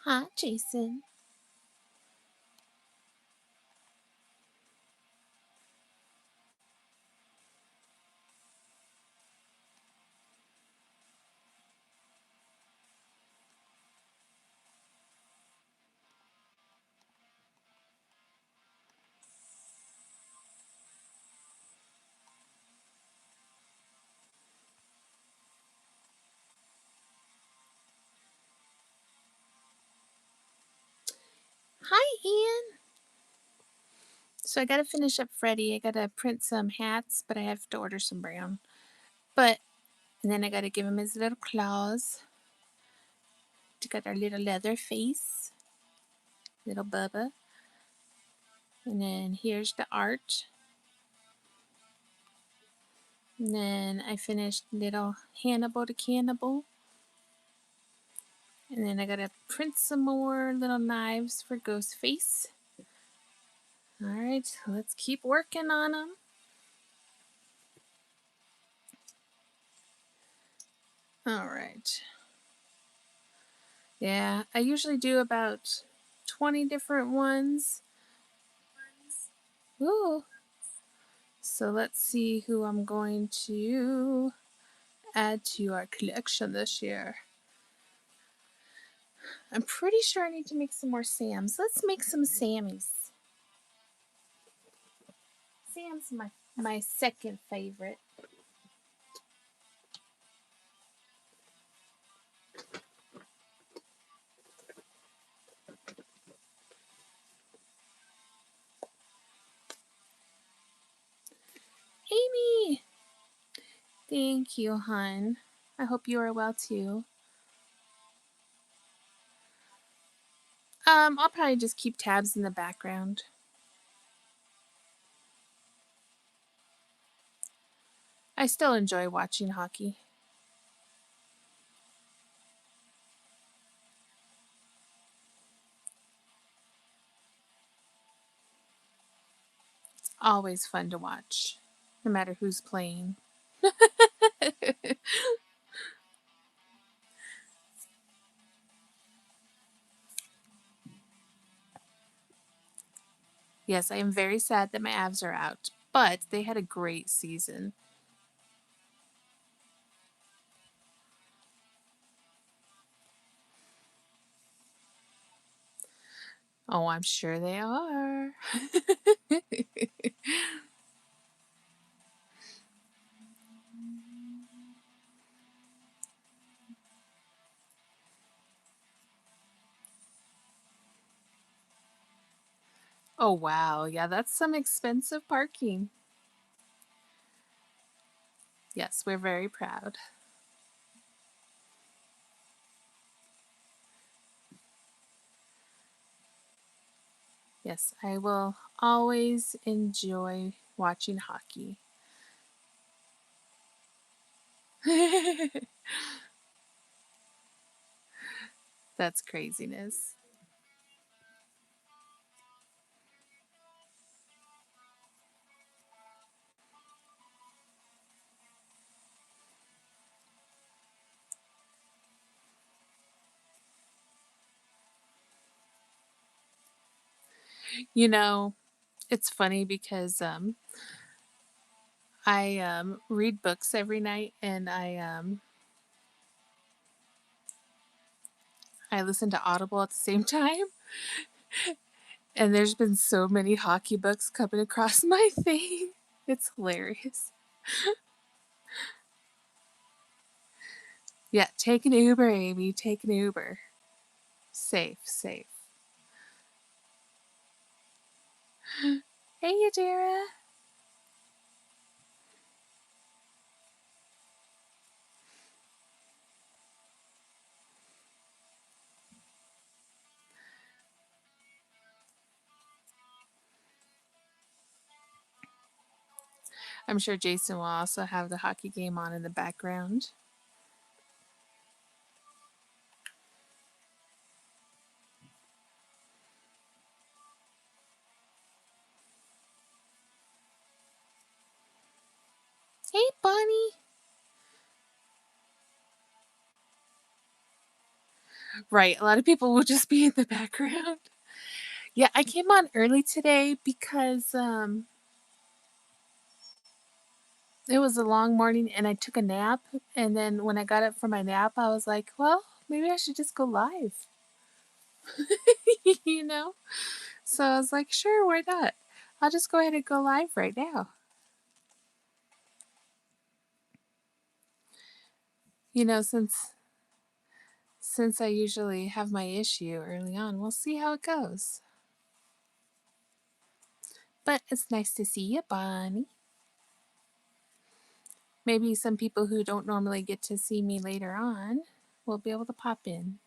Hi, Jason. Hi, Ian. So I gotta finish up Freddie. I gotta print some hats, but I have to order some brown. And then I gotta give him his little claws. To get our little leather face, little Bubba. And then here's the art. And then I finished little Hannibal the Cannibal. And then I gotta print some more little knives for Ghostface. Alright, let's keep working on them. Alright. Yeah, I usually do about 20 different ones. Ooh. So let's see who I'm going to add to our collection this year. I'm pretty sure I need to make some more Sams. Let's make some Sammys. Sam's my second favorite. Amy! Thank you, hun. I hope you are well too. I'll probably just keep tabs in the background. I still enjoy watching hockey. It's always fun to watch, no matter who's playing. Yes, I am very sad that my Avs are out, but they had a great season. Oh, I'm sure they are. Oh, wow. Yeah, that's some expensive parking. Yes, we're very proud. Yes, I will always enjoy watching hockey. That's craziness. You know, it's funny because I read books every night and I listen to Audible at the same time. And there's been so many hockey books coming across my thing. It's hilarious. Yeah, take an Uber, Amy. Take an Uber. Safe, safe. Hey, Adira. I'm sure Jason will also have the hockey game on in the background. Hey, Bunny. Right. A lot of people will just be in the background. Yeah, I came on early today because it was a long morning and I took a nap. And then when I got up from my nap, I was like, well, maybe I should just go live, you know? So I was like, sure, why not? I'll just go ahead and go live right now. You know, since I usually have my issue early on, we'll see how it goes. But it's nice to see you, Bonnie. Maybe some people who don't normally get to see me later on will be able to pop in.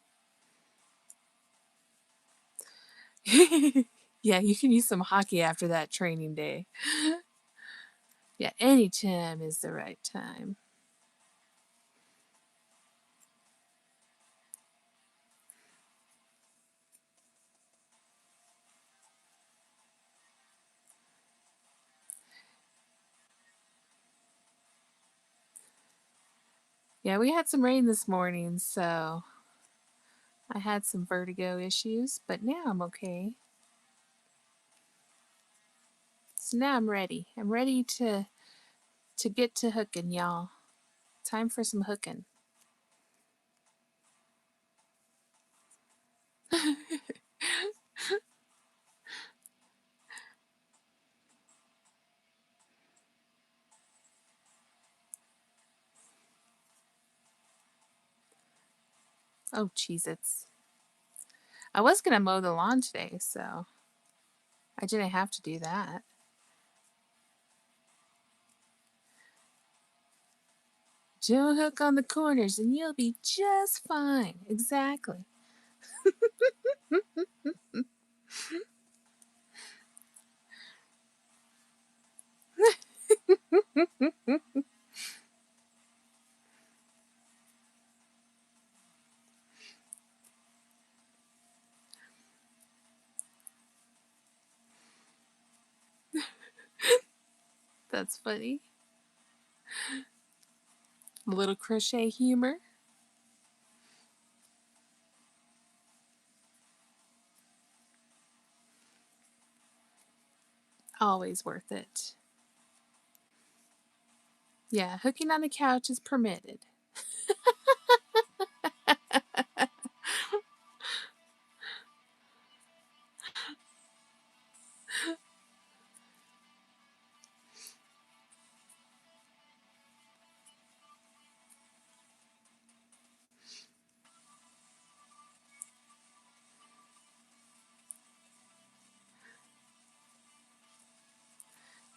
Yeah, you can use some hockey after that training day. Yeah, any time is the right time. Yeah, we had some rain this morning, so I had some vertigo issues, but now I'm okay. So now I'm ready. I'm ready to get to hooking, y'all. Time for some hooking. Oh, Cheez-Its. I was gonna mow the lawn today, so I didn't have to do that. Don't hook on the corners and you'll be just fine. Exactly. That's funny. A little crochet humor. Always worth it. Yeah, hooking on the couch is permitted.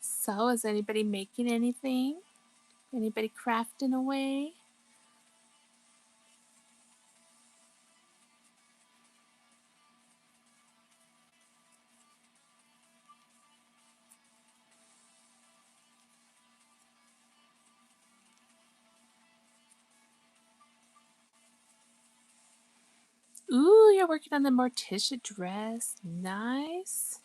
So, is anybody making anything? Anybody crafting away? Ooh, you're working on the Morticia dress. Nice.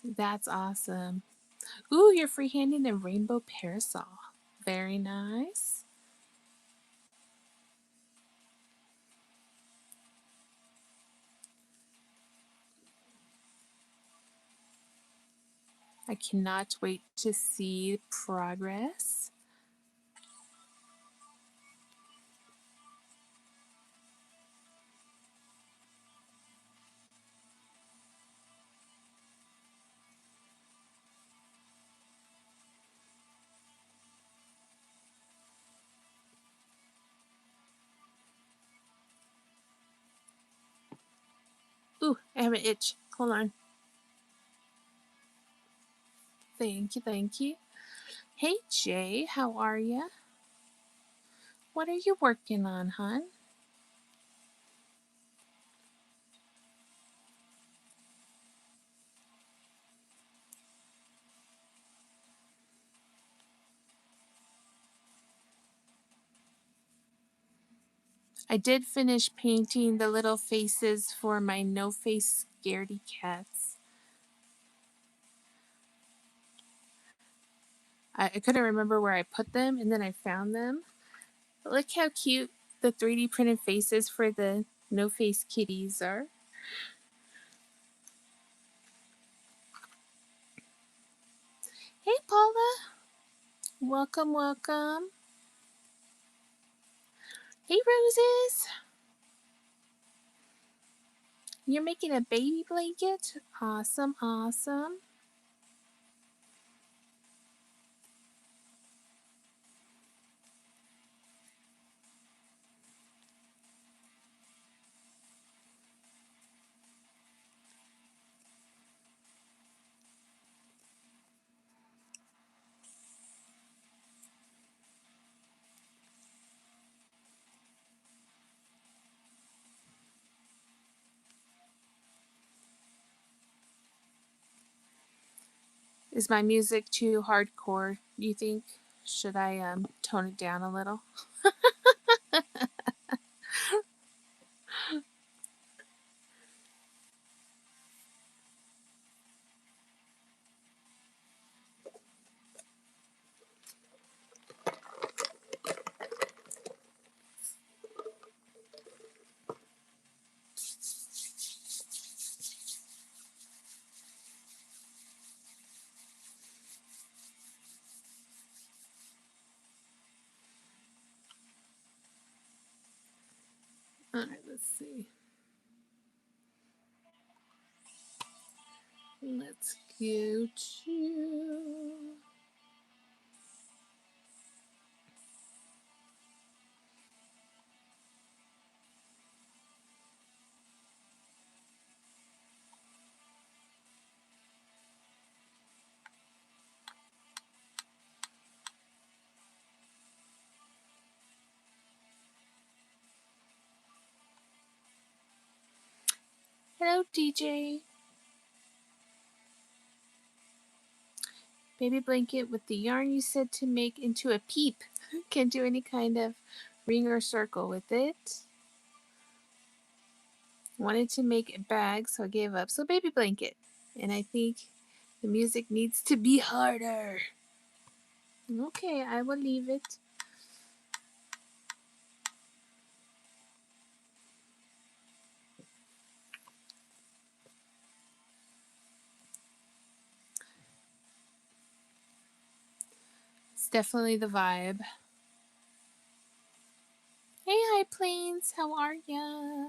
That's awesome. Ooh, you're freehanding a rainbow parasol. Very nice. I cannot wait to see progress. Ooh, I have an itch. Hold on. Thank you, thank you. Hey, Jay, how are you? What are you working on, hon? I did finish painting the little faces for my no-face scaredy cats. I couldn't remember where I put them, and then I found them. But look how cute the 3D printed faces for the no-face kitties are. Hey, Paula. Welcome, welcome. Hey, Roses. You're making a baby blanket? Awesome, awesome. Is my music too hardcore, you think? Should I tone it down a little? Alright, let's see. Let's go to... Hello, DJ. Baby blanket with the yarn you said to make into a peep. Can't do any kind of ring or circle with it. Wanted to make a bag, so I gave up. So baby blanket. And I think the music needs to be harder. Okay, I will leave it. It's definitely the vibe. Hey, High Plains, how are ya?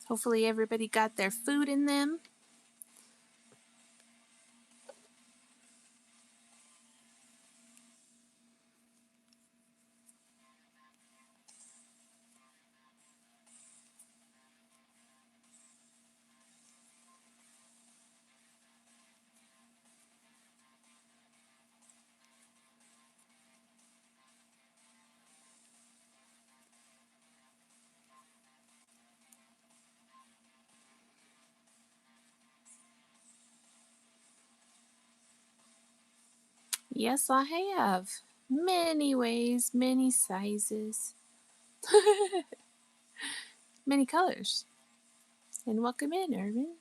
Hopefully everybody got their food in them. Yes, I have. Many ways, many sizes, many colors. And welcome in, Irvin.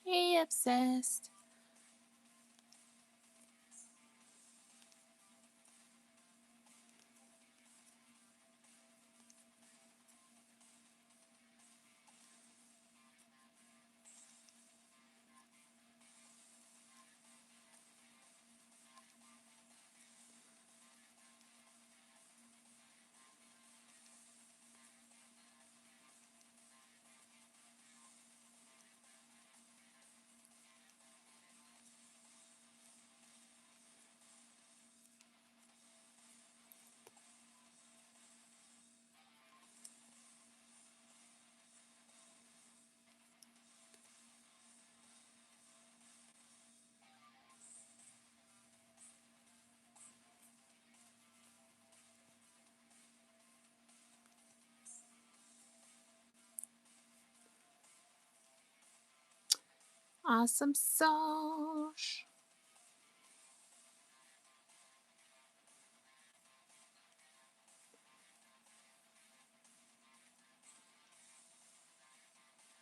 Hey, Obsessed. Awesome sauce.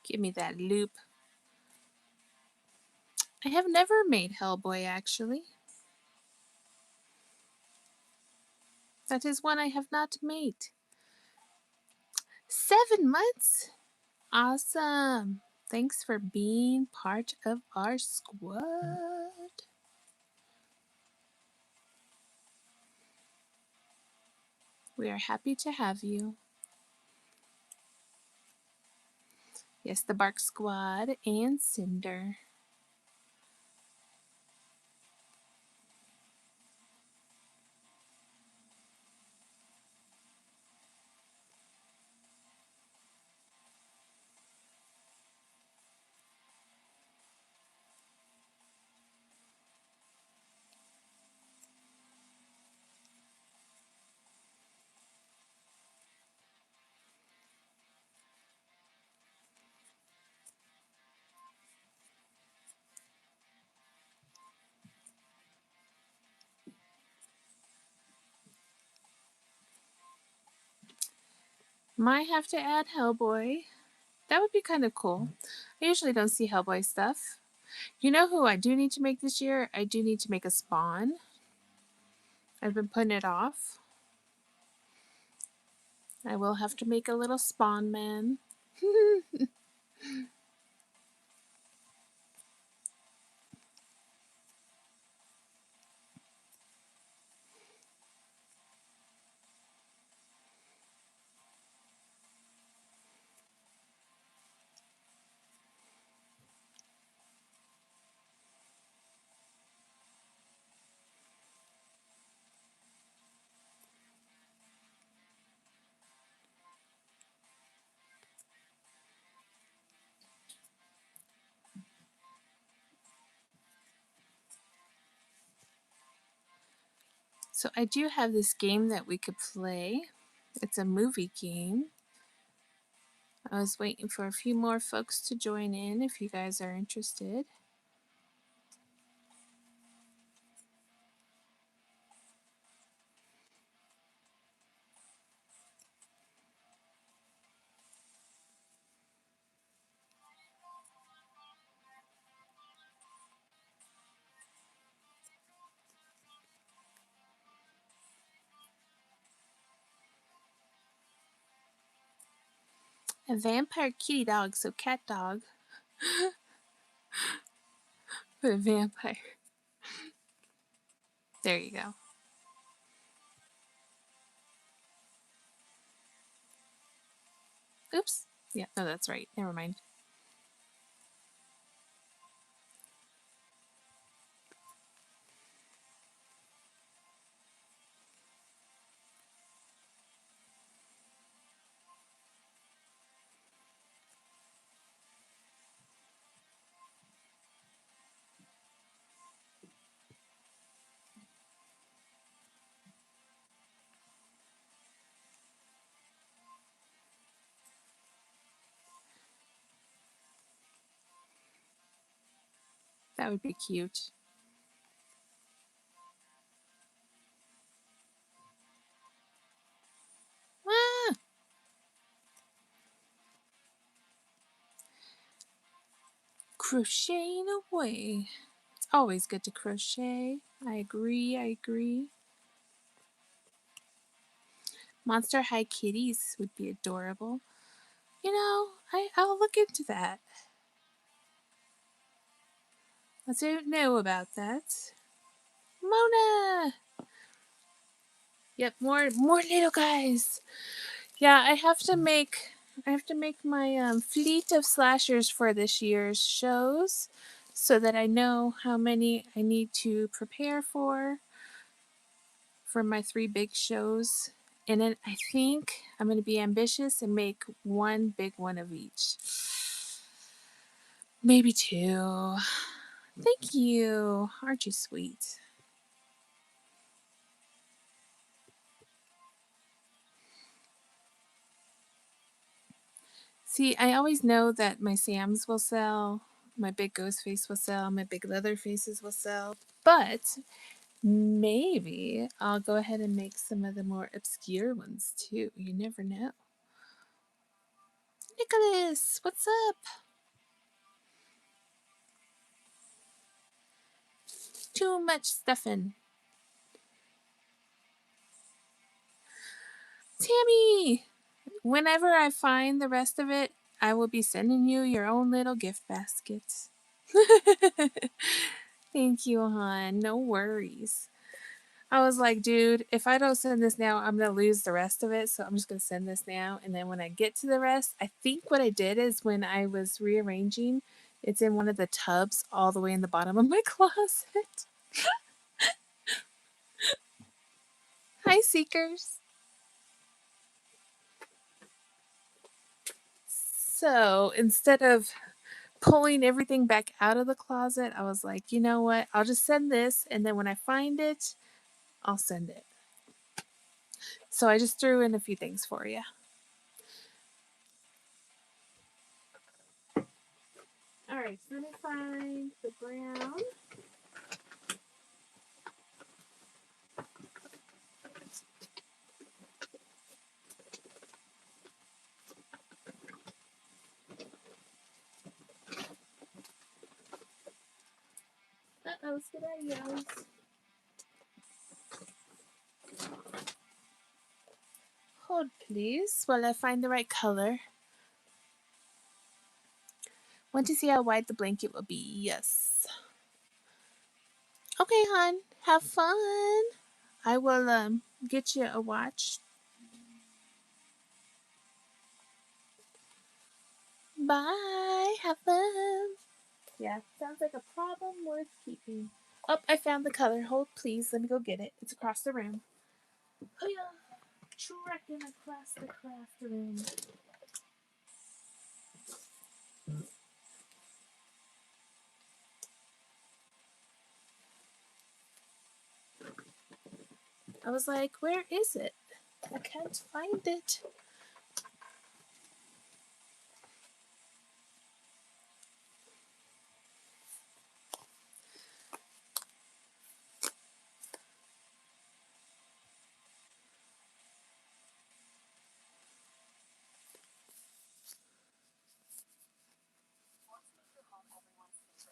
Give me that loop. I have never made Hellboy, actually. That is one I have not made. 7 months? Awesome. Thanks for being part of our squad. We are happy to have you. Yes, the Bark Squad and Cinder. Might have to add Hellboy. That would be kind of cool. I usually don't see Hellboy stuff. You know who I do need to make this year? I do need to make a Spawn. I've been putting it off. I will have to make a little Spawn man. So I do have this game that we could play. It's a movie game. I was waiting for a few more folks to join in if you guys are interested. A vampire kitty dog, so cat dog. But a vampire. There you go. Oops. Yeah, no, that's right. Never mind. That would be cute. Ah! Crocheting away. It's always good to crochet. I agree, I agree. Monster High Kitties would be adorable. You know, I'll look into that. I don't know about that. Mona! Yep, more little guys. Yeah, I have to make my fleet of slashers for this year's shows so that I know how many I need to prepare for my 3 big shows. And then I think I'm going to be ambitious and make one big one of each. Maybe 2. Thank you. Aren't you sweet? See, I always know that my Sams will sell. My big ghost face will sell. My big leather faces will sell. But maybe I'll go ahead and make some of the more obscure ones too. You never know. Nicholas, what's up? Too much stuffing. Tammy! Whenever I find the rest of it, I will be sending you your own little gift baskets. Thank you, hon. No worries. I was like, dude, if I don't send this now, I'm going to lose the rest of it. So I'm just going to send this now. And then when I get to the rest, I think what I did is when I was rearranging, it's in one of the tubs all the way in the bottom of my closet. Hi, Seekers. So instead of pulling everything back out of the closet, I was like, you know what? I'll just send this. And then when I find it, I'll send it. So I just threw in a few things for you. All right, so let me find the brown. Uh-oh, spaghettios. Hold, please, while I find the right color. Want to see how wide the blanket will be? Yes. Okay, hon. Have fun. I will get you a watch. Bye. Have fun. Yeah, sounds like a problem worth keeping. Oh, I found the color. Hold, please. Let me go get it. It's across the room. Oh, yeah. Trekking across the craft room. I was like, where is it? I can't find it.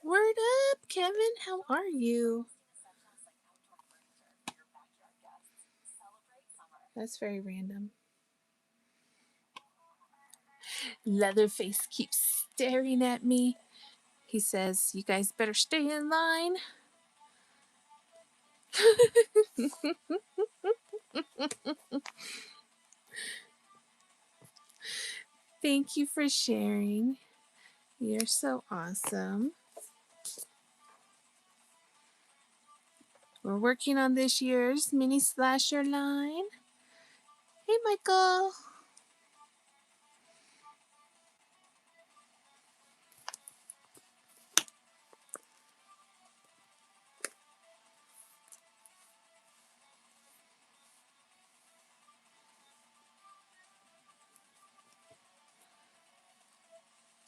Word up, Kevin. How are you? That's very random. Leatherface keeps staring at me. He says, you guys better stay in line. Thank you for sharing. You're so awesome. We're working on this year's mini slasher line. Hey, Michael.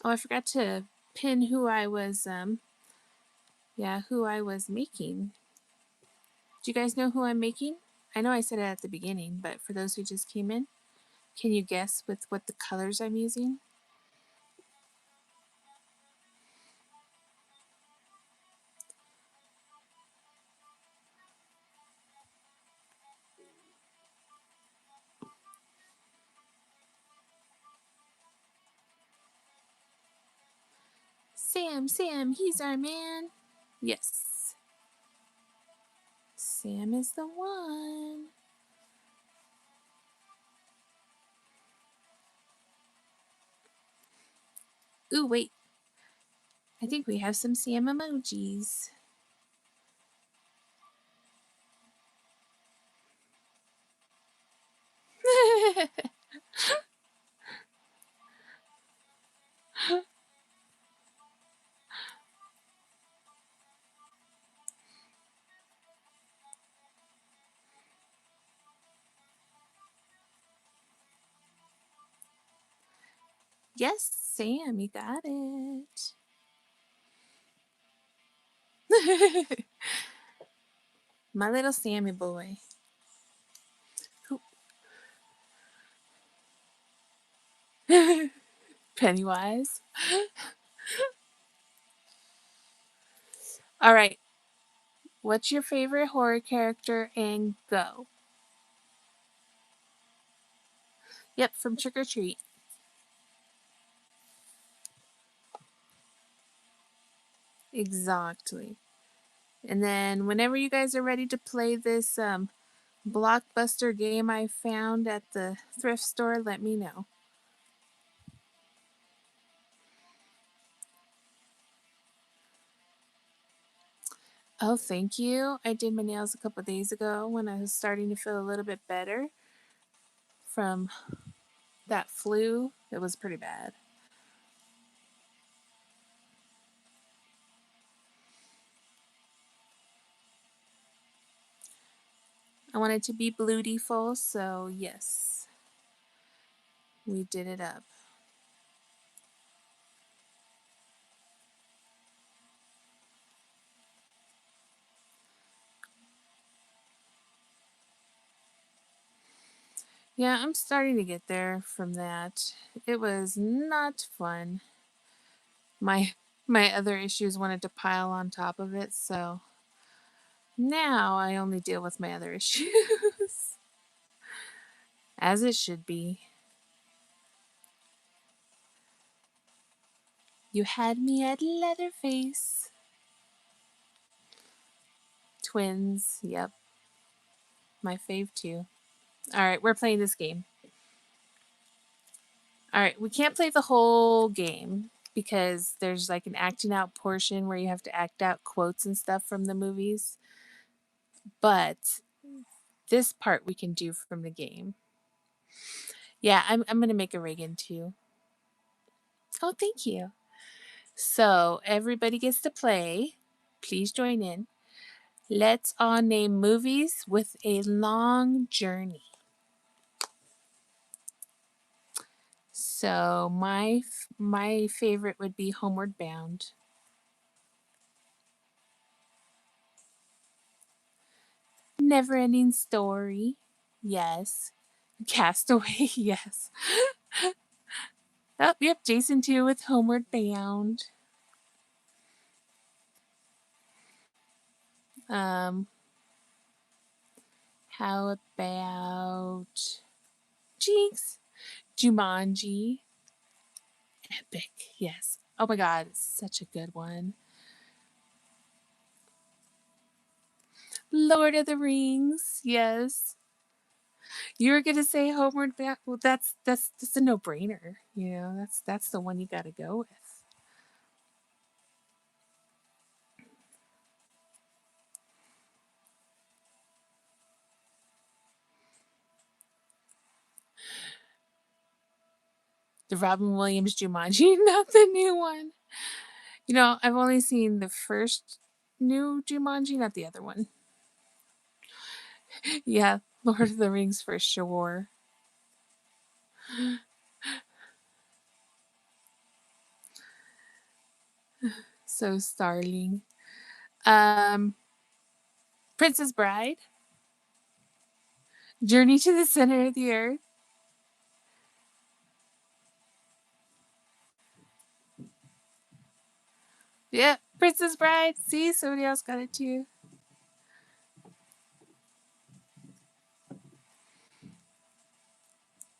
Oh, I forgot to pin who I was making. Do you guys know who I'm making? I know I said it at the beginning, but for those who just came in, can you guess with what the colors I'm using? Sam, he's our man. Yes. Sam is the one. Ooh, wait. I think we have some Sam emojis. Yes, Sam, you got it. My little Sammy boy. Pennywise. All right. What's your favorite horror character and go? Yep, from Trick or Treat. Exactly. And then whenever you guys are ready to play this blockbuster game I found at the thrift store, let me know. Oh, thank you. I did my nails a couple days ago when I was starting to feel a little bit better from that flu. It was pretty bad. I wanted to be beautiful, so yes, we did it up. Yeah, I'm starting to get there from that. It was not fun. My my other issues wanted to pile on top of it, so now I only deal with my other issues. As it should be. You had me at Leatherface. Twins, yep. My fave too. Alright, we're playing this game. Alright, we can't play the whole game because there's like an acting out portion where you have to act out quotes and stuff from the movies. But this part we can do from the game. Yeah, I'm gonna make a Reagan too. Oh, thank you. So everybody gets to play. Please join in. Let's all name movies with a long journey. So my favorite would be Homeward Bound. Never Ending Story. Yes. Castaway. Yes. Oh, yep. Jason too with Homeward Bound. Um, how about Jinx? Jumanji. Epic. Yes. Oh my God, it's such a good one. Lord of the Rings. Yes. You were gonna say Homeward Bound. Well, that's a no brainer. You know, that's the one you got to go with. The Robin Williams Jumanji, not the new one. You know, I've only seen the first new Jumanji, not the other one. Yeah, Lord of the Rings for sure. So Starling. Um, Princess Bride. Journey to the Center of the Earth. Yeah, Princess Bride. See, somebody else got it too.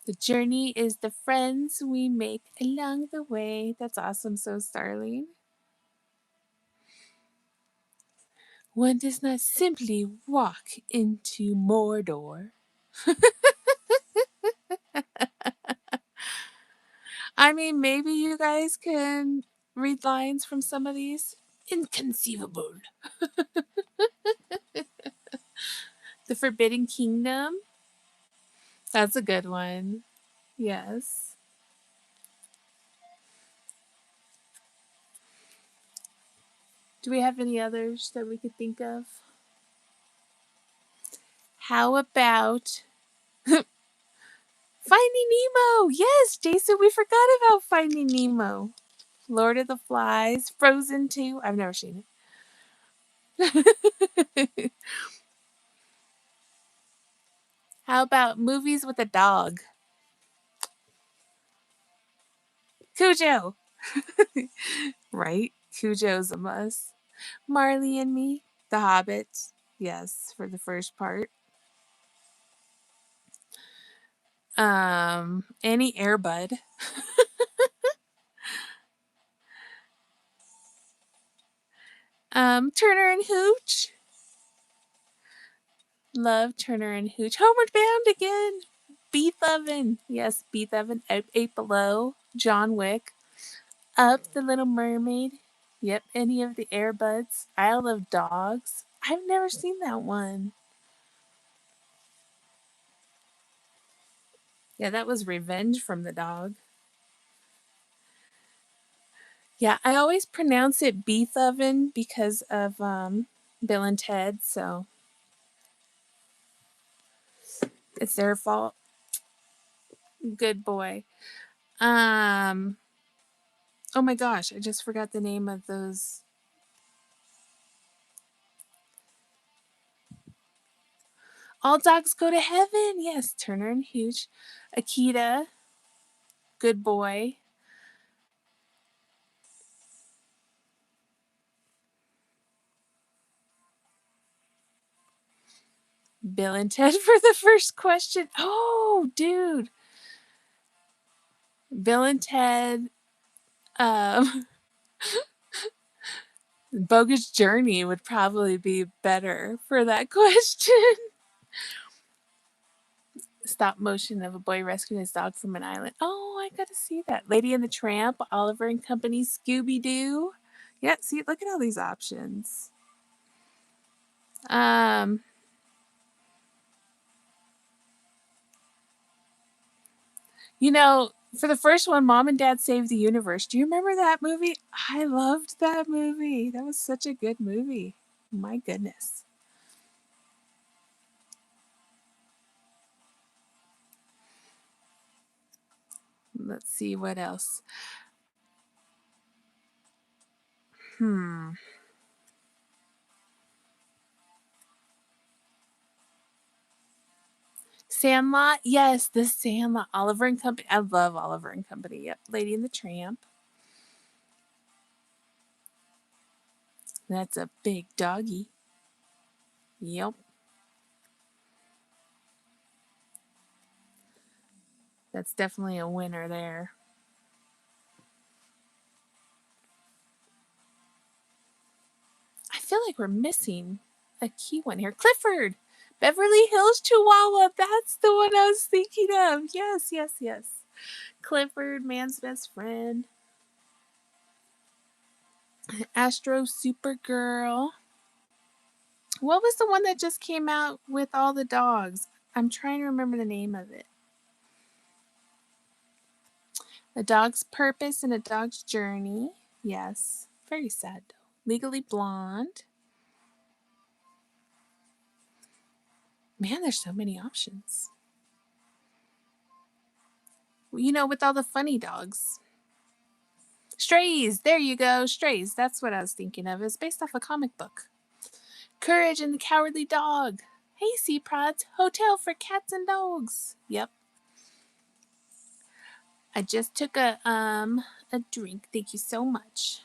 The journey is the friends we make along the way. That's awesome. So Starling. One does not simply walk into Mordor. I mean, maybe you guys can read lines from some of these. Inconceivable. The Forbidden Kingdom. That's a good one. Yes. Do we have any others that we could think of? How about Finding Nemo? Yes, Jason, we forgot about Finding Nemo. Lord of the Flies, Frozen 2. I've never seen it. How about movies with a dog? Cujo. Right? Cujo's a must. Marley and Me, The Hobbit. Yes, for the first part. Annie Airbud. Turner and Hooch. Love Turner and Hooch. Homeward Bound again. Beethoven. Yes, Beethoven. Eight Below. John Wick. Up, The Little Mermaid. Yep, any of the Airbuds. Isle of Dogs. I've never seen that one. Yeah, that was Revenge from the Dog. Yeah, I always pronounce it Beethoven because of Bill and Ted, so it's their fault. Good boy. Um oh my gosh, I just forgot the name of those. All Dogs Go to Heaven. Yes, Turner and Hooch. Akita, Good Boy. Bill and Ted for the first question. Oh, dude. Bill and Ted, um, Bogus Journey would probably be better for that question. Stop motion of a boy rescuing his dog from an island. Oh, I gotta see that. Lady and the Tramp, Oliver and Company, Scooby Doo. Yeah, see, look at all these options. Um, you know, for the first one, Mom and Dad Saved the Universe. Do you remember that movie? I loved that movie. That was such a good movie. My goodness. Let's see what else. Hmm. Sandlot? Yes, the Sandlot. Oliver and Company. I love Oliver and Company. Yep. Lady and the Tramp. That's a big doggy. Yep. That's definitely a winner there. I feel like we're missing a key one here. Clifford! Beverly Hills Chihuahua. That's the one I was thinking of. Yes, yes, yes. Clifford, man's best friend. Astro Supergirl. What was the one that just came out with all the dogs? I'm trying to remember the name of it. A Dog's Purpose and a Dog's Journey. Yes. Very sad though. Legally Blonde. Man, there's so many options. You know, with all the funny dogs. Strays. There you go. Strays. That's what I was thinking of. It's based off a comic book. Courage and the Cowardly Dog. Hey, Sea Prods. Hotel for Cats and Dogs. Yep. I just took a drink. Thank you so much.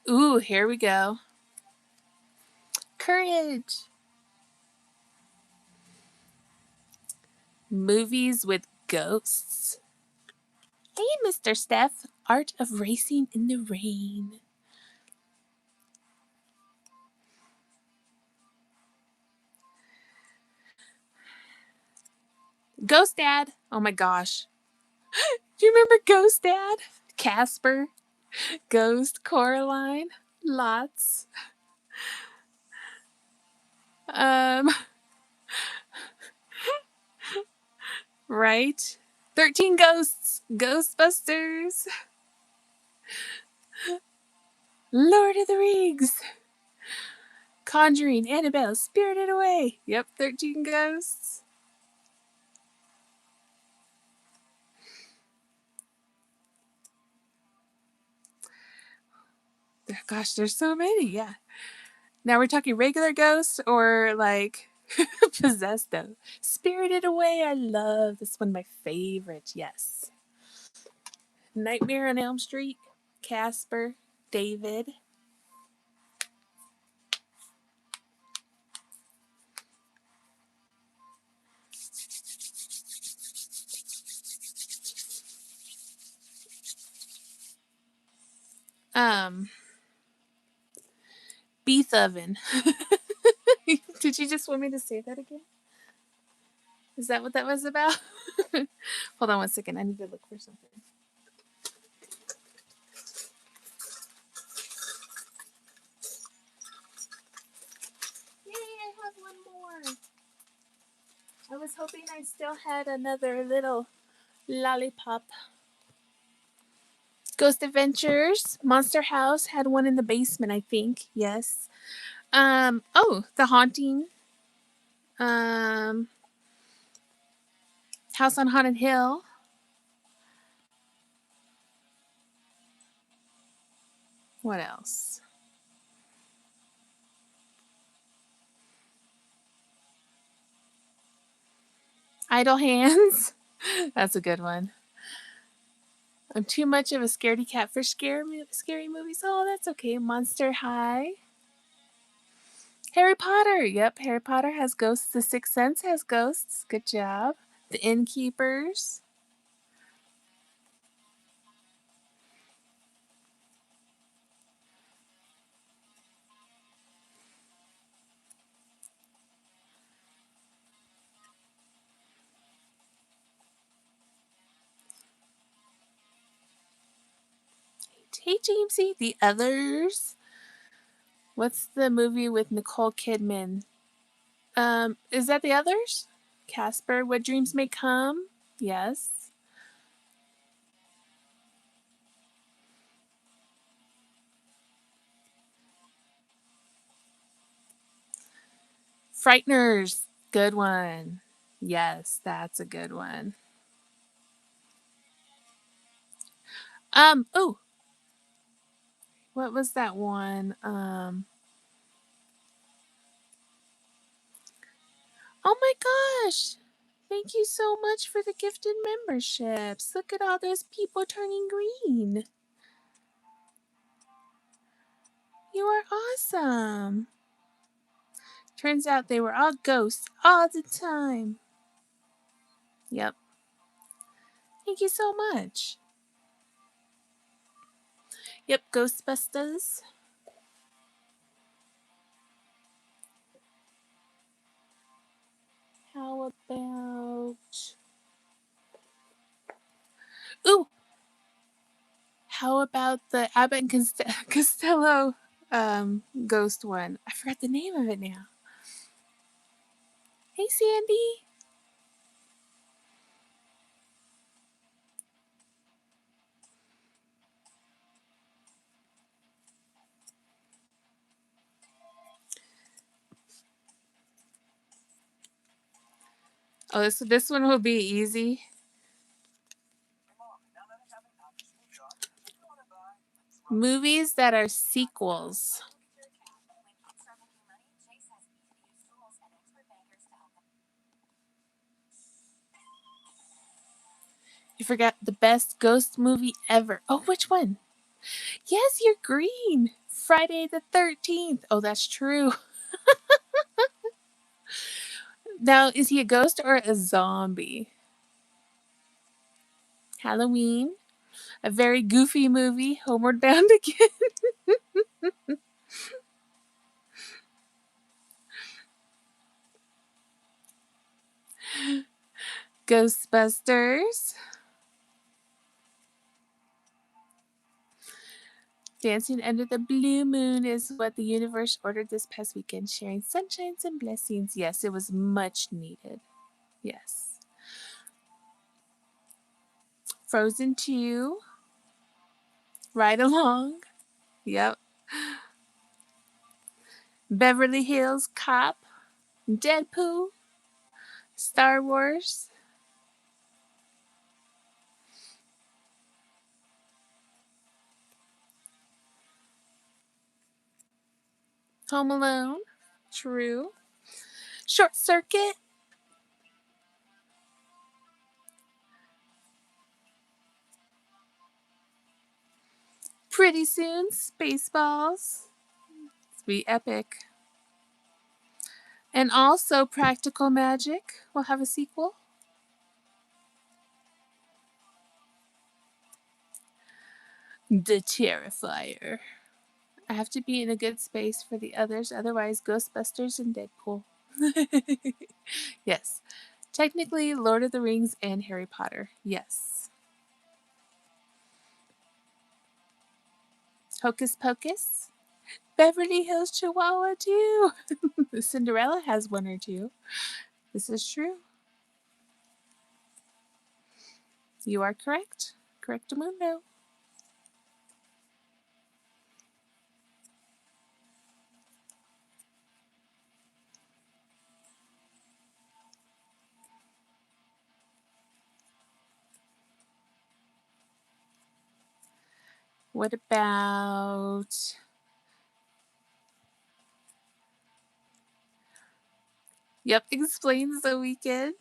Ooh, here we go. Courage. Movies with ghosts. Hey, Mr. Steph. Art of Racing in the Rain. Ghost Dad. Oh my gosh. Do you remember Ghost Dad? Casper. Ghost Coraline. Lots. Um, right? 13 Ghosts. Ghostbusters. Lord of the Rings. Conjuring. Annabelle. Spirited Away. Yep, 13 Ghosts. Gosh, there's so many. Yeah. Now we're talking regular ghosts or like possessed though. Spirited Away. I love this one. My favorite. Yes. Nightmare on Elm Street. Casper. David. Um, Beef Oven. Did you just want me to say that again? Is that what that was about? Hold on one second. I need to look for something. Yay, I have one more. I was hoping I still had another little lollipop. Ghost Adventures. Monster House had one in the basement, I think. Yes. Oh, The Haunting. Um, House on Haunted Hill. What else? Idle Hands. That's a good one. I'm too much of a scaredy cat for scary movies. Oh, that's okay. Monster High. Harry Potter. Yep, Harry Potter has ghosts. The Sixth Sense has ghosts. Good job. The Innkeepers. Hey, Jamesy. The Others. What's the movie with Nicole Kidman? Is that The Others? Casper, What Dreams May Come? Yes. Frighteners. Good one. Yes, that's a good one. Oh, what was that one? Oh my gosh. Thank you so much for the gifted memberships. Look at all those people turning green. You are awesome. Turns out they were all ghosts all the time. Yep. Thank you so much. Yep, Ghostbusters. How about... Ooh! How about the Abbott and Costello ghost one? I forgot the name of it now. Hey, Sandy. Oh, this one will be easy. Movies that are sequels. You forgot the best ghost movie ever. Oh, which one? Yes, you're green. Friday the 13th. Oh, that's true. Now, is he a ghost or a zombie? Halloween. A very goofy movie. Homeward Bound again. Ghostbusters. Dancing under the blue moon is what the universe ordered this past weekend, sharing sunshines and blessings. Yes, it was much needed. Yes. Frozen 2. Ride Along. Yep. Beverly Hills Cop. Deadpool. Star Wars. Home Alone. True. Short Circuit. Pretty soon, Spaceballs. It's be epic. And also Practical Magic will have a sequel. The Terrifier. I have to be in a good space for the others, otherwise Ghostbusters and Deadpool. Yes. Technically, Lord of the Rings and Harry Potter. Yes. Hocus Pocus. Beverly Hills Chihuahua too. Cinderella has one or two. This is true. You are correct. Correctamundo. What about... Yep, explains the weekend.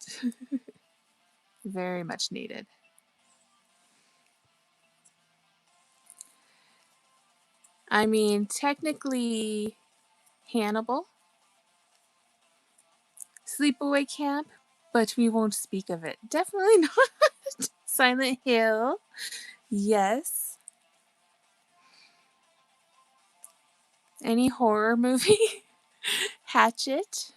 Very much needed. I mean, technically, Hannibal, Sleepaway Camp, but we won't speak of it. Definitely not. Silent Hill, yes. Any horror movie? Hatchet.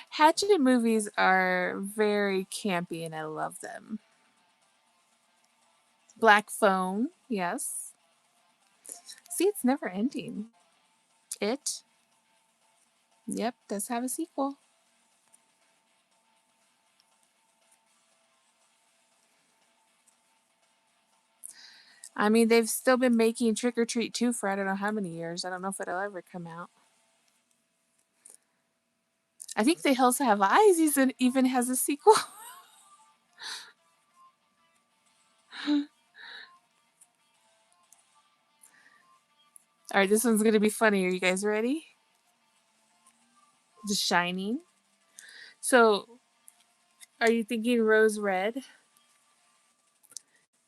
Hatchet movies are very campy and I love them. Black Phone, yes. See, it's never ending. It, yep, does have a sequel. I mean, they've still been making Trick or Treat 2 for I don't know how many years. I don't know if it'll ever come out. I think The Hills Have Eyes even has a sequel. All right, this one's going to be funny. Are you guys ready? The Shining. So, are you thinking Rose Red?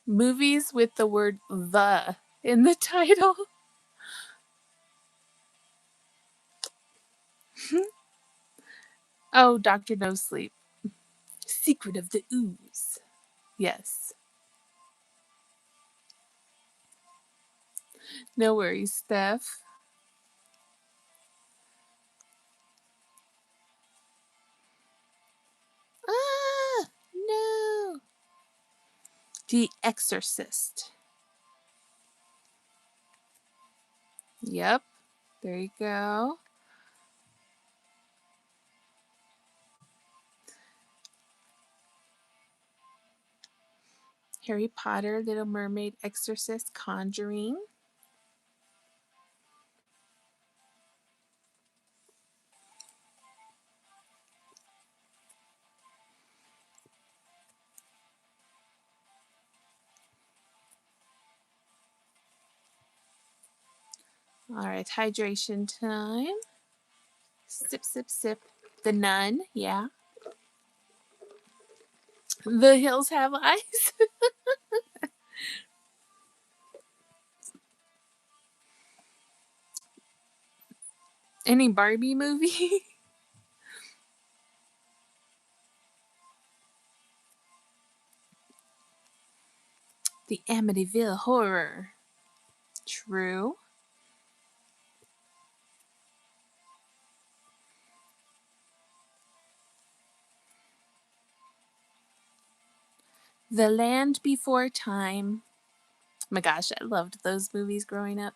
Movies with the word the in the title. Oh, Dr. No Sleep. Secret of the Ooze. Yes. No worries, Steph. Ah, no. The Exorcist. Yep. There you go. Harry Potter, Little Mermaid, Exorcist, Conjuring. All right, hydration time. Sip, sip, sip. The Nun, yeah. The Hills Have Eyes. Any Barbie movie? The Amityville Horror. True. The Land Before Time. Oh my gosh, I loved those movies growing up.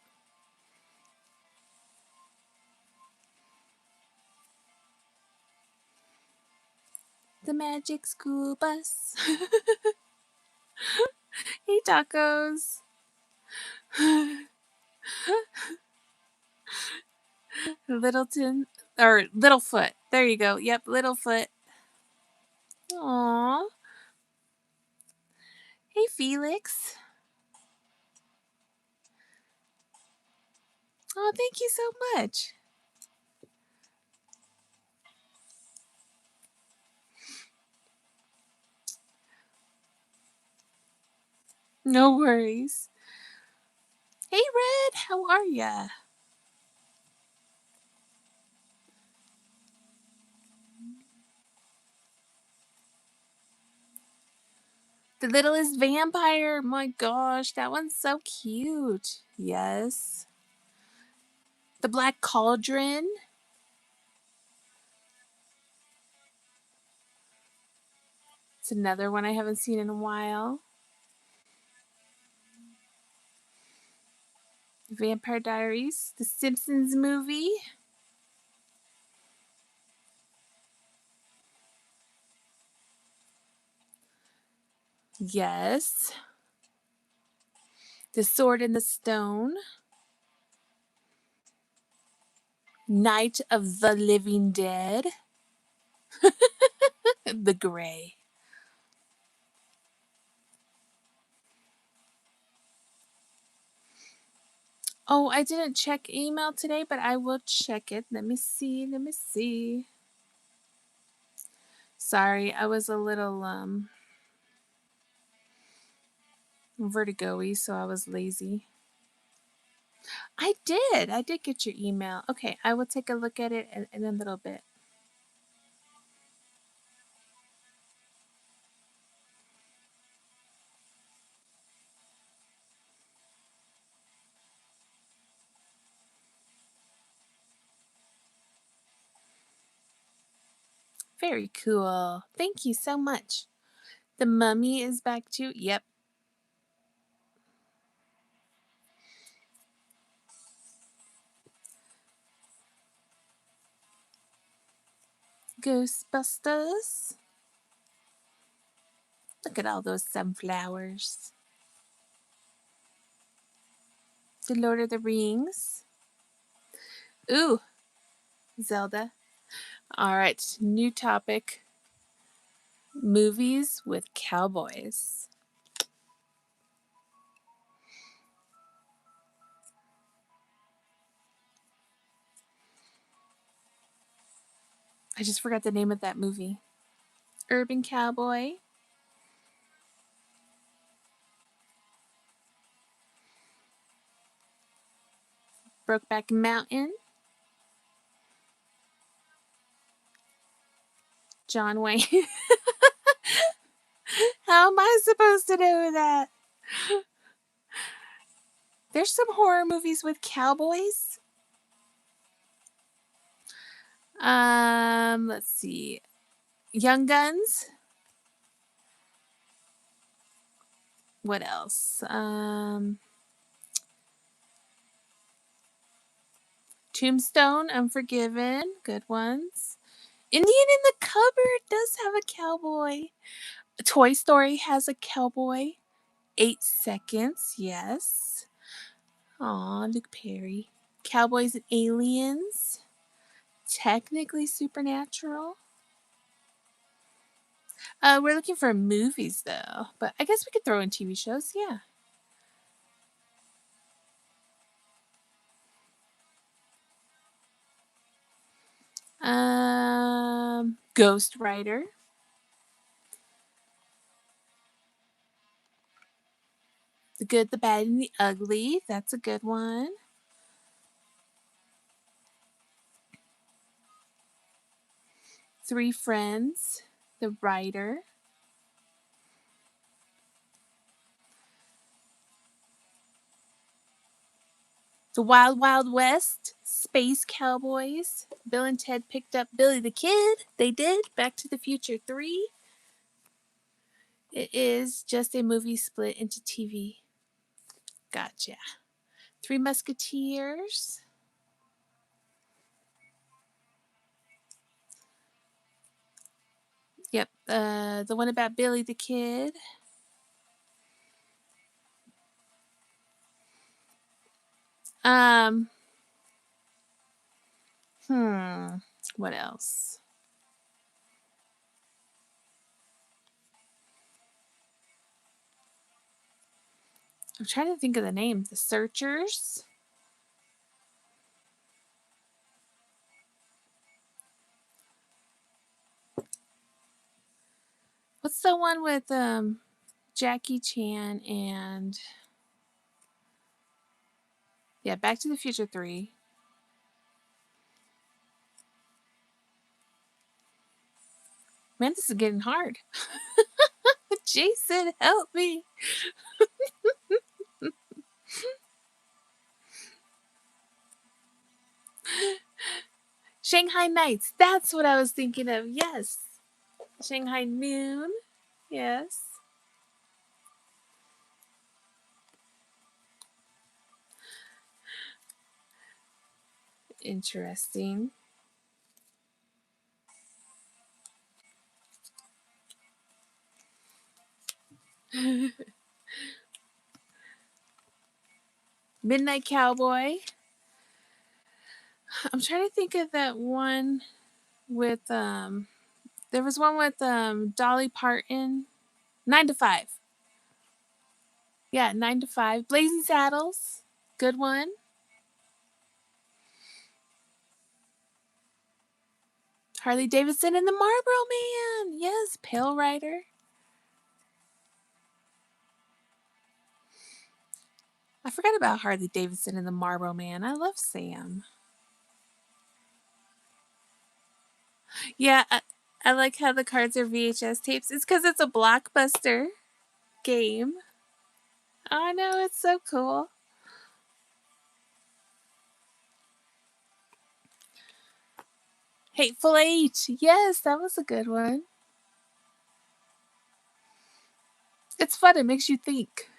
The Magic School Bus. Hey, tacos. Littleton or Littlefoot. There you go. Yep, Littlefoot. Aww. Hey, Felix. Oh, thank you so much. No worries. Hey, Red, how are ya? The Littlest Vampire. My gosh, that one's so cute. Yes. The Black Cauldron. It's another one I haven't seen in a while. Vampire Diaries. The Simpsons movie. Yes. The Sword in the Stone. Night of the Living Dead. The Gray. Oh, I didn't check email today, but I will check it. Let me see. Let me see. Sorry, I was a little vertigo-y, so I was lazy. I did. I did get your email. Okay, I will take a look at it in a little bit. Very cool. Thank you so much. The Mummy is back too. Yep. Ghostbusters. Look at all those sunflowers. The Lord of the Rings. Ooh, Zelda. All right, new topic. Movies with cowboys. I just forgot the name of that movie. Urban Cowboy. Brokeback Mountain. John Wayne. How am I supposed to know that? There's some horror movies with cowboys. Let's see. Young Guns. What else? Tombstone, Unforgiven. Good ones. Indian in the Cupboard does have a cowboy. Toy Story has a cowboy. 8 Seconds, yes. Aw, Luke Perry. Cowboys and Aliens. Technically Supernatural. We're looking for movies though, but I guess we could throw in TV shows. Yeah. Ghost Rider. The Good, the Bad, and the Ugly. That's a good one. Three Friends. The Writer. The Wild Wild West. Space Cowboys. Bill and Ted picked up Billy the Kid. They did. Back to the Future 3. It is just a movie split into TV. Gotcha. Three Musketeers. Yep. The one about Billy the Kid. Um. What else? I'm trying to think of the name. The Searchers. What's the one with Jackie Chan and Back to the Future 3. Man, this is getting hard. Jason, help me. Shanghai Nights. That's what I was thinking of. Yes. Shanghai Noon. Yes. Interesting. Midnight Cowboy. I'm trying to think of that one with there was one with Dolly Parton. 9 to 5. Yeah, 9 to 5. Blazing Saddles. Good one. Harley Davidson and the Marlboro Man. Yes, Pale Rider. I forgot about Harley Davidson and the Marlboro Man. I love Sam. Yeah, I like how the cards are VHS tapes. It's because it's a Blockbuster game. I know, it's so cool. Hateful Eight. Yes, that was a good one. It's fun. It makes you think.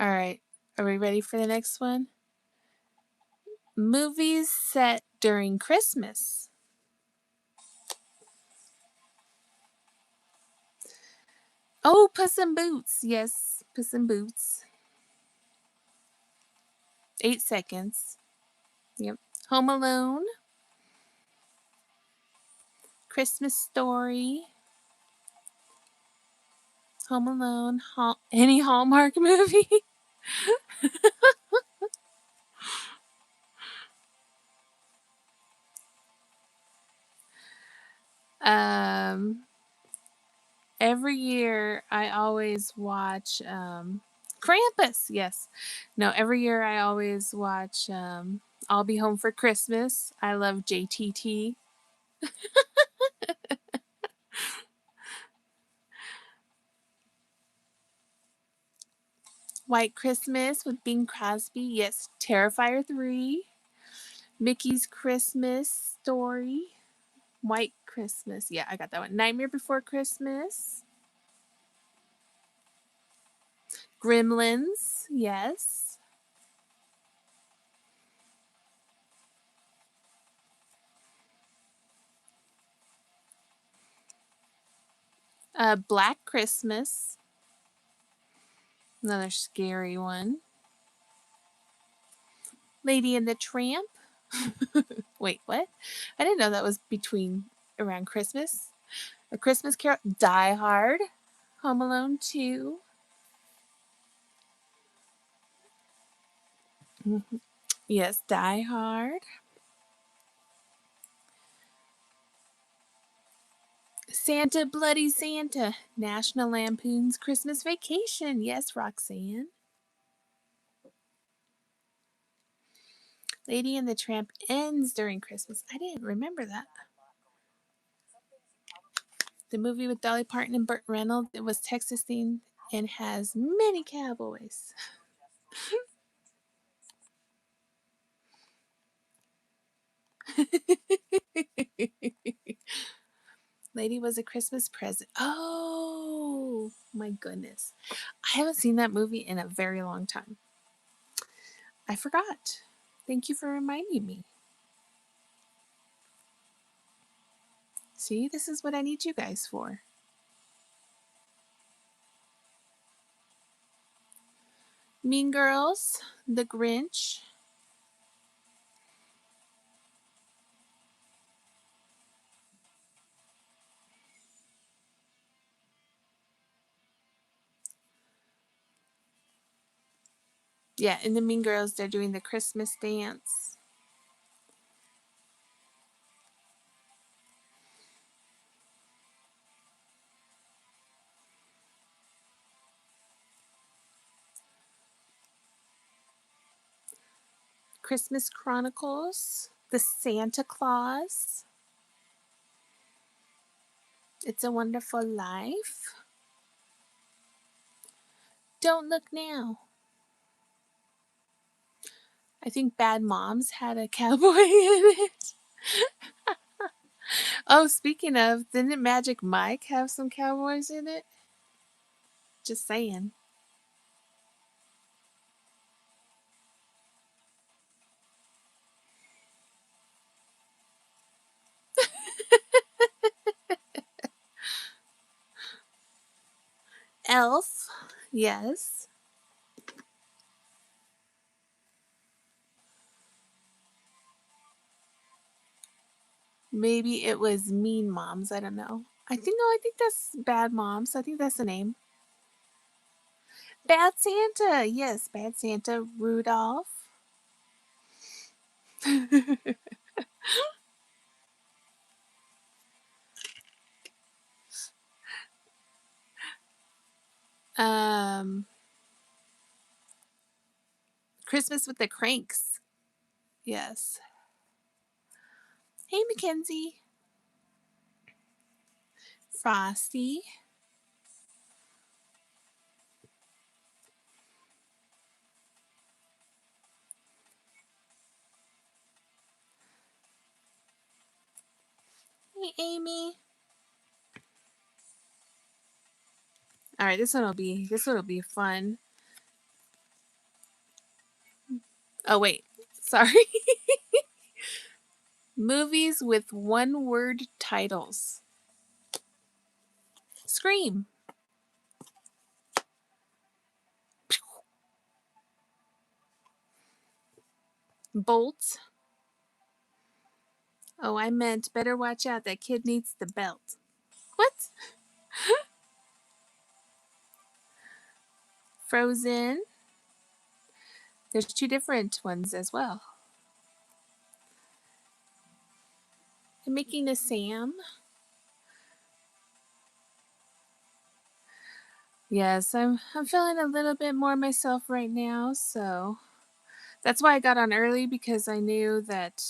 All right. Are we ready for the next one? Movies set during Christmas. Oh, Puss in Boots. Yes, Puss in Boots. 8 seconds. Yep. Home Alone. Christmas Story. Home Alone. Any Hallmark movie. um, every year I always watch Krampus. Yes. No, every year I always watch I'll Be Home for Christmas. I love JTT. White Christmas with Bing Crosby. Yes. Terrifier 3. Mickey's Christmas Story. White Christmas. Yeah, I got that one. Nightmare Before Christmas. Gremlins. Yes. Black Christmas. Another scary one. Lady and the Tramp. Wait, what? I didn't know that was between around Christmas. A Christmas Carol. Die Hard. Home Alone 2. Yes, Die Hard. Santa Bloody Santa. National Lampoon's Christmas Vacation. Yes, Roxanne. Lady and the Tramp ends during Christmas. I didn't remember that. The movie with Dolly Parton and Burt Reynolds. It was Texas themed and has many cowboys. Lady was a Christmas present. Oh my goodness. I haven't seen that movie in a very long time. I forgot. Thank you for reminding me. See, this is what I need you guys for. Mean Girls, The Grinch. Yeah, in the Mean Girls, they're doing the Christmas dance. Christmas Chronicles, The Santa Claus, It's a Wonderful Life, Don't Look Now. I think Bad Moms had a cowboy in it. Oh, speaking of, didn't Magic Mike have some cowboys in it? Just saying. Elf, yes. Maybe it was Mean Moms. I don't know. I think that's Bad Moms. I think that's the name. Bad Santa. Yes, Bad Santa. Rudolph. um, Christmas with the Cranks. Yes. Hey, Mackenzie. Frosty. Hey, Amy. All right, this one will be fun. Oh wait, sorry. Movies with one-word titles. Scream. Bolt. Oh, I meant better watch out. That kid needs the belt. What? Frozen. There's two different ones as well. I'm making a Sam. Yes, I'm feeling a little bit more myself right now, so that's why I got on early, because I knew that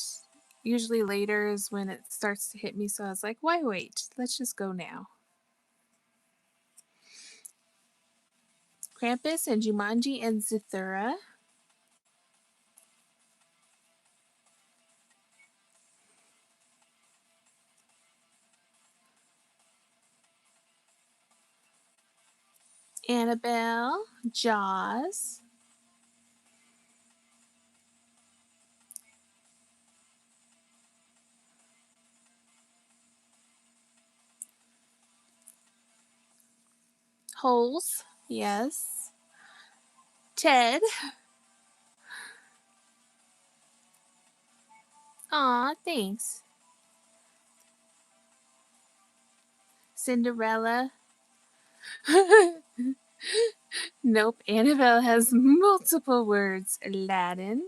usually later is when it starts to hit me. So I was like, why wait? Let's just go now. Krampus and Jumanji and Zathura. Annabelle, Jaws, Holes, yes, Ted. Aw, thanks. Cinderella. Nope, Annabelle has multiple words. Aladdin.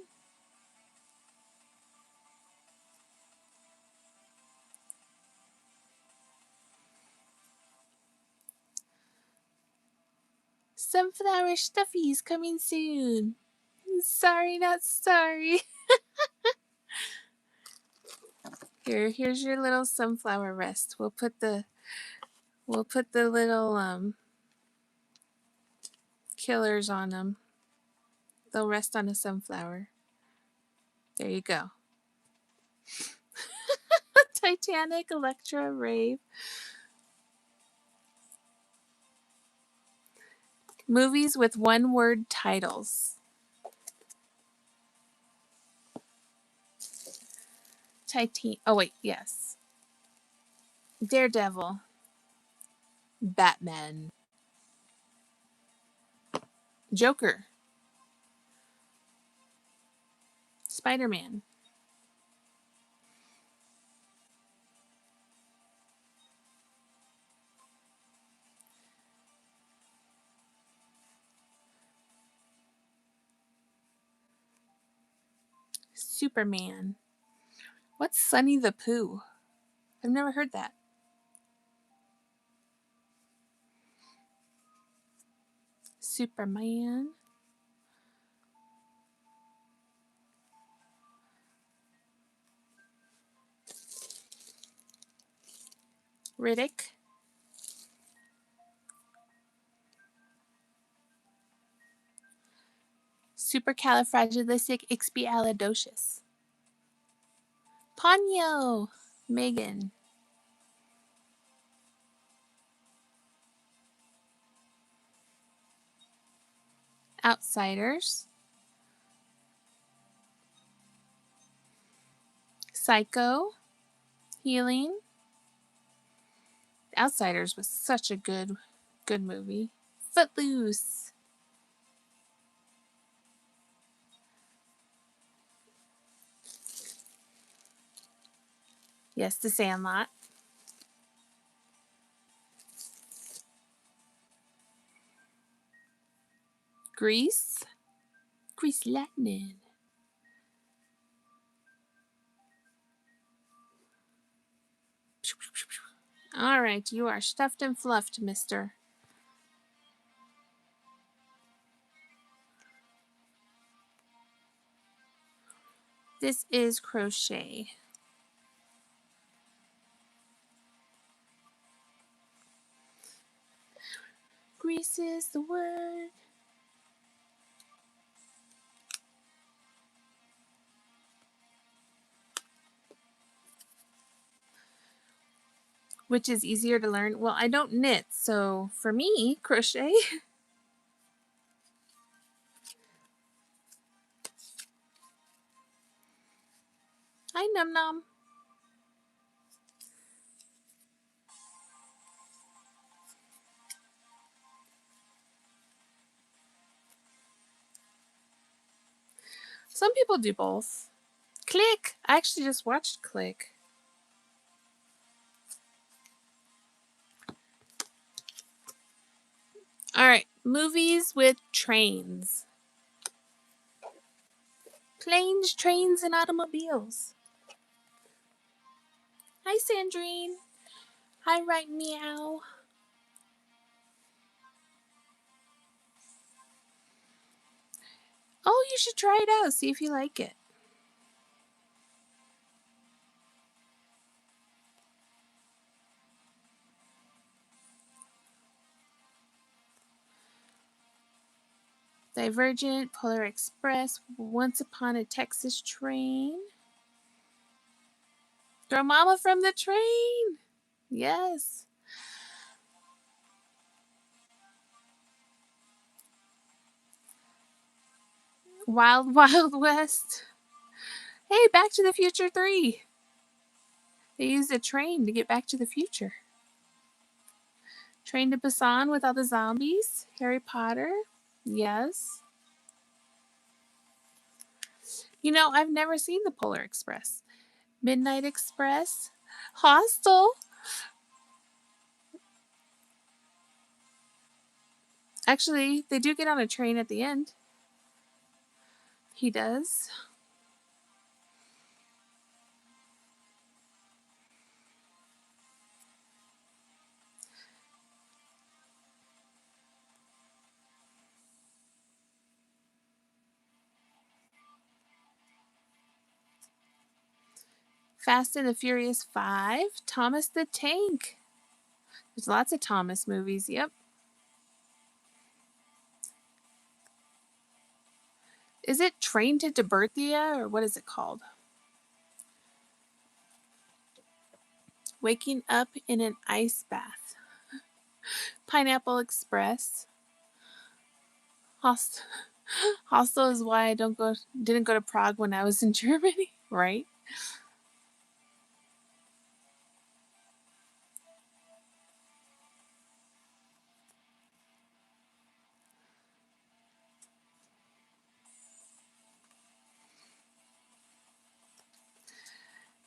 Sunflower stuffies coming soon. Sorry, not sorry. Here's your little sunflower rest. We'll put the little killers on them. They'll rest on a sunflower. There you go. Titanic, Electra, Rave. Movies with one-word titles. Oh wait, yes. Daredevil. Batman. Joker. Spider-Man. Superman. What's Sonny the Pooh? I've never heard that. Superman. Riddick. Supercalifragilisticexpialidocious. Ponyo. Megan. Outsiders. Psycho. Healing. Outsiders was such a good movie. Footloose. Yes, The Sandlot. Grease. Grease Lightning. All right, you are stuffed and fluffed, mister. This is Crochet. Grease is the word. Which is easier to learn? Well, I don't knit, so for me, crochet. Hi, Num Num. Some people do both. Click. I actually just watched Click. All right, movies with trains. Planes, trains, and automobiles. Hi, Sandrine. Hi, Right Meow. Oh, you should try it out. See if you like it. Divergent, Polar Express, Once Upon a Texas Train. Throw Mama from the Train. Yes. Wild Wild West. Hey, Back to the Future 3. They used a train to get back to the future. Train to Busan with all the zombies. Harry Potter. Yes. You know, I've never seen the Polar Express. Midnight Express. Hostel. Actually, they do get on a train at the end. He does. Fast and the Furious 5. Thomas the Tank. There's lots of Thomas movies. Yep. Is it Train to Tiburtia or what is it called? Waking up in an ice bath. Pineapple Express. Hostel is why I didn't go to Prague when I was in Germany, right?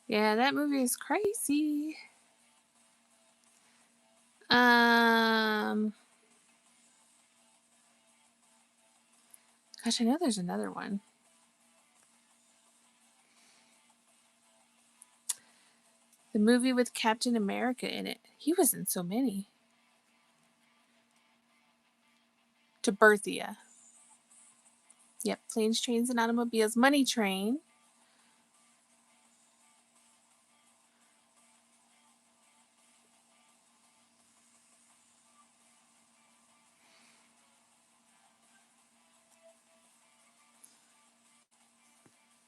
Yeah, that movie is crazy. Gosh, I know there's another one. The movie with Captain America in it. He was in so many. Tiburtia. Yep, Planes, Trains, and Automobiles. Money Train.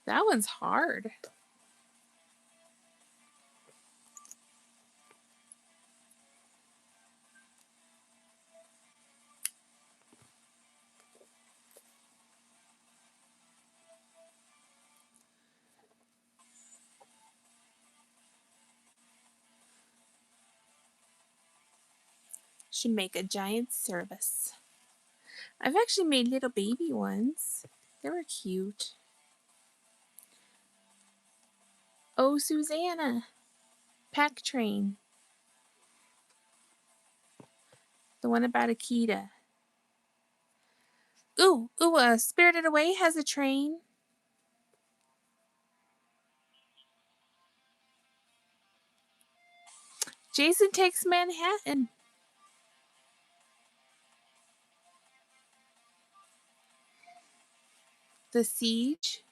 That one's hard. Should make a giant service. I've actually made little baby ones. They were cute. Oh, Susanna. Pack Train. The one about Akita. Ooh, Spirited Away has a train. Jason Takes Manhattan. The Siege.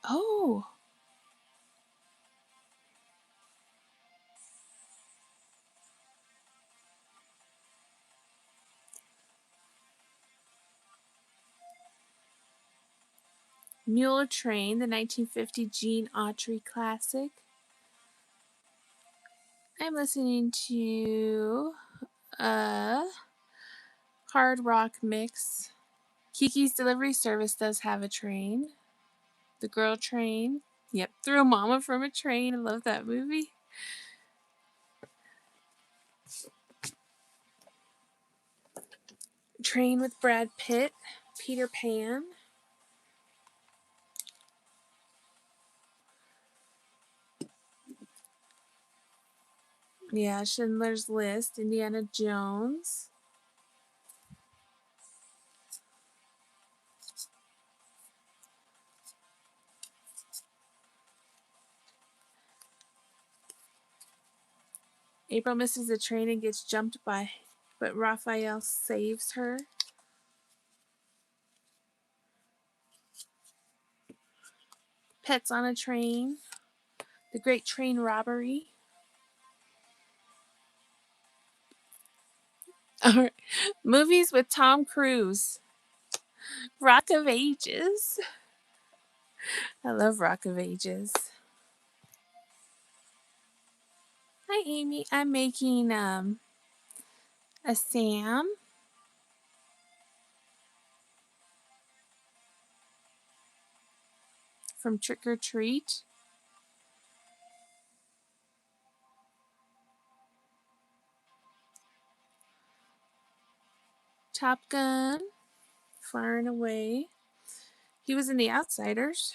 Oh. Mule Train, the 1950 Gene Autry classic. I'm listening to a hard rock mix. Kiki's Delivery Service does have a train. The Girl Train. Yep, Threw a Mama from a Train. I love that movie. Train with Brad Pitt. Peter Pan. Yeah, Schindler's List. Indiana Jones. April misses the train and gets jumped by, but Raphael saves her. Pets on a Train. The Great Train Robbery. All right. Movies with Tom Cruise. Rock of Ages. I love Rock of Ages. Hi, Amy. I'm making a Sam from Trick or Treat. Top Gun. Far and Away. He was in The Outsiders.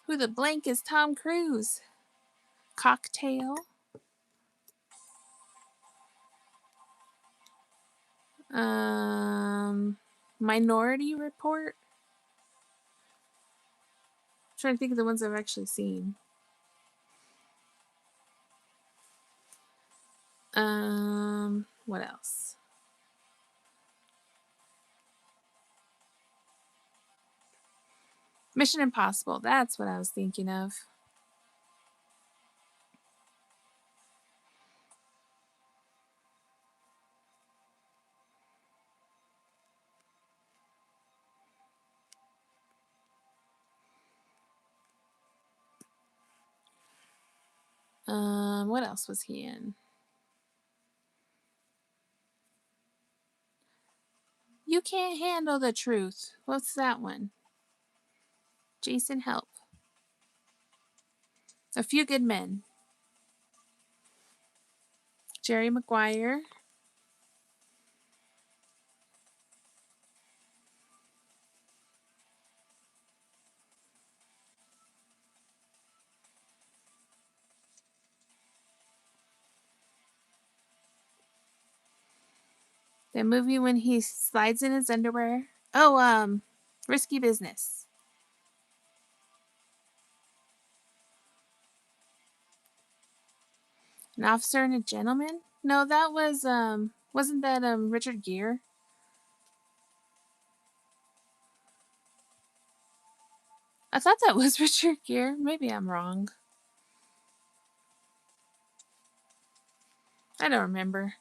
Who the blank is Tom Cruise? Cocktail. Minority Report. I'm trying to think of the ones I've actually seen. What else? Mission Impossible. That's what I was thinking of. What else was he in? You Can't Handle the Truth. What's that one? Jason, help. A Few Good Men. Jerry Maguire. The movie when he slides in his underwear. Oh, Risky Business. An Officer and a Gentleman? No, that was wasn't that Richard Gere? I thought that was Richard Gere. Maybe I'm wrong. I don't remember.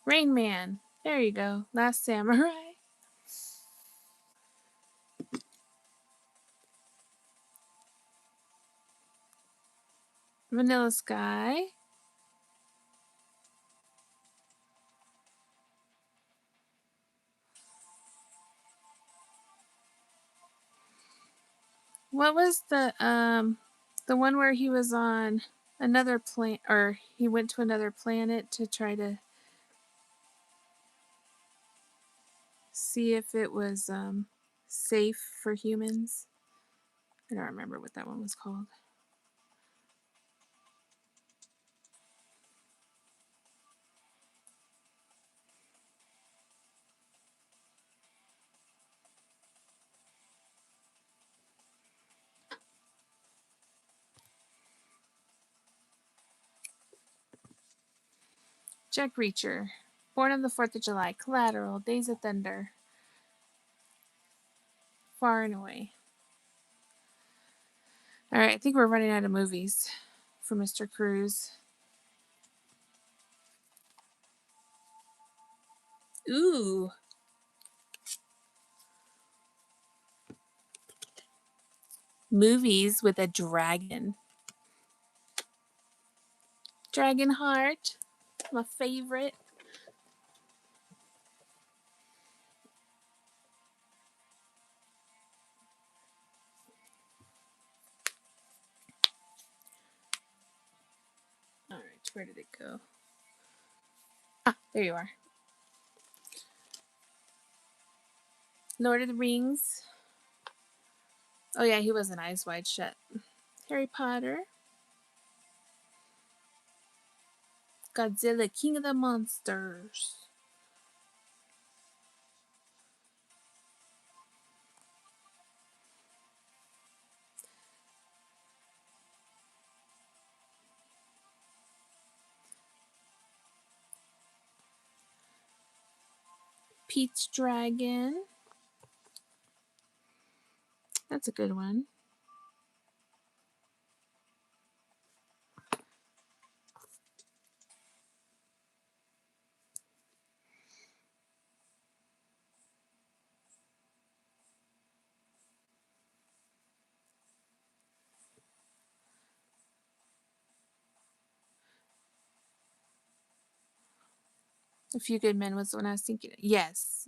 Rain Man. There you go. Last Samurai. Vanilla Sky. What was the one where he was on another planet, or he went to another planet to try to see if it was safe for humans? I don't remember what that one was called. Jack Reacher. Born on the 4th of July. Collateral. Days of Thunder. Far and Away. All right, I think we're running out of movies for Mr. Cruz. Ooh. Movies with a dragon. Dragonheart. My favorite. All right, where did it go? Ah, there you are. Lord of the Rings. Oh, yeah, he was in Eyes Wide Shut. Harry Potter. Godzilla, King of the Monsters. Pete's Dragon. That's a good one. A Few Good Men was the one I was thinking. Yes.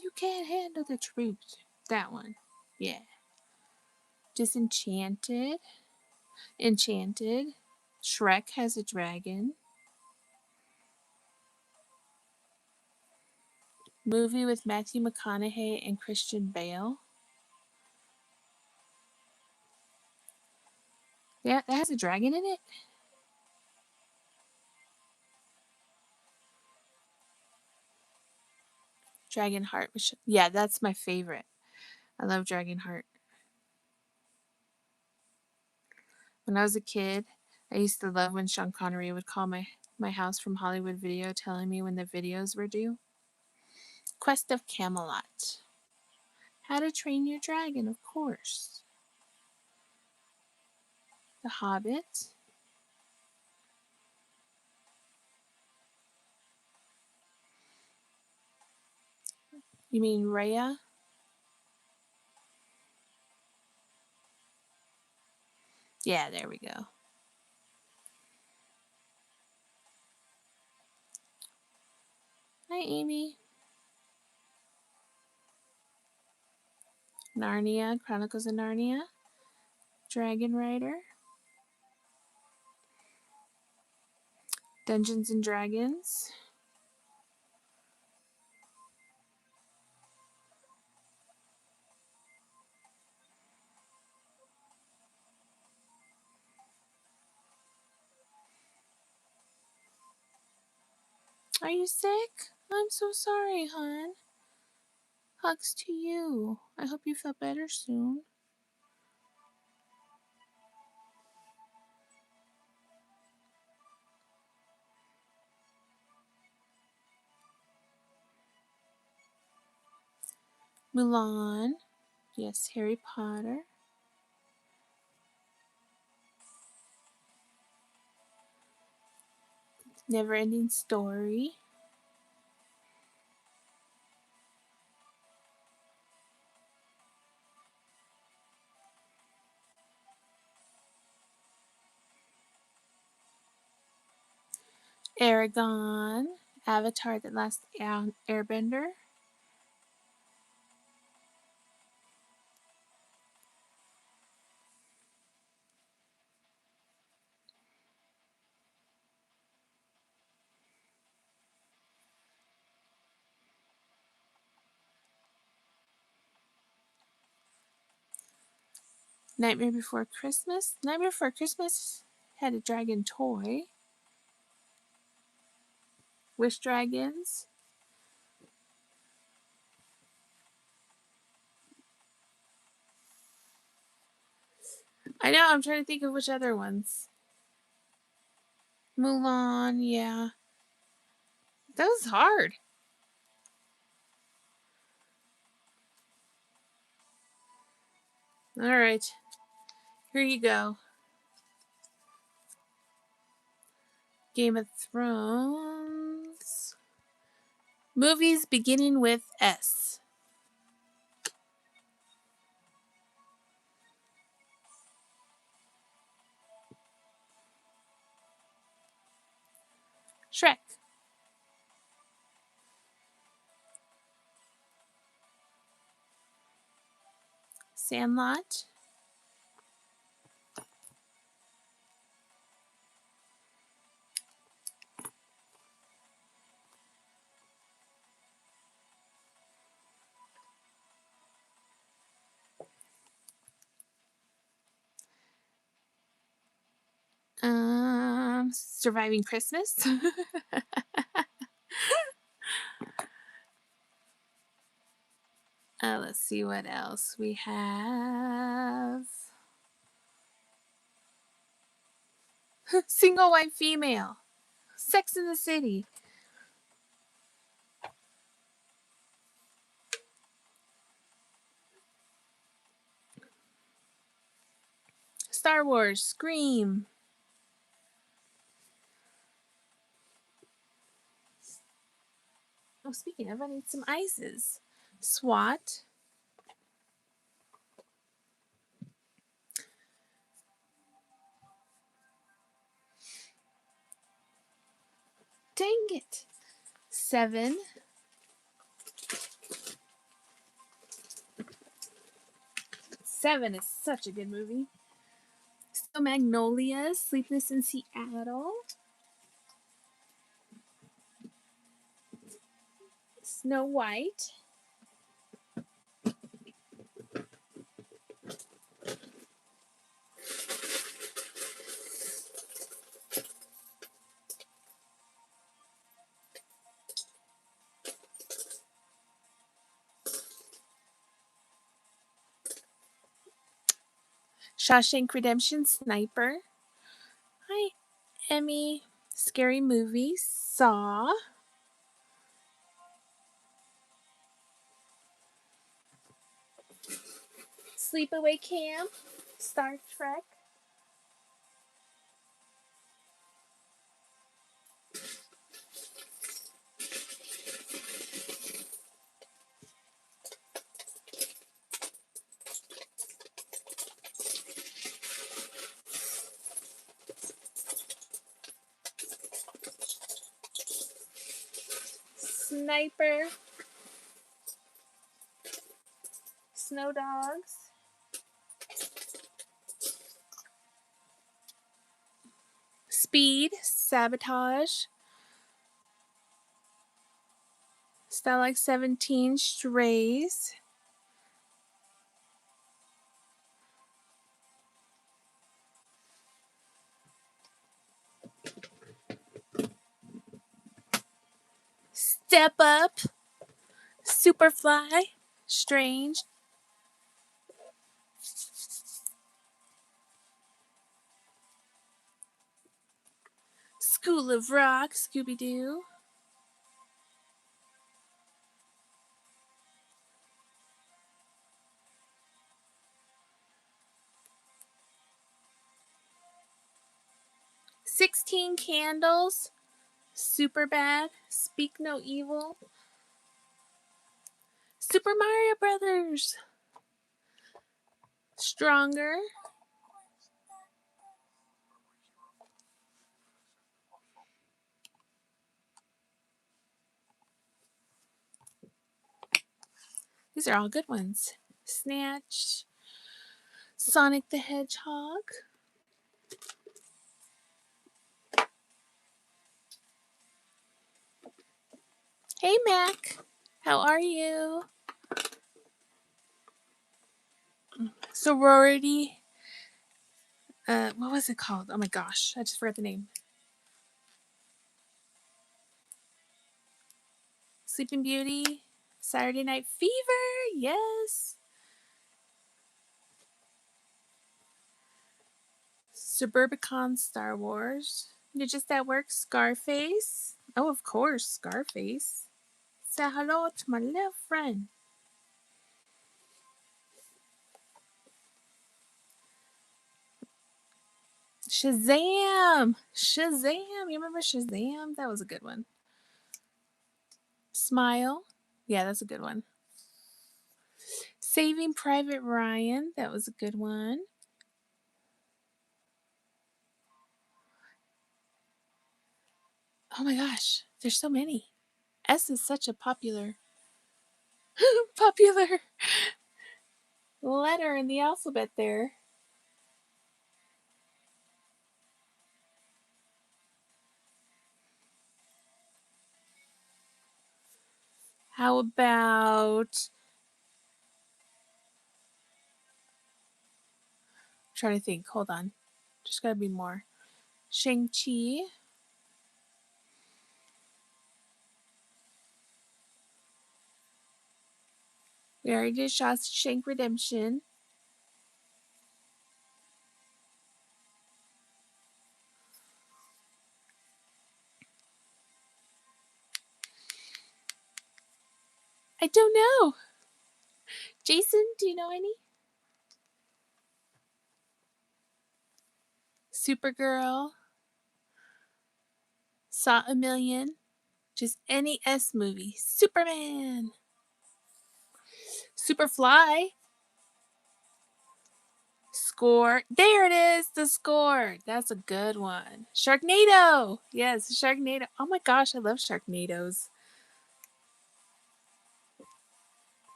You can't handle the truth. That one. Yeah. Disenchanted. Enchanted. Shrek has a dragon. Movie with Matthew McConaughey and Christian Bale. Yeah, that has a dragon in it. Dragonheart. Yeah, that's my favorite. I love Dragonheart. When I was a kid, I used to love when Sean Connery would call my house from Hollywood Video telling me when the videos were due. Quest of Camelot. How to Train Your Dragon, of course. The Hobbit. You mean Raya? Yeah, there we go. Hi, Amy. Narnia, Chronicles of Narnia. Dragon Rider. Dungeons and Dragons. Are you sick? I'm so sorry, hon. Hugs to you. I hope you feel better soon. Mulan. Yes, Harry Potter. Never Ending Story. Aragon, Avatar: The Last Airbender. Nightmare Before Christmas. Nightmare Before Christmas had a dragon toy. Wish Dragons. I know, I'm trying to think of which other ones. Mulan, yeah. That was hard. All right. Here you go. Game of Thrones. Movies beginning with S. Shrek. Sandlot. Surviving Christmas. Let's see what else we have. Single White Female. Sex in the City. Star Wars. Scream. Oh, speaking of, I need some ices. SWAT. Dang it. Seven. Seven is such a good movie. So Magnolias, Sleepless in Seattle. Snow White. Shawshank Redemption. Sniper. Hi, Emmy. Scary Movie. Saw. Sleepaway Camp. Star Trek. Sniper. Snow Dogs. Speed. Sabotage. Style Like 17. Strays. Step Up. Superfly. Strange. School of Rock. Scooby-Doo. "16 Candles." Superbad. Speak No Evil. Super Mario Brothers. Stronger. These are all good ones. Snatch, Sonic the Hedgehog. Hey, Mac. How are you? Sorority. What was it called? Oh my gosh, I just forgot the name. Sleeping Beauty. Saturday Night Fever. Yes. Suburbicon Star Wars. Ninjas That Work. Scarface. Oh, of course, Scarface. Say hello to my little friend. Shazam! Shazam! You remember Shazam? That was a good one. Smile. Yeah, that's a good one. Saving Private Ryan. That was a good one. Oh my gosh, there's so many. S is such a popular popular letter in the alphabet there. How about, I'm trying to think. Hold on. Just gotta be more. Shang-Chi. We already did Shawshank Redemption. I don't know. Jason, do you know any? Supergirl. Saw a Million. Just any S movie. Superman. Superfly. Score. There it is. The Score. That's a good one. Sharknado. Yes, Sharknado. Oh my gosh, I love Sharknadoes.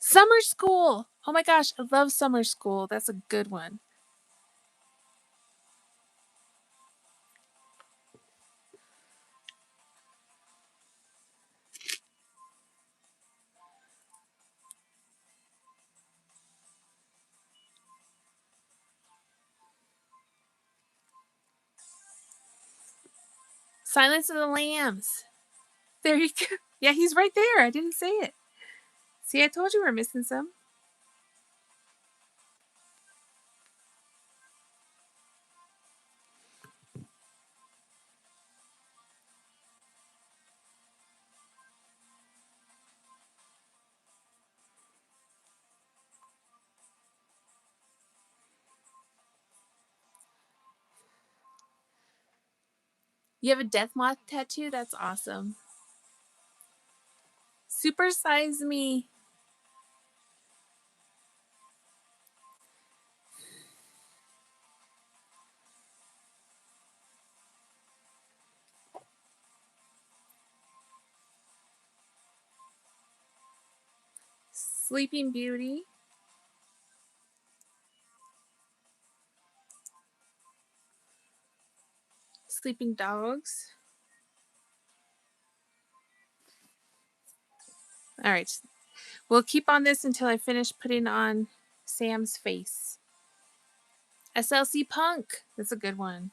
Summer School. Oh my gosh, I love Summer School. That's a good one. Silence of the Lambs. There you go. Yeah, he's right there. I didn't say it. See, I told you we're missing some. You have a death moth tattoo? That's awesome. Super Size Me. Sleeping Beauty. Sleeping Dogs. All right. We'll keep on this until I finish putting on Sam's face. SLC Punk. That's a good one.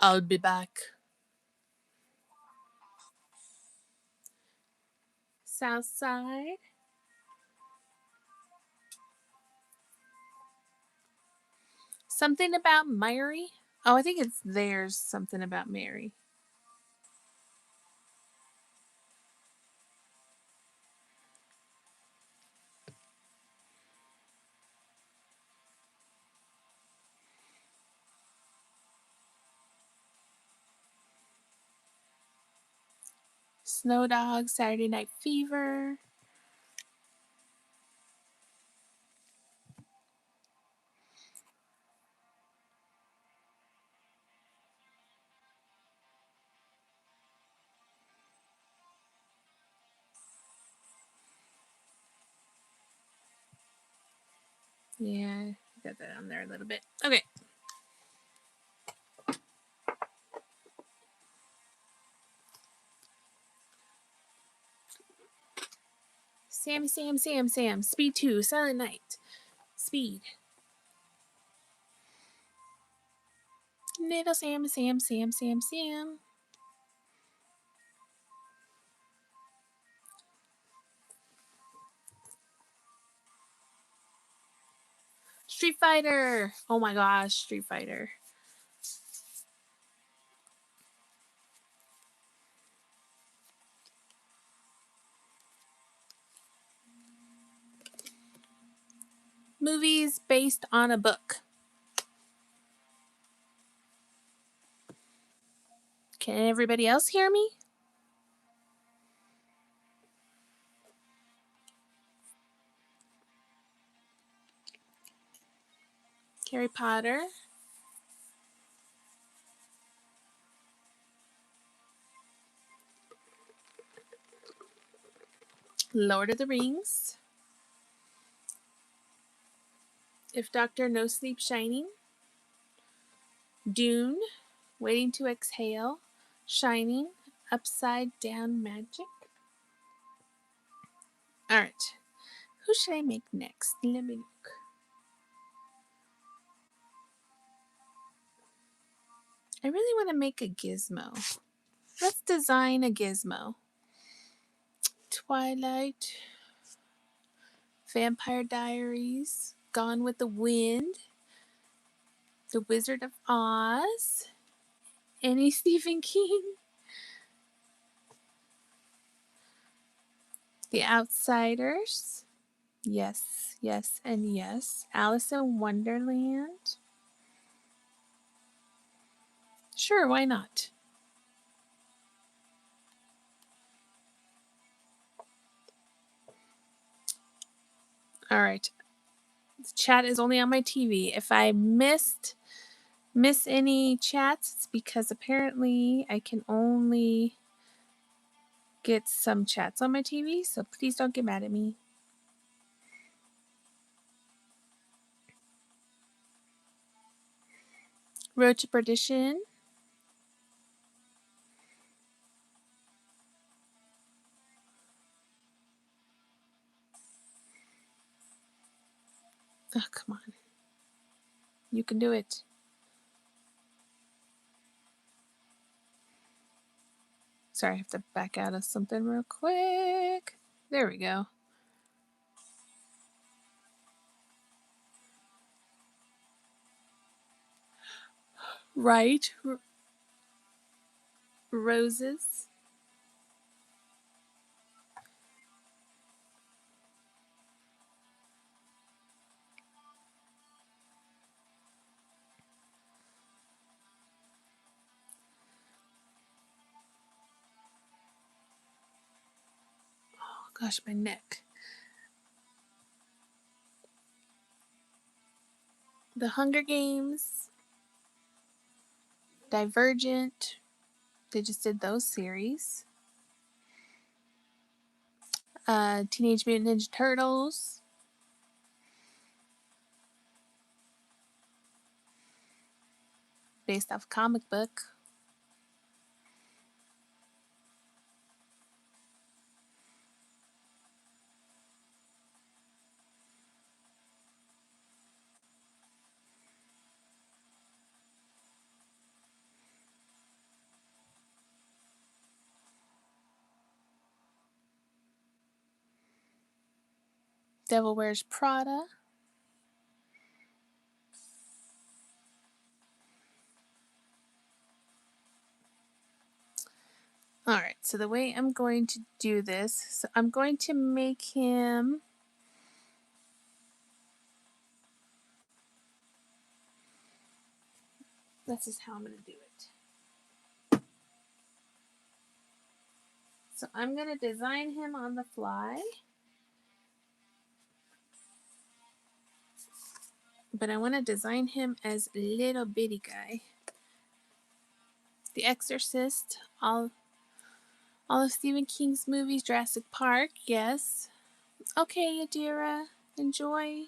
I'll be back. Southside. Something about Mary. Oh, I think it's there's something about Mary. Snow Dog, Saturday Night Fever. Yeah, got that on there a little bit. Okay. Sam. Speed 2, Silent Night. Speed. Little Sam. Street Fighter. Oh my gosh, Street Fighter. Movies based on a book. Can everybody else hear me? Harry Potter. Lord of the Rings. If Doctor No Sleep Shining. Dune. Waiting to Exhale. Shining. Upside Down Magic. Alright. Who should I make next? Let me look. I really want to make a gizmo. Let's design a gizmo. Twilight. Vampire Diaries. Gone with the Wind. The Wizard of Oz. Any Stephen King. The Outsiders. Yes, and yes. Alice in Wonderland. Sure, why not? All right. The chat is only on my TV. If I miss any chats, it's because apparently I can only get some chats on my TV, so please don't get mad at me. Road to Perdition. Oh, come on. You can do it. Sorry, I have to back out of something real quick. There we go. Right. Roses. Oh, gosh, my neck. The Hunger Games. Divergent. They just did those series. Teenage Mutant Ninja Turtles. Based off a comic book. Devil Wears Prada. Alright, so the way I'm going to do this, so I'm going to make him this is how I'm going to do it. So I'm going to design him on the fly. But I want to design him as a little bitty guy. The Exorcist, all of Stephen King's movies, Jurassic Park, yes. Okay, Adira, enjoy.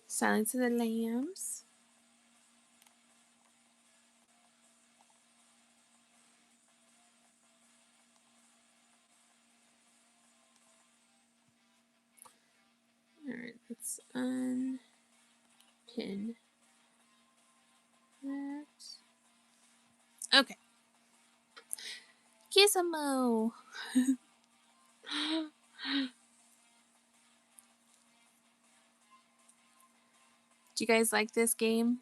Silence of the Lambs. Alright, let's unpin that. Okay. Gizmo! Do you guys like this game?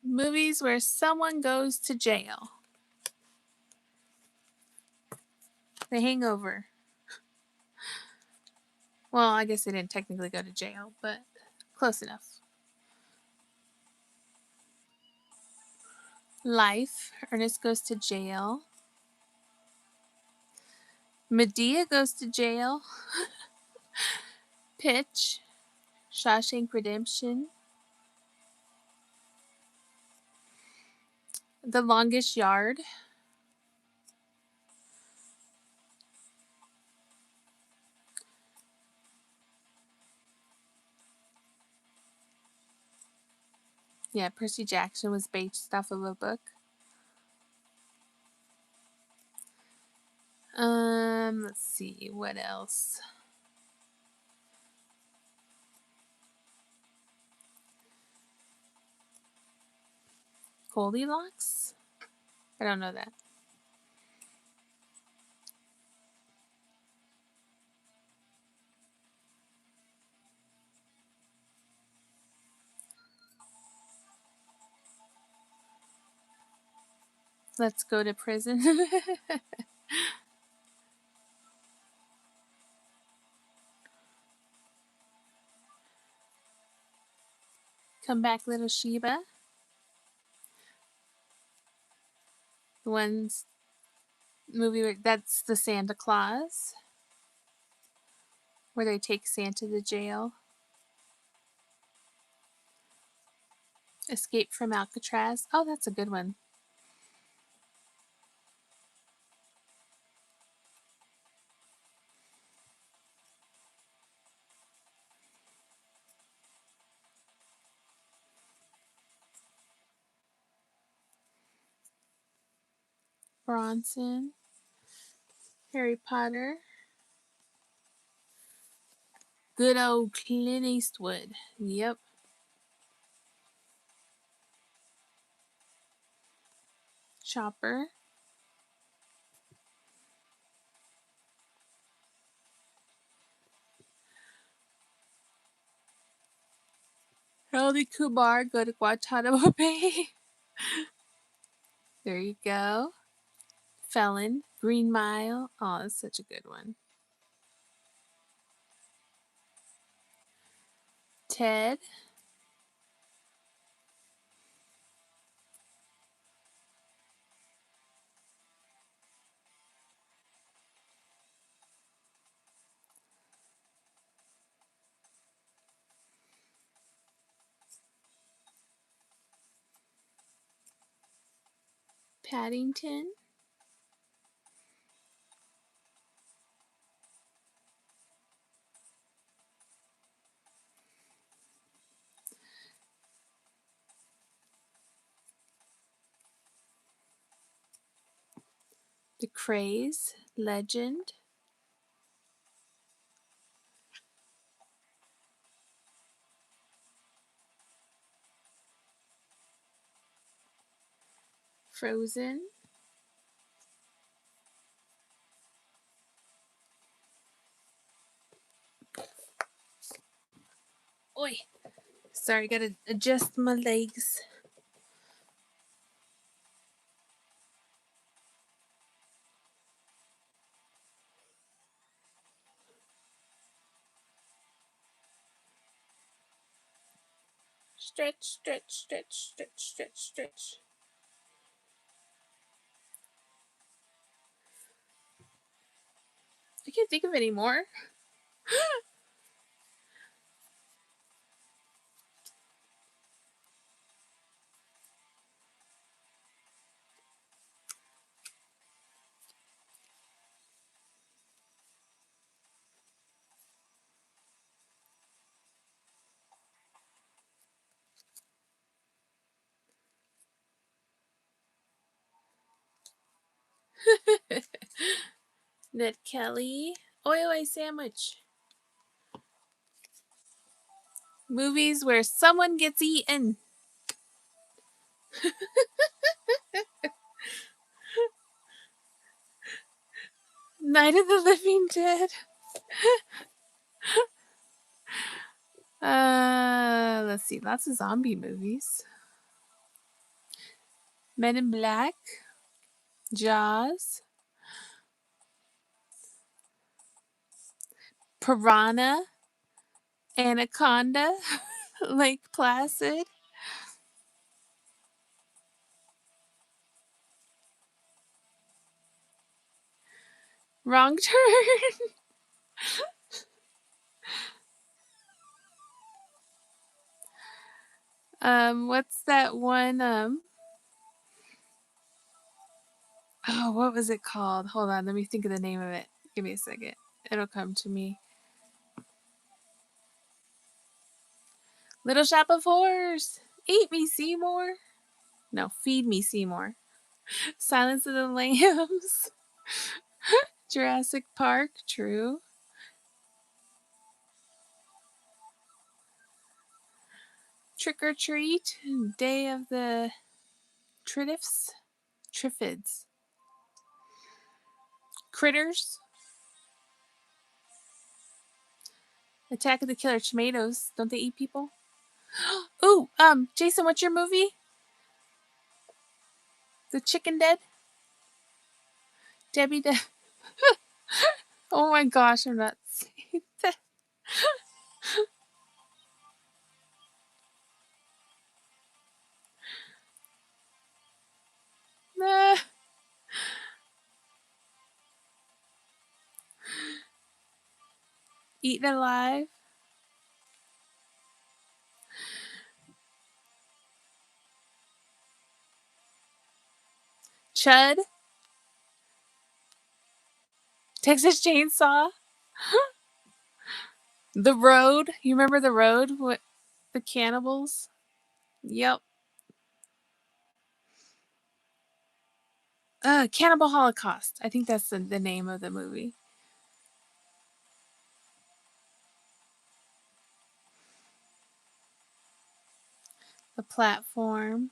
Movies where someone goes to jail. The Hangover. Well, I guess they didn't technically go to jail, but close enough. Life. Ernest goes to jail. Medea goes to jail. Pitch. Shawshank Redemption. The Longest Yard. Yeah, Percy Jackson was based off of a book. Let's see, what else? Goldilocks? I don't know that. Let's go to prison. Come back, little Sheba. The one's movie where that's the Santa Claus, where they take Santa to jail. Escape from Alcatraz. Oh, that's a good one. Bronson. Harry Potter. Good old Clint Eastwood. Yep. Chopper. Harold and Kumar go to Guantanamo Bay. There you go. Felon. Green Mile. Oh, that's such a good one. Ted. Paddington. The Craze. Legend. Frozen. Oi. Sorry, gotta adjust my legs. Stretch, stretch, stretch, stretch, stretch, stretch. I can't think of any more. Ned Kelly. Oi oi sandwich. Movies where someone gets eaten. Night of the Living Dead. Let's see. Lots of zombie movies. Men in Black. Jaws. Piranha. Anaconda. Lake Placid. Wrong Turn. What's that one? Oh, what was it called? Hold on, let me think of the name of it. Give me a second. It'll come to me. Little Shop of Horrors. Eat me, Seymour. No, feed me, Seymour. Silence of the Lambs. Jurassic Park. True. Trick or Treat. Day of the Triffids. Critters. Attack of the Killer Tomatoes. Don't they eat people? Ooh, Jason, what's your movie? The Chicken Dead? Debbie Dead. Oh my gosh, I'm not saying that. Nah. Eaten Alive. Chud. Texas Chainsaw. The Road. You remember The Road? What? The cannibals? Yep. Cannibal Holocaust. I think that's the name of the movie. The Platform.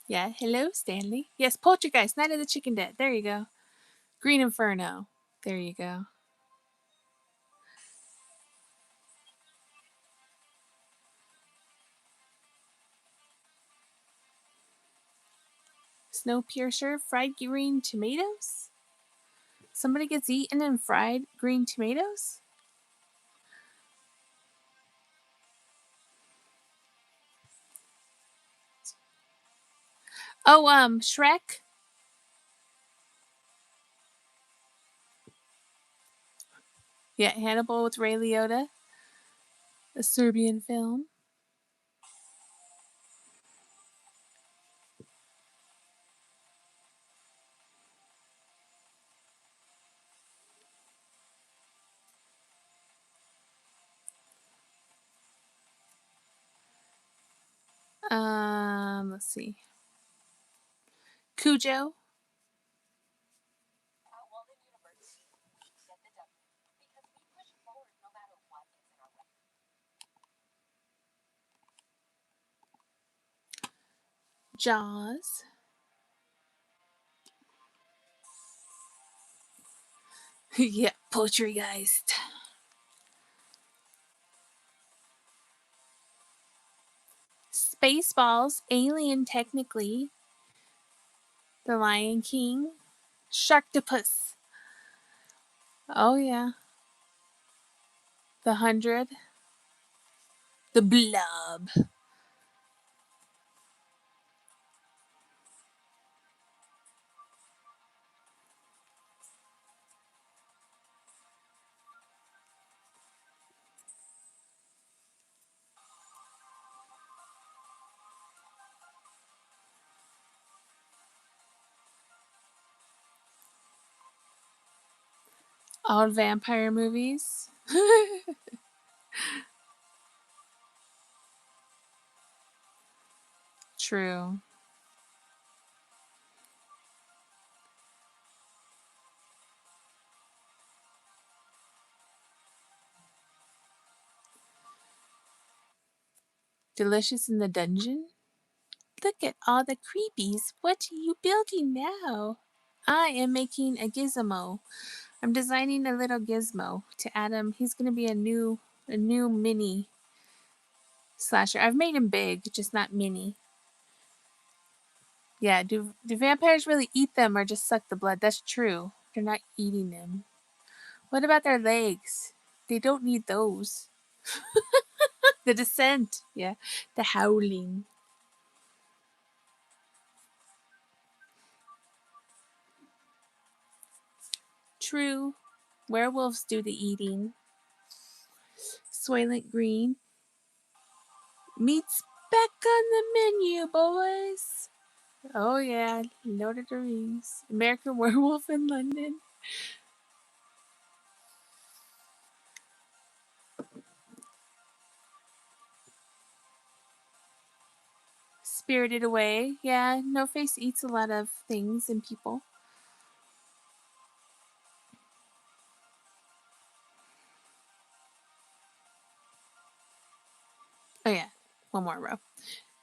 Yeah. Hello, Stanley. Yes, Poltergeist. Night of the Chicken Dead. There you go. Green Inferno. There you go. Snowpiercer. Fried green tomatoes. Somebody gets eaten in fried green tomatoes? Oh, Shrek. Yeah, Hannibal with Ray Liotta. A Serbian film. Let's see. Cujo. Jaws. Yeah, Poltergeist. Spaceballs, Alien technically, The Lion King, Sharktopus. Oh yeah, The 100, The Blob. All vampire movies. True. Delicious in the Dungeon. Look at all the creepies. What are you building now? I am making a gizmo. I'm designing a little gizmo to add him. He's going to be a new mini slasher. I've made him big, just not mini. Yeah, do vampires really eat them or just suck the blood? That's true. They're not eating them. What about their legs? They don't need those. The Descent. Yeah. The Howling. True. Werewolves do the eating. Soylent Green. Meat's back on the menu, boys. Oh yeah, Lord of the Rings. American Werewolf in London. Spirited Away. Yeah, No Face eats a lot of things and people. Oh yeah, one more row.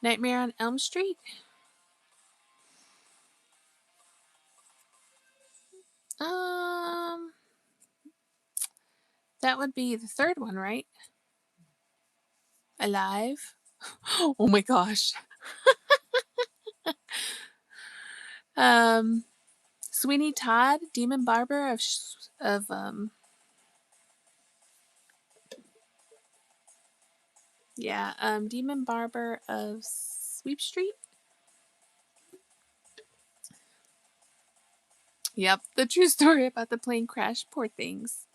Nightmare on Elm Street. Um, that would be the third one, right? Alive. Oh my gosh. Um, Sweeney Todd, Demon Barber of yeah, Demon Barber of Sweep Street. Yep, the true story about the plane crash. Poor things.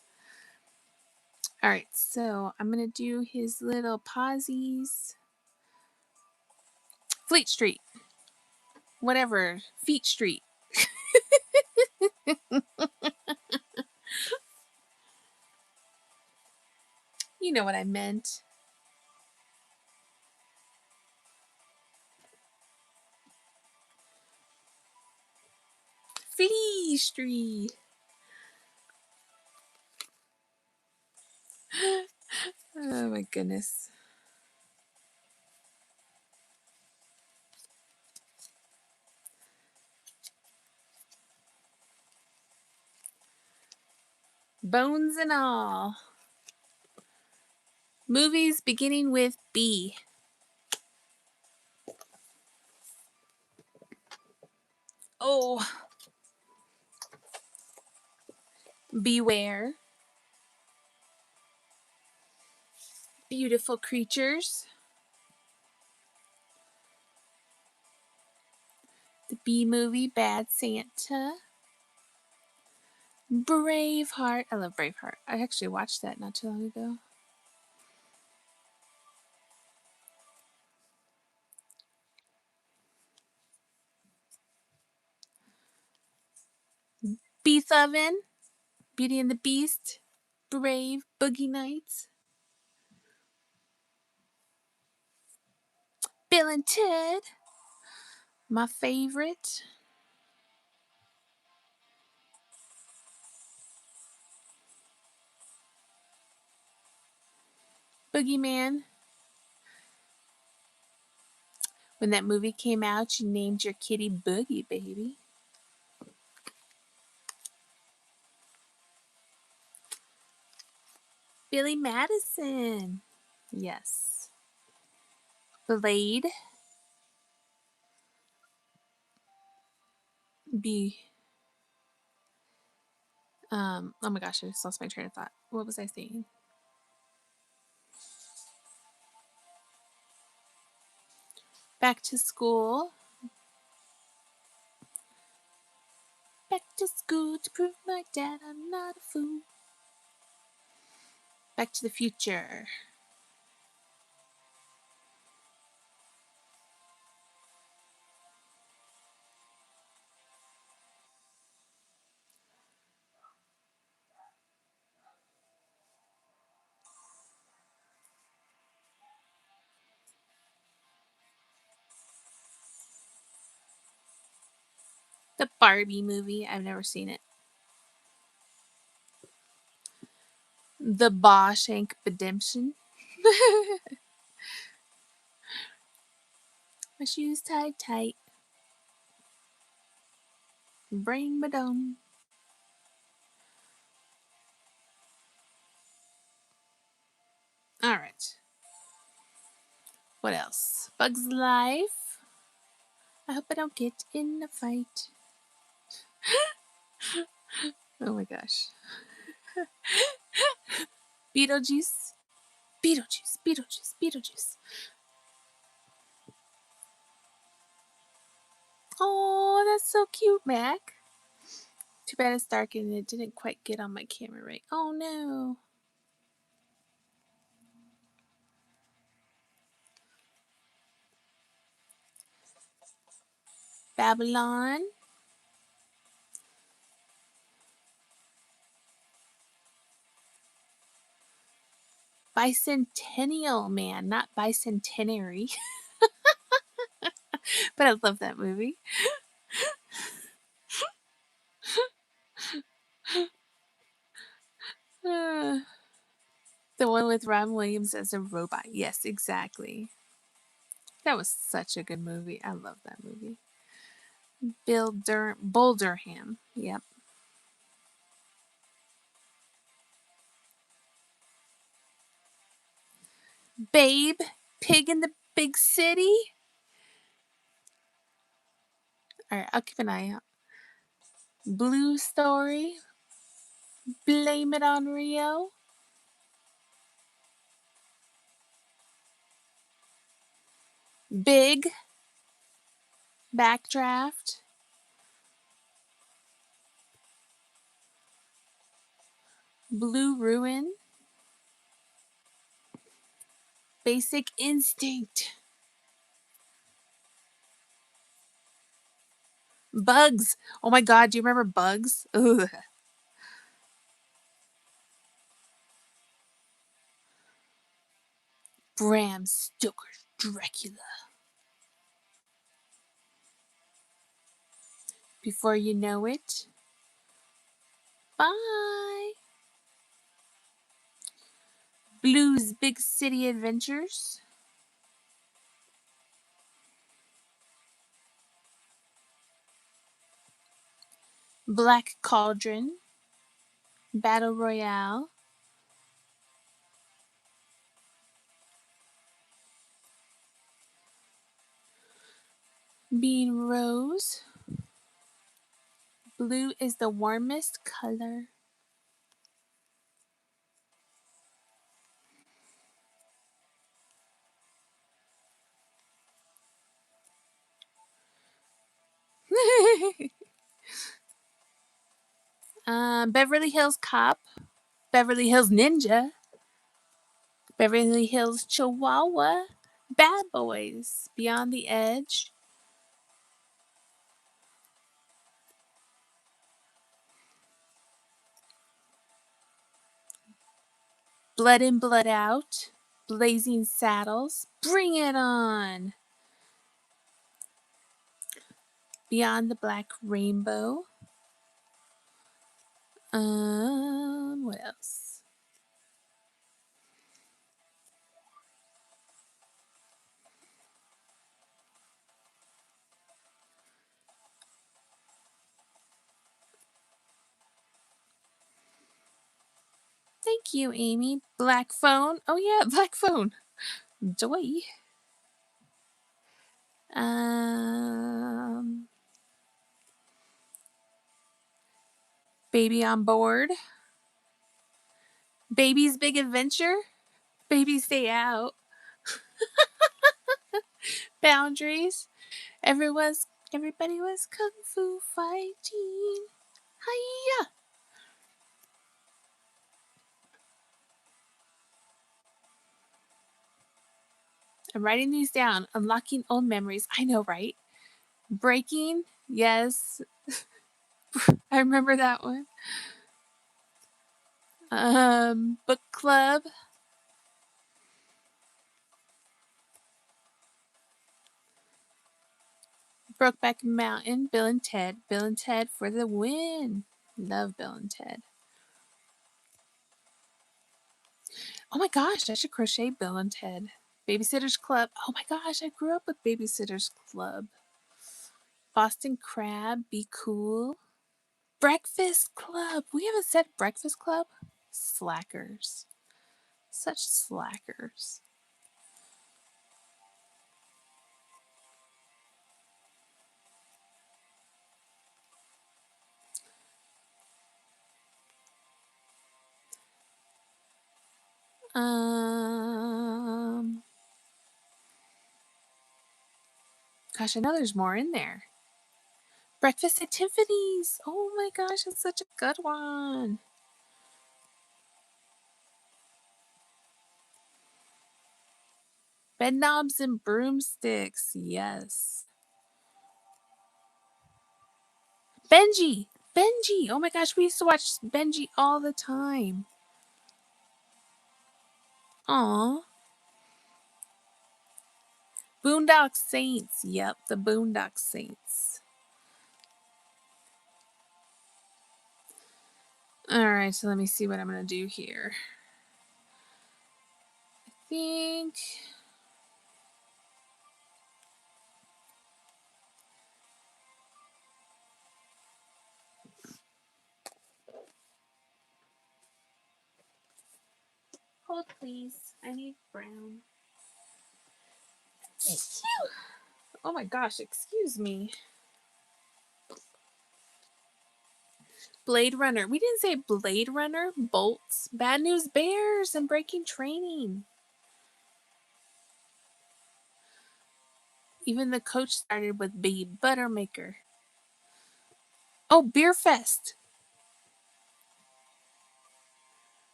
All right, so I'm gonna do his little posies. Fleet Street, whatever. Feet Street. You know what I meant. Flea Street. Oh my goodness. Bones and all. Movies beginning with B. Oh, Beware. Beautiful Creatures. The B movie Bad Santa. Braveheart. I love Braveheart. I actually watched that not too long ago. Beethoven. Beauty and the Beast. Brave. Boogie Nights. Bill and Ted. My favorite. Boogeyman. When that movie came out, you named your kitty Boogie, baby. Billy Madison. Yes. Blade. B. Oh my gosh, I just lost my train of thought. What was I saying? Back to school. Back to school to prove my dad I'm not a fool. Back to the future. The Barbie movie. I've never seen it. The Bawshank Redemption. My shoes tied tight. Bring me down. All right. What else? Bug's Life. I hope I don't get in a fight. Oh my gosh. Beetlejuice. Beetlejuice. Beetlejuice. Beetlejuice. Oh, that's so cute, Mac. Too bad it's dark and it didn't quite get on my camera right. Oh no. Babylon. Bicentennial Man, not bicentenary. But I love that movie. Uh, the one with Ron Williams as a robot. Yes, exactly. That was such a good movie. I love that movie. Bull Durham. Yep. Babe, Pig in the Big City. All right, I'll keep an eye out. Blue Story. Blame It on Rio. Big. Backdraft. Blue Ruin. Basic Instinct. Bugs. Oh my god, do you remember Bugs? Ugh. Bram Stoker's Dracula. Before you know it. Bye. Blue's Big City Adventures. Black Cauldron. Battle Royale. Bean Rose. Blue is the warmest color. Beverly Hills Cop. Beverly Hills Ninja. Beverly Hills Chihuahua. Bad Boys. Beyond the Edge. Blood in, Blood Out. Blazing Saddles. Bring it on. Beyond the Black Rainbow. What else? Thank you, Amy. Black phone. Oh yeah, black phone. Joy. Baby on board. Baby's big adventure. Baby stay out. Boundaries. Everybody was kung fu fighting. Hiya! I'm writing these down. Unlocking old memories. I know, right? Breaking. Yes. I remember that one. Book club. Brokeback Mountain. Bill and Ted. Bill and Ted for the win. Love Bill and Ted. Oh my gosh, I should crochet Bill and Ted. Babysitters Club. Oh my gosh, I grew up with Babysitters Club. Boston Crab. Be cool. Breakfast Club. We haven't said Breakfast Club. Slackers. Such slackers. Gosh, I know there's more in there. Breakfast at Tiffany's. Oh my gosh, it's such a good one. Bed knobs and broomsticks. Yes. Benji. Benji. Oh my gosh, we used to watch Benji all the time. Aw. Boondock Saints. Yep, the Boondock Saints. Alright, so let me see what I'm going to do here. I think... Hold, please. I need brown. Oh my gosh, excuse me. Blade Runner. We didn't say Blade Runner. Bolts. Bad News Bears and Breaking Training. Even the coach started with Bee Buttermaker. Oh, Beer Fest.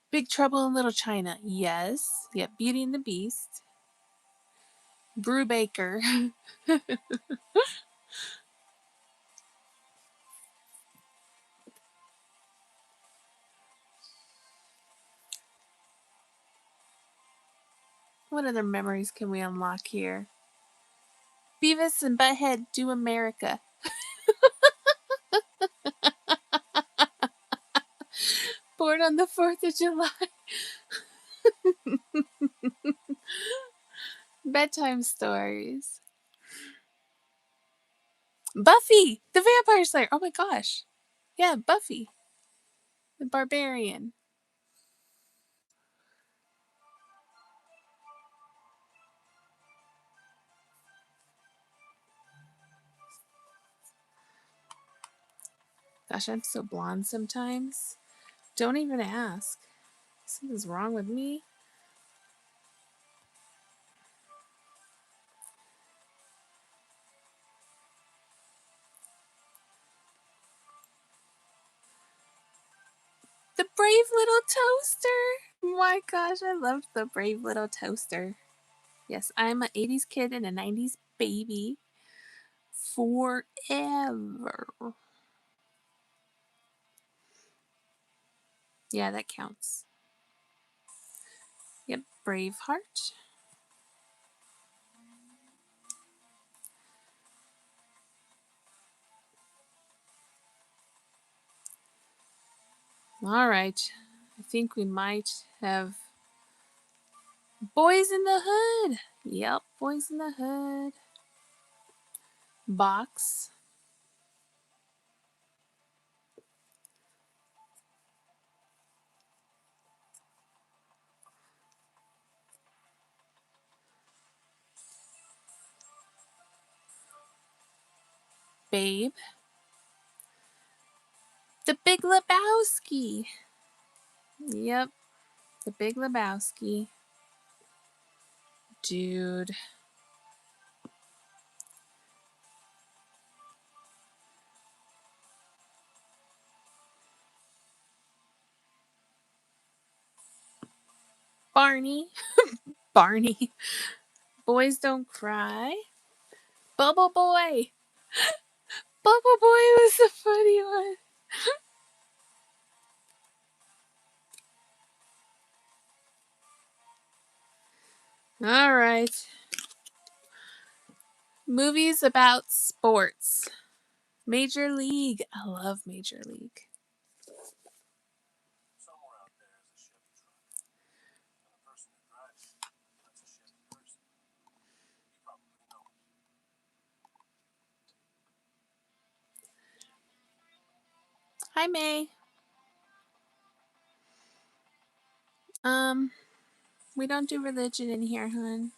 Big Trouble in Little China. Yes. Yep. Beauty and the Beast. Brubaker. What other memories can we unlock here? Beavis and Butthead Do America. Born on the 4th of July. Bedtime stories. Buffy, the Vampire Slayer. Oh my gosh. Yeah, Buffy, the Barbarian. Gosh, I'm so blonde sometimes. Don't even ask. Something's wrong with me. The Brave Little Toaster. My gosh, I loved the Brave Little Toaster. Yes, I'm an 80s kid and a 90s baby. Forever. Yeah, that counts. Yep, Braveheart. All right. I think we might have Boys in the Hood. Yep, Boys in the Hood. Box. Babe. The Big Lebowski. Yep, The Big Lebowski. Dude. Barney. Barney. Boys Don't Cry. Bubble Boy. Bubble Boy was a funny one. All right. Movies about sports. Major League. I love Major League. Hi, May. We don't do religion in here, hon.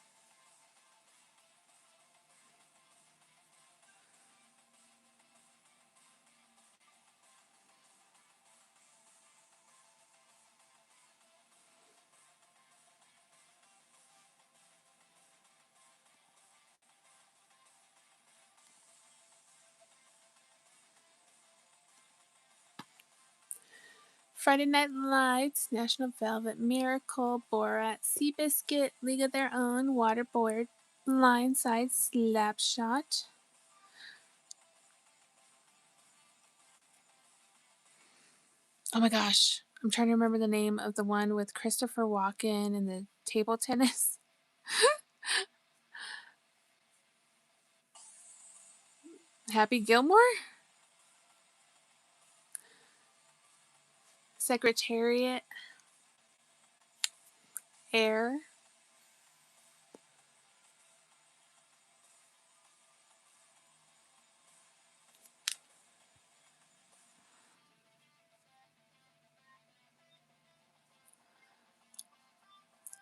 Friday Night Lights, National Velvet, Miracle, Borat, Seabiscuit, League of Their Own, Waterboard, Blindside, Slapshot. Oh my gosh. I'm trying to remember the name of the one with Christopher Walken and the table tennis. Happy Gilmore? Secretariat. Air.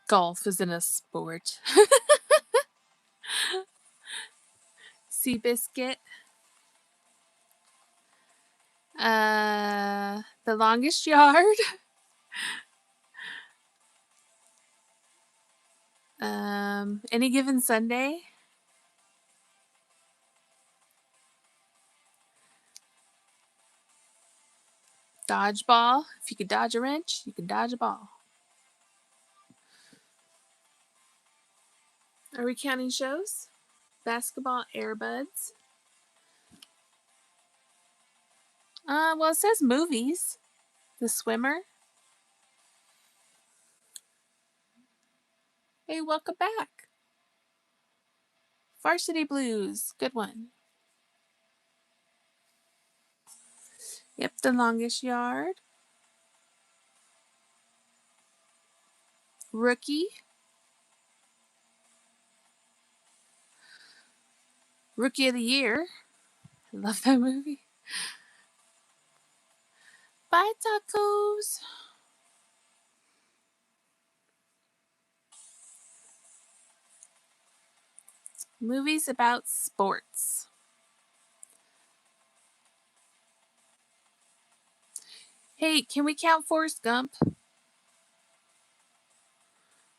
Golf isn't a sport. Seabiscuit. The Longest Yard. Any Given Sunday. Dodgeball. If you could dodge a wrench, you could dodge a ball. Are we counting shows? Basketball Airbuds. Well, it says movies. The Swimmer. Hey, welcome back. Varsity Blues. Good one. Yep, The Longest Yard. Rookie. Rookie of the Year. I love that movie. Bye, tacos. Movies about sports. Hey, can we count Forrest Gump?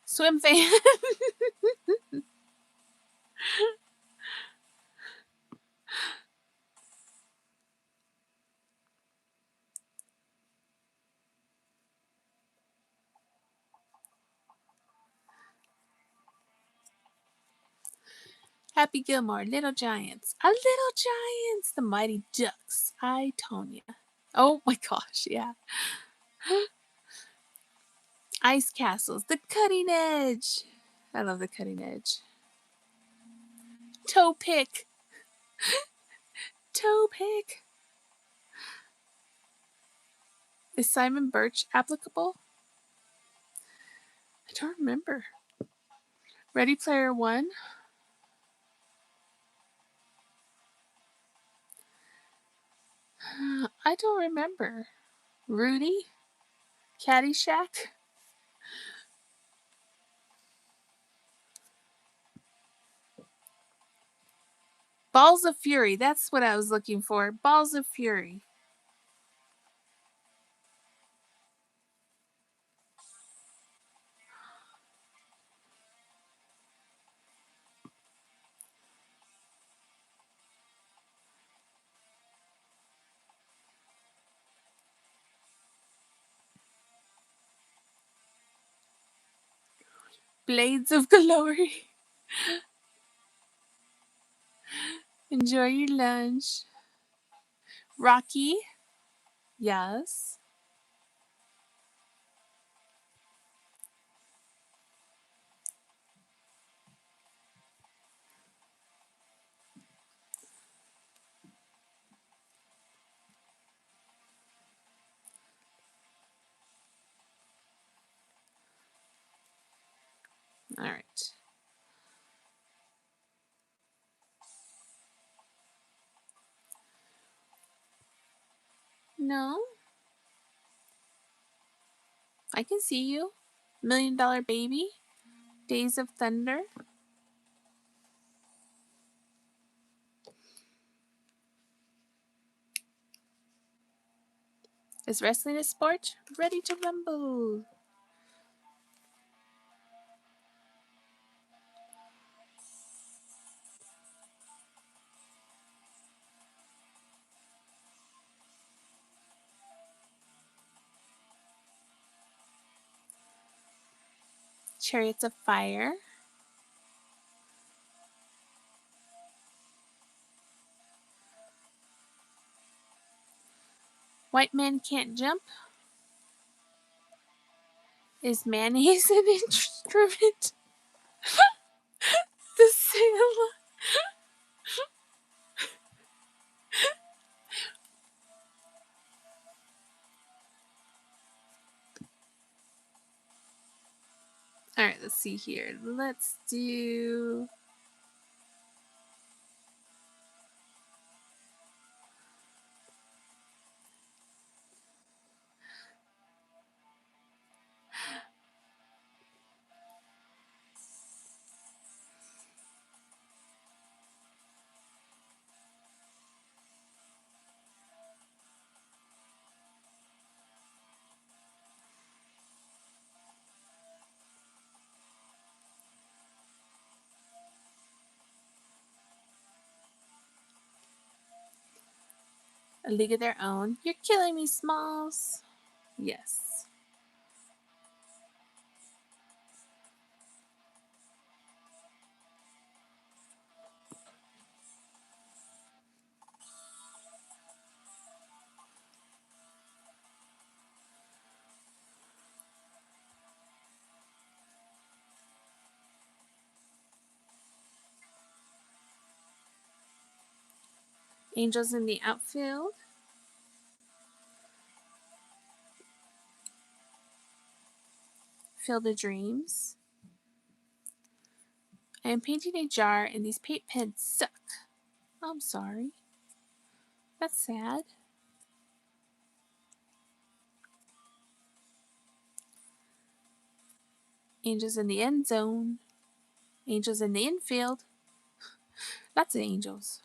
Swim fan. Happy Gilmore. Little Giants. A Little Giants. The Mighty Ducks. I, Tonya. Oh my gosh, yeah. Ice Castles. The Cutting Edge. I love The Cutting Edge. Toe Pick. Toe Pick. Is Simon Birch applicable? I don't remember. Ready Player One. I don't remember. Rudy? Caddyshack? Balls of Fury. That's what I was looking for. Balls of Fury. Blades of Glory. Enjoy your lunch. Rocky? Yes. All right. No, I can see you. $1 Million Baby. Days of Thunder. Is wrestling a sport? Ready to rumble. Chariots of Fire. White Man Can't Jump. Is mayonnaise an instrument? The sailor. All right, let's see here. Let's do. A League of Their Own. You're killing me, Smalls. Yes. Angels in the Outfield. Field of Dreams. I am painting a jar and these paint pens suck. I'm sorry. That's sad. Angels in the End Zone. Angels in the Infield. Lots of angels.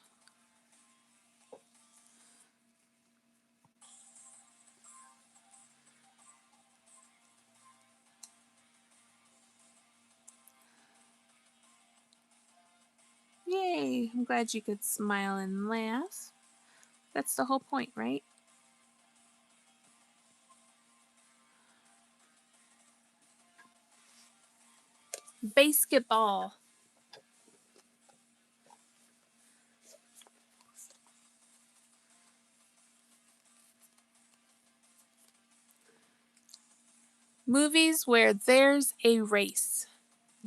Yay! I'm glad you could smile and laugh. That's the whole point, right? Basketball. Movies where there's a race.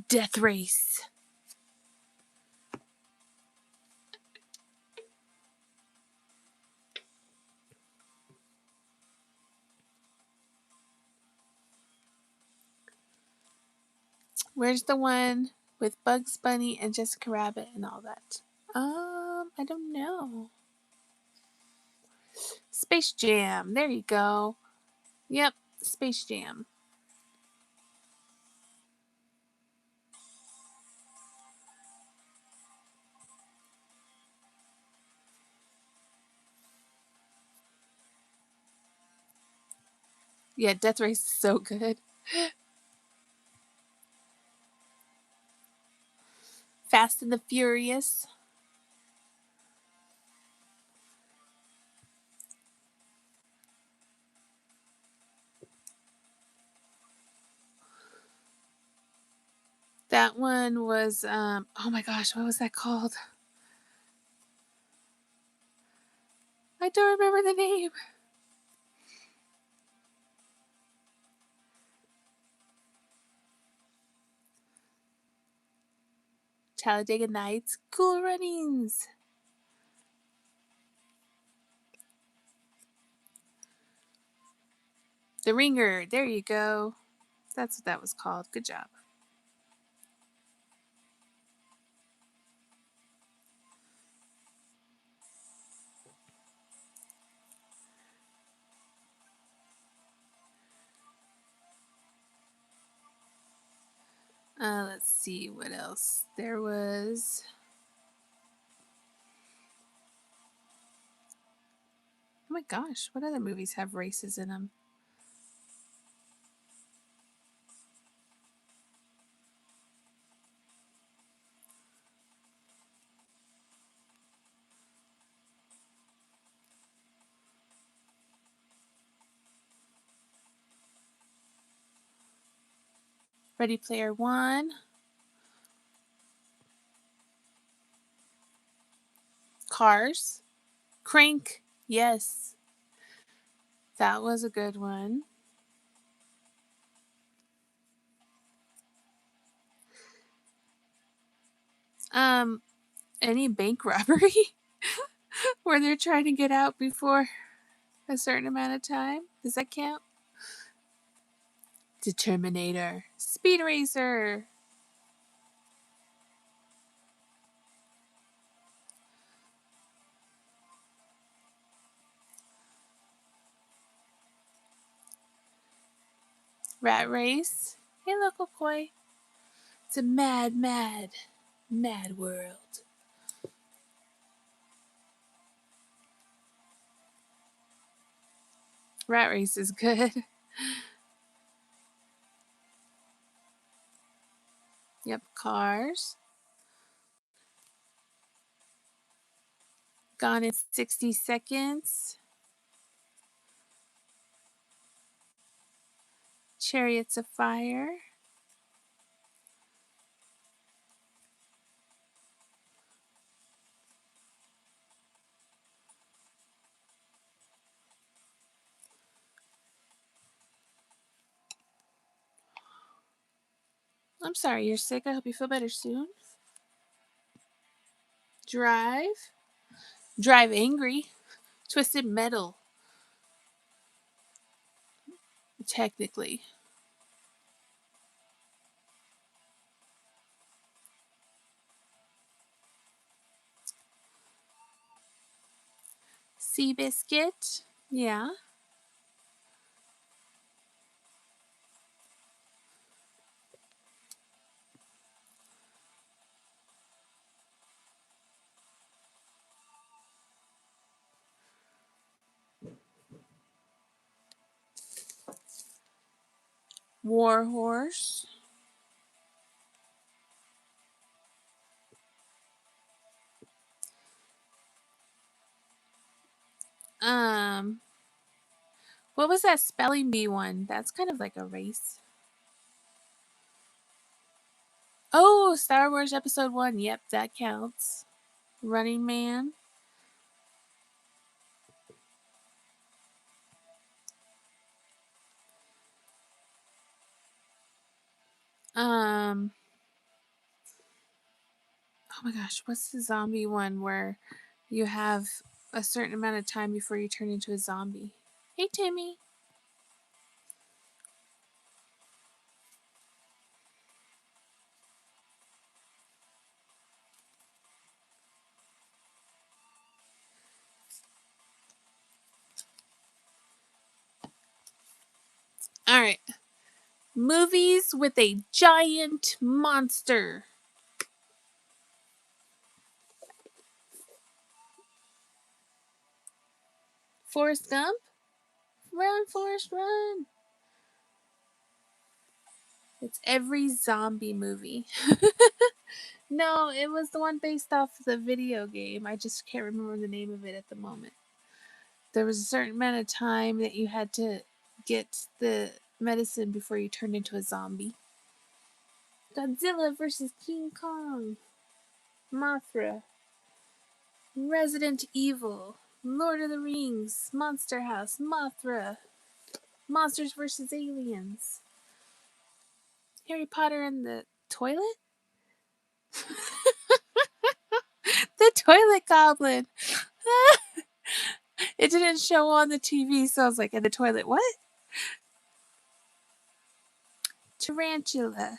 Death Race. Where's the one with Bugs Bunny and Jessica Rabbit and all that? I don't know. Space Jam. There you go. Yep, Space Jam. Yeah, Death Race is so good. Fast and the Furious. That one was oh my gosh, what was that called? I don't remember the name. Talladega Nights. Cool Runnings. The Ringer. There you go. That's what that was called. Good job. Let's see what else. There was. Oh my gosh, what other movies have races in them? Ready Player One. Cars. Crank. Yes. That was a good one. Um, any bank robbery where they're trying to get out before a certain amount of time? Does that count? Determinator. Speed Racer. Rat Race. Hey, local koi. It's a mad, mad, mad world. Rat Race is good. Yep, Cars. Gone in 60 Seconds. Chariots of Fire. I'm sorry you're sick. I hope you feel better soon. Drive. Drive Angry. Twisted Metal. Technically. Seabiscuit. Yeah. War Horse. Um, what was that spelling bee one? That's kind of like a race. Oh, Star Wars Episode 1. Yep, that counts. Running Man. Um, oh my gosh, what's the zombie one where you have a certain amount of time before you turn into a zombie? Hey, Timmy. All right. Movies with a giant monster. Forrest Gump? Run, Forrest, run. It's every zombie movie. No, it was the one based off the video game. I just can't remember the name of it at the moment. There was a certain amount of time that you had to get the medicine before you turned into a zombie. Godzilla versus King Kong. Mothra. Resident Evil. Lord of the Rings. Monster House. Mothra. Monsters vs. Aliens. Harry Potter and the toilet? The toilet goblin. It didn't show on the TV, so I was like, in the toilet, what? Tarantula.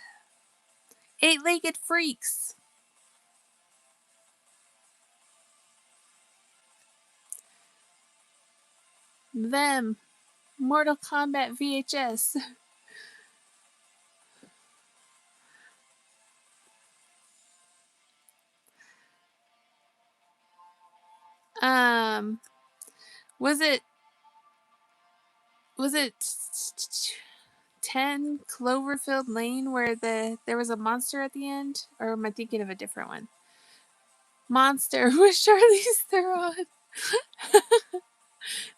Eight-legged freaks. Them. Mortal Kombat VHS. Um, was it 10 Cloverfield Lane where there was a monster at the end? Or am I thinking of a different one? Monster with Charlize Theron.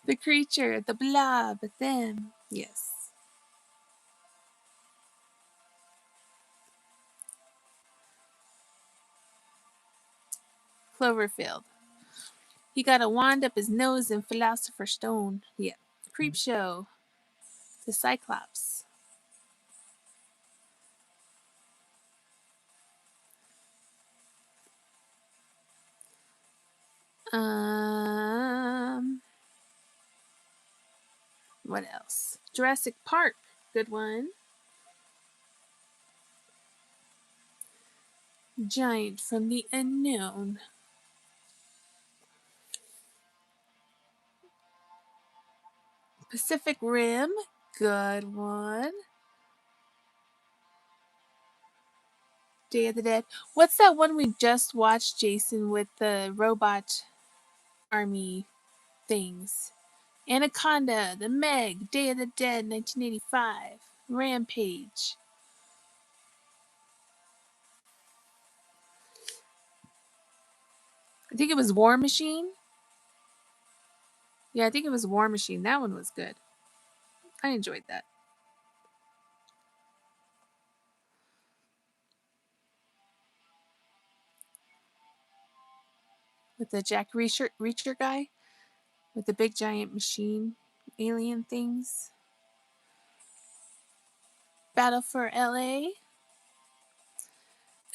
The creature, the blob, them. Yes. Cloverfield. He got a wand up his nose and Philosopher's Stone. Yeah. Creepshow. The Cyclops. Um, what else? Jurassic Park. Good one. Giant from the Unknown. Pacific Rim. Good one. Day of the Dead. What's that one we just watched, Jason, with the robot army things? Anaconda, The Meg, Day of the Dead, 1985. Rampage. I think it was War Machine. Yeah, I think it was War Machine. That one was good. I enjoyed that. With the Jack Reacher guy with the big giant machine alien things. Battle for LA.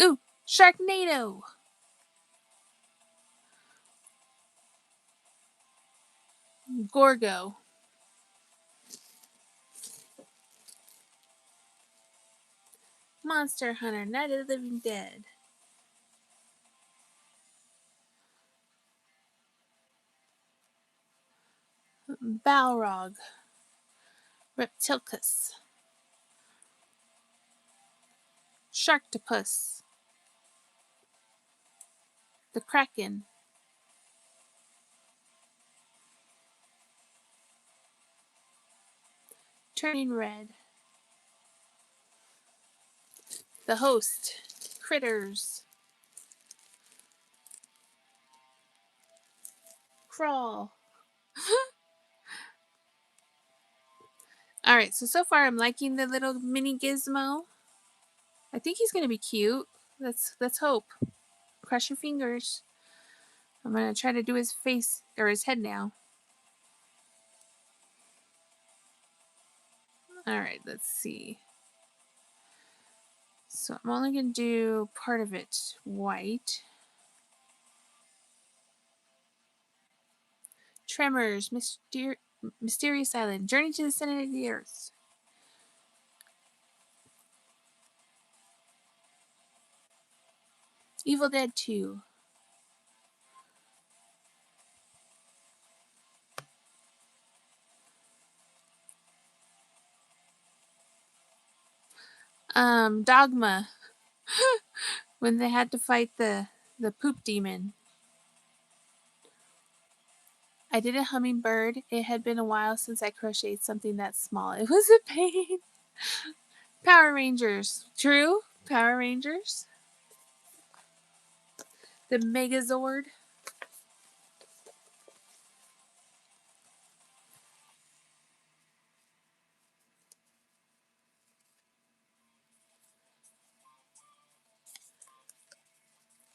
Ooh, Sharknado. Gorgo. Monster Hunter, Night of the Living Dead. Balrog. Reptilcus. Sharktopus. The Kraken. Turning Red. The Host. Critters. Crawl. All right, so far I'm liking the little mini gizmo. I think he's gonna be cute. Let's hope. Cross your fingers. I'm gonna try to do his face or his head now. All right, let's see. So I'm only gonna do part of it white. Tremors, Mysterious Island, Journey to the Center of the Earth. Evil Dead 2. Dogma. When they had to fight the poop demon. I did a hummingbird. It had been a while since I crocheted something that small. It was a pain. Power Rangers. True. Power Rangers. The Megazord.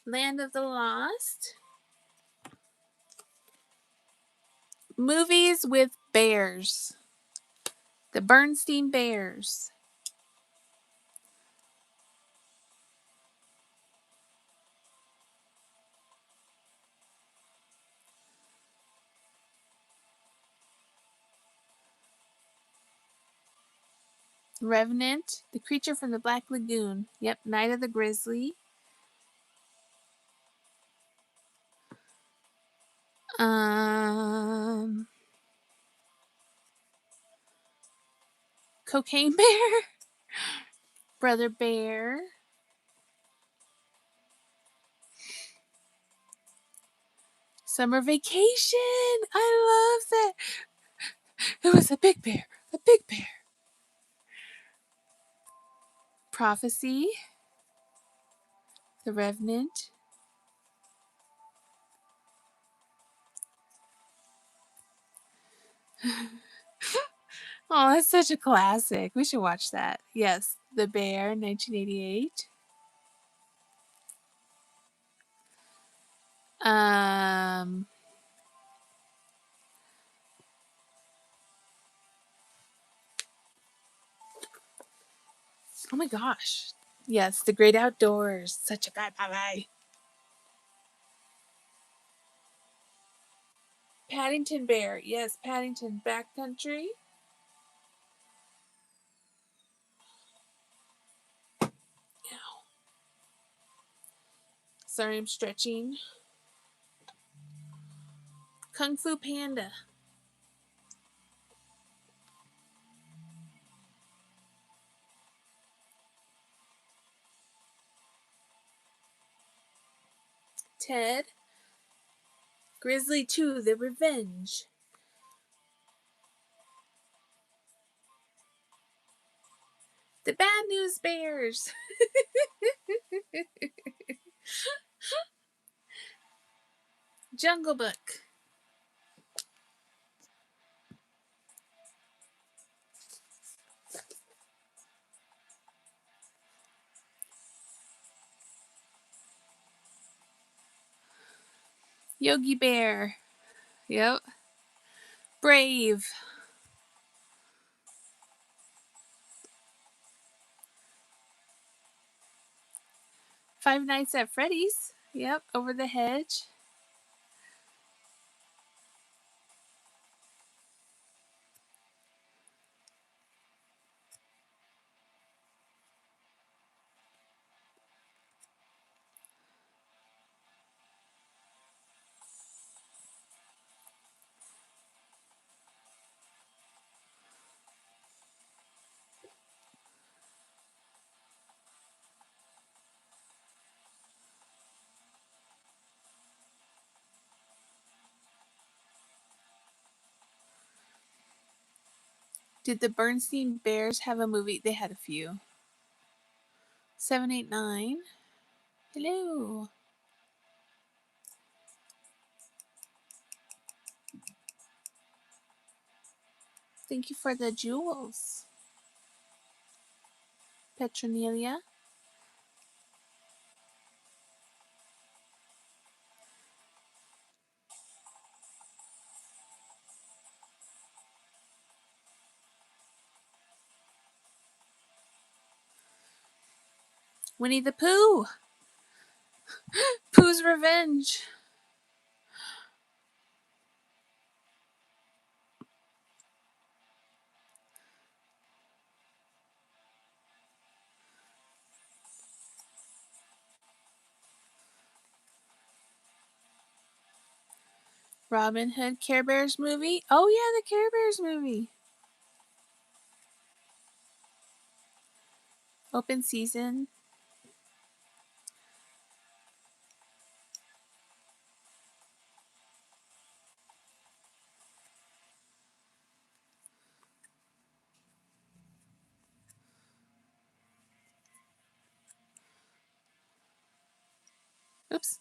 Land of the Lost. Movies with bears. The Bernstein Bears. Revenant. The Creature from the Black Lagoon. Yep. Night of the Grizzly. Cocaine Bear. Brother Bear. Summer Vacation. I love that. It was a big bear. A big bear. Prophecy. The Revenant. Oh, that's such a classic. We should watch that. Yes, The Bear, 1988. Um, oh my gosh. Yes, The Great Outdoors. Such a bye bye. Paddington Bear. Yes, Paddington Backcountry. Sorry, I'm stretching. Kung Fu Panda. Ted. Grizzly 2, The Revenge. The Bad News Bears. Jungle Book. Yogi Bear. Yep. Brave. Five Nights at Freddy's. Yep. Over the Hedge. Did the Bernstein Bears have a movie? They had a few. 789. Hello. Thank you for the jewels. Petronelia. Winnie the Pooh. Pooh's Revenge. Robin Hood. Care Bears movie. Oh, yeah, the Care Bears movie. Open season. Oops.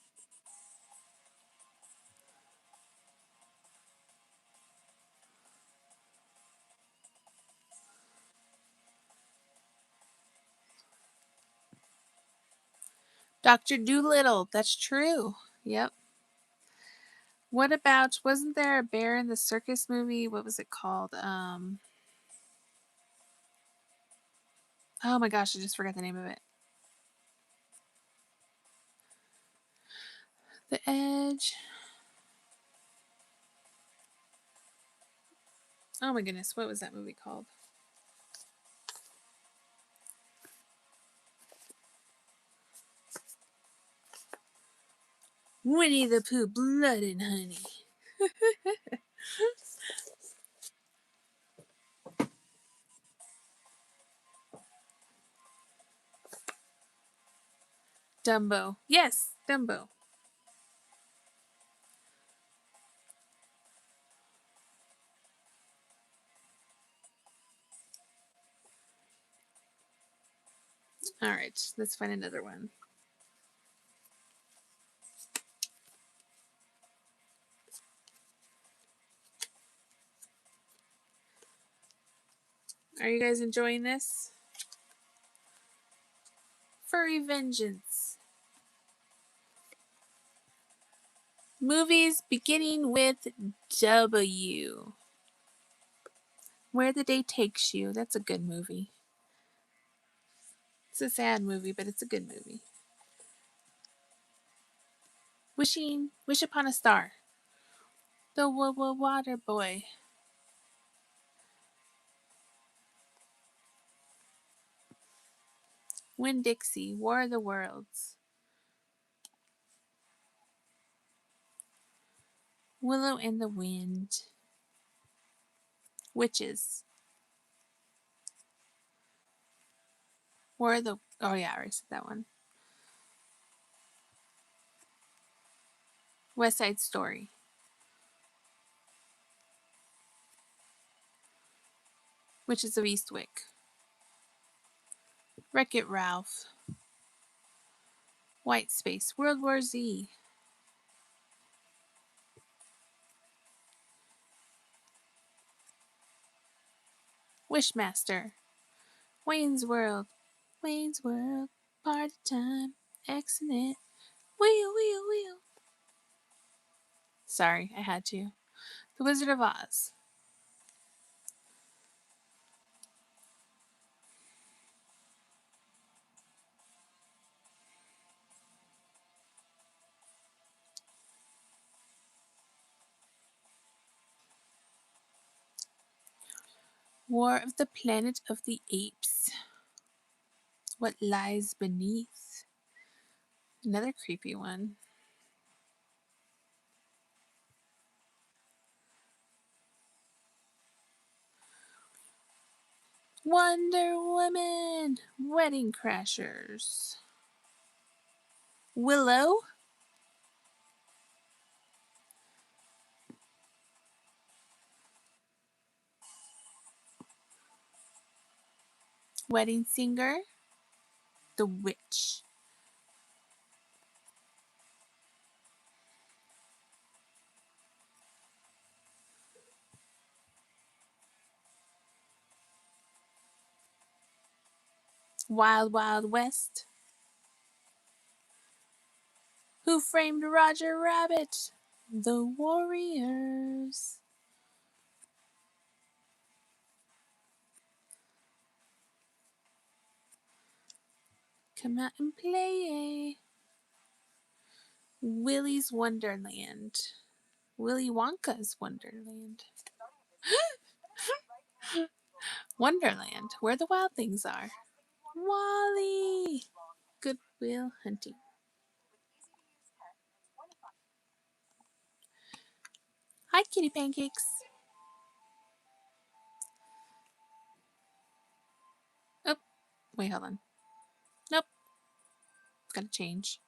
Dr. Doolittle. That's true. Yep. What about, wasn't there a bear in the circus movie? What was it called? Oh my gosh, I just forgot the name of it. The Edge. Oh my goodness, what was that movie called? Winnie the Pooh, Blood and Honey. Dumbo. Yes, Dumbo. All right, let's find another one. Are you guys enjoying this? Furry Vengeance. Movies beginning with W. Where the Day Takes You. That's a good movie. It's a sad movie, but it's a good movie. Wish Upon a Star. The Water Boy. Winn-Dixie. War of the Worlds. Willow and the Wind. Witches. War of the... Oh yeah, I already said that one. West Side Story. Witches of Eastwick. Wreck-It Ralph. White Space. World War Z. Wishmaster. Wayne's World. Wayne's World. Party time. Excellent. Wheel. Sorry, I had to. The Wizard of Oz. War of the Planet of the Apes. What Lies Beneath. Another creepy one. Wonder Woman. Wedding Crashers. Willow. Wedding Singer. The Witch. Wild Wild West. Who Framed Roger Rabbit? The Warriors. Come out and play. Willy's Wonderland. Willy Wonka's Wonderland. Wonderland, where the wild things are. Wally. Good Will Hunting. Hi, Kitty Pancakes. Oh, wait, hold on. Gotta change.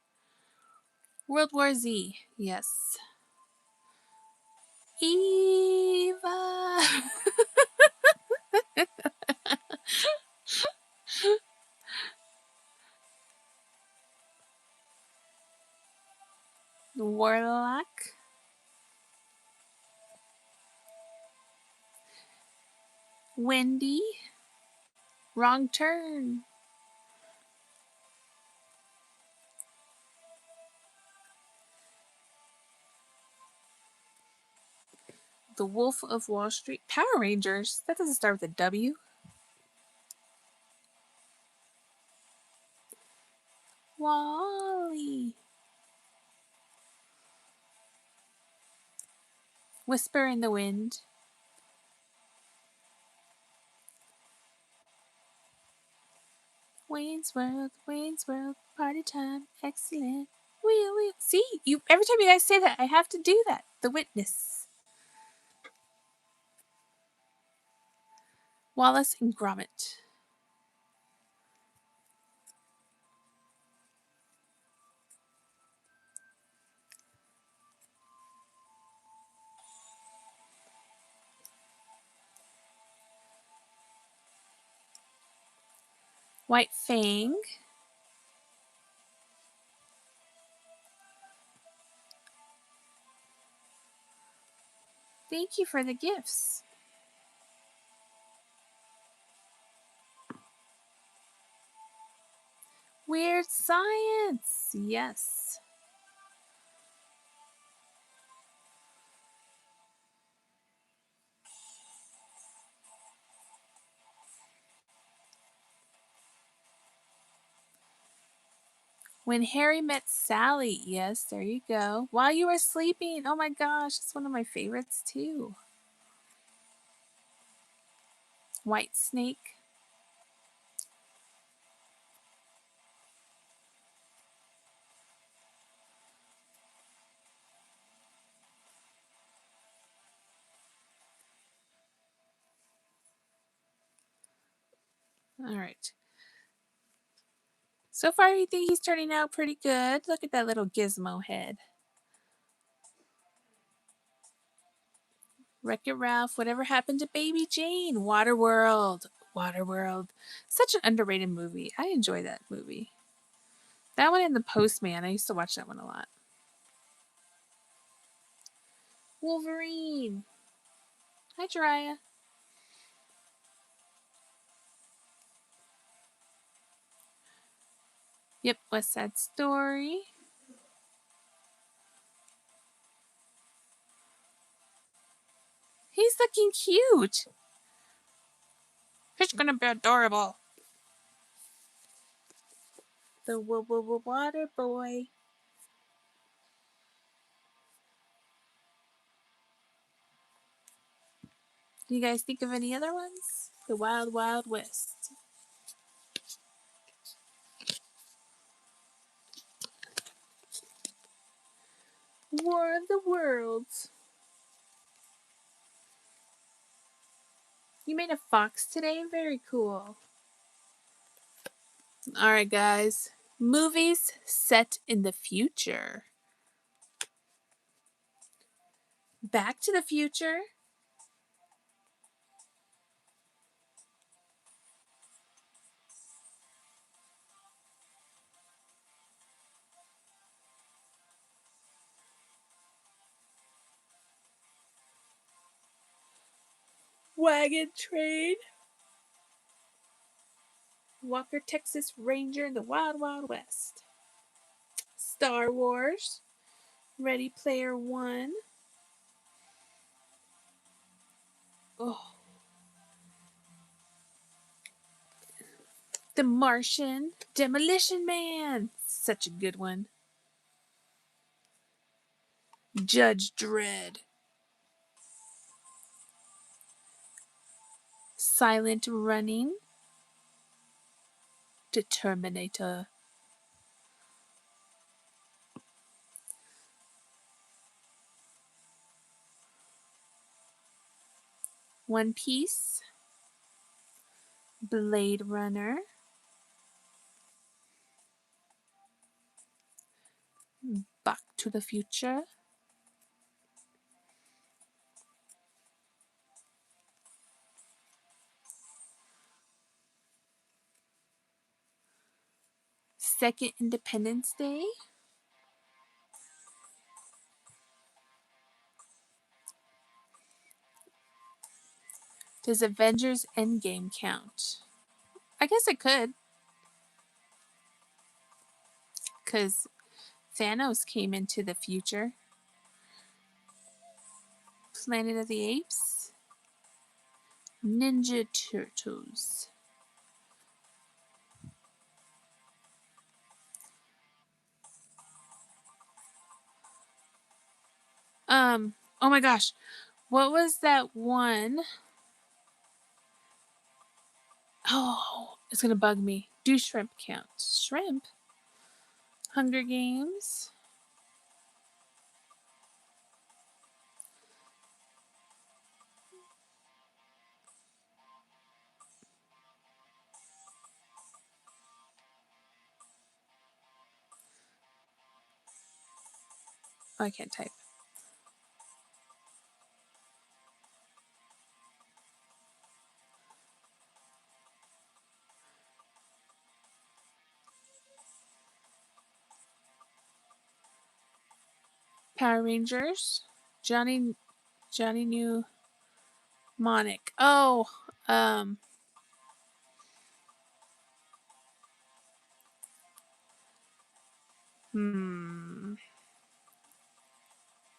World War Z. Yes. Eva. Warlock. Wendy. Wrong turn. The Wolf of Wall Street. Power Rangers. That doesn't start with a W. Wally. Whisper in the Wind. Wayne's World, party time, excellent. Wheel. See, you every time you guys say that, I have to do that. The Witness. Wallace and Gromit. White Fang. Thank you for the gifts. Weird Science. Yes. When Harry Met Sally. Yes, there you go. While you were sleeping. Oh my gosh, it's one of my favorites too. White Snake. All right. So far, I think he's turning out pretty good. Look at that little gizmo head. Wreck-It Ralph. Whatever Happened to Baby Jane? Waterworld. Waterworld. Such an underrated movie. I enjoy that movie. That one and The Postman. I used to watch that one a lot. Wolverine. Hi, Jiraiya. Yep, West Side Story. He's looking cute. He's gonna be adorable. The Water Boy. Do you guys think of any other ones? The Wild Wild West. War of the Worlds. You made a fox today? Very cool. Alright, guys. Movies set in the future. Back to the Future. Wagon Train. Walker, Texas Ranger in the Wild Wild West. Star Wars. Ready Player One. Oh. The Martian. Demolition Man. Such a good one. Judge Dredd. Silent Running. The Terminator. One Piece. Blade Runner. to the future. Second Independence Day. Does Avengers Endgame count? I guess it could. Because Thanos came into the future. Planet of the Apes. Ninja Turtles. Oh my gosh. What was that one? Oh, it's gonna bug me. Do shrimp count? Shrimp? Hunger Games? Oh, I can't type. Power Rangers? Johnny Mnemonic. Oh, um, hmm.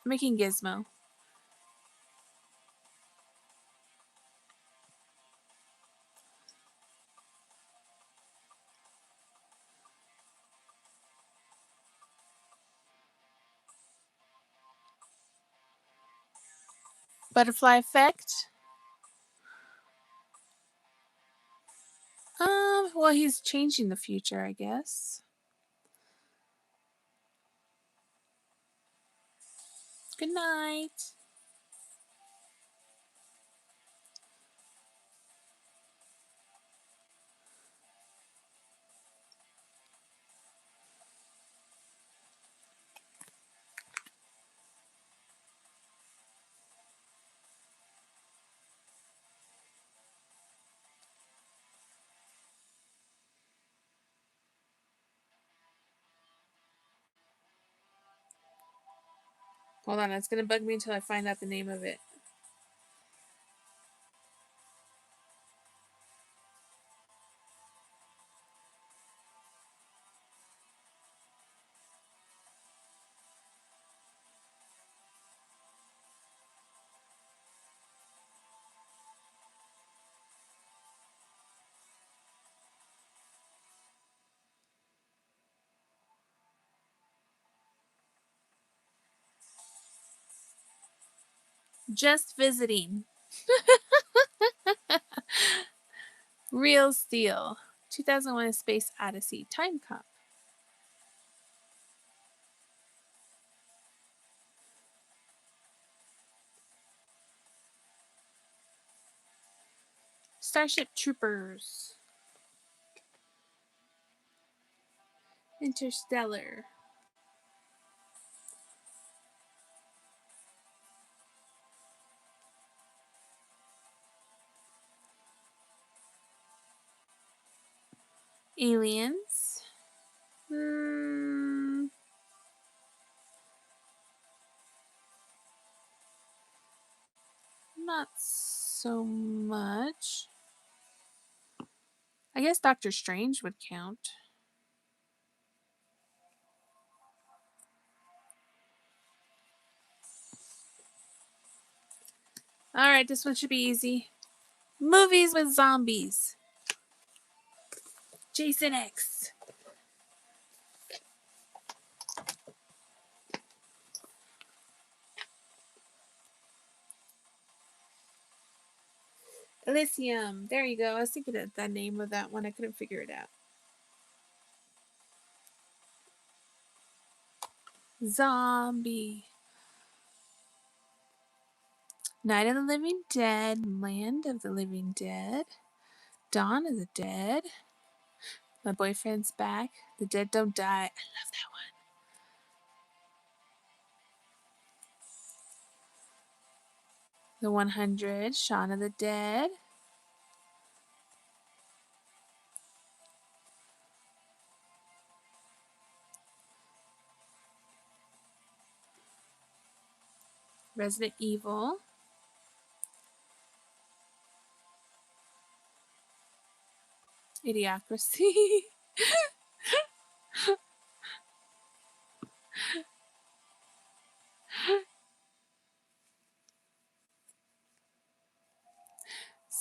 Making Gizmo. Butterfly Effect. Well, he's changing the future, I guess. Good night. Hold on, it's gonna bug me until I find out the name of it. Just visiting. Real Steel. 2001: A Space Odyssey. Time Cop. Starship Troopers. Interstellar. Aliens. Not so much. I guess Doctor Strange would count. Alright, this one should be easy. Movies with zombies. Jason X. Elysium. There you go. I was thinking of the name of that one. I couldn't figure it out. Zombie. Night of the Living Dead. Land of the Living Dead. Dawn of the Dead. My Boyfriend's Back. The Dead Don't Die. I love that one. The 100, Shaun of the Dead. Resident Evil. Idiocracy.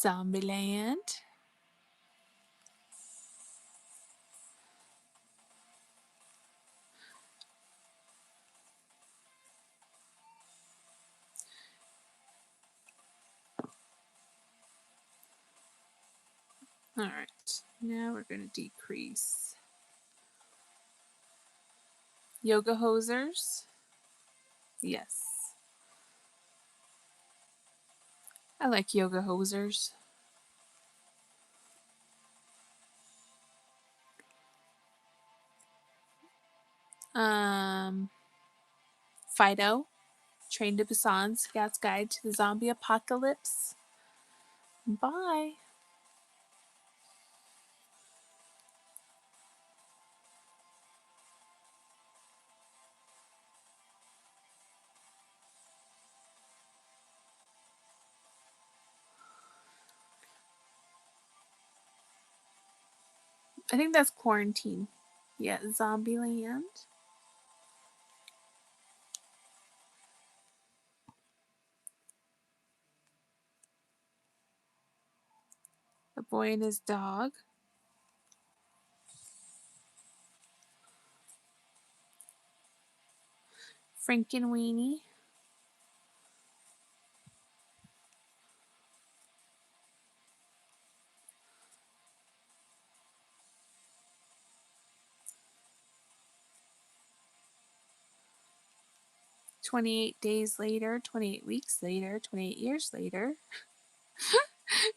Zombieland. Alright, now we're going to decrease. Yoga hosers. Yes. I like yoga hosers. Fido. Train to Busan, Scout's Guide to the Zombie Apocalypse. Bye. I think that's Quarantine. Yeah, Zombieland. A Boy and His Dog. Frankenweenie. "28 Days Later," "28 Weeks Later," "28 Years Later,"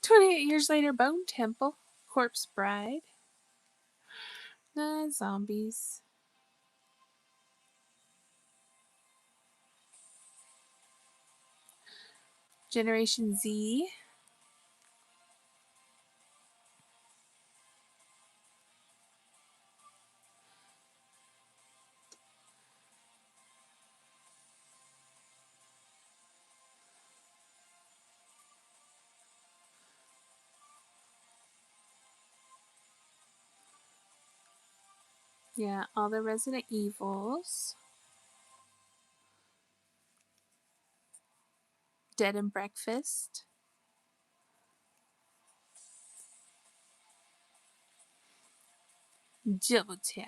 "28 Years Later," Bone Temple, Corpse Bride, Zombies, Generation Z, yeah, all the Resident Evils, Dead and Breakfast, Double Tap,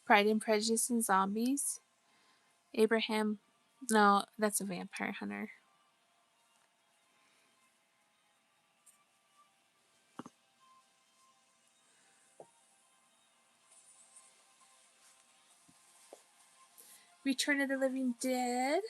Pride and Prejudice and Zombies, Abraham. No, that's a vampire hunter. Return of the Living Dead.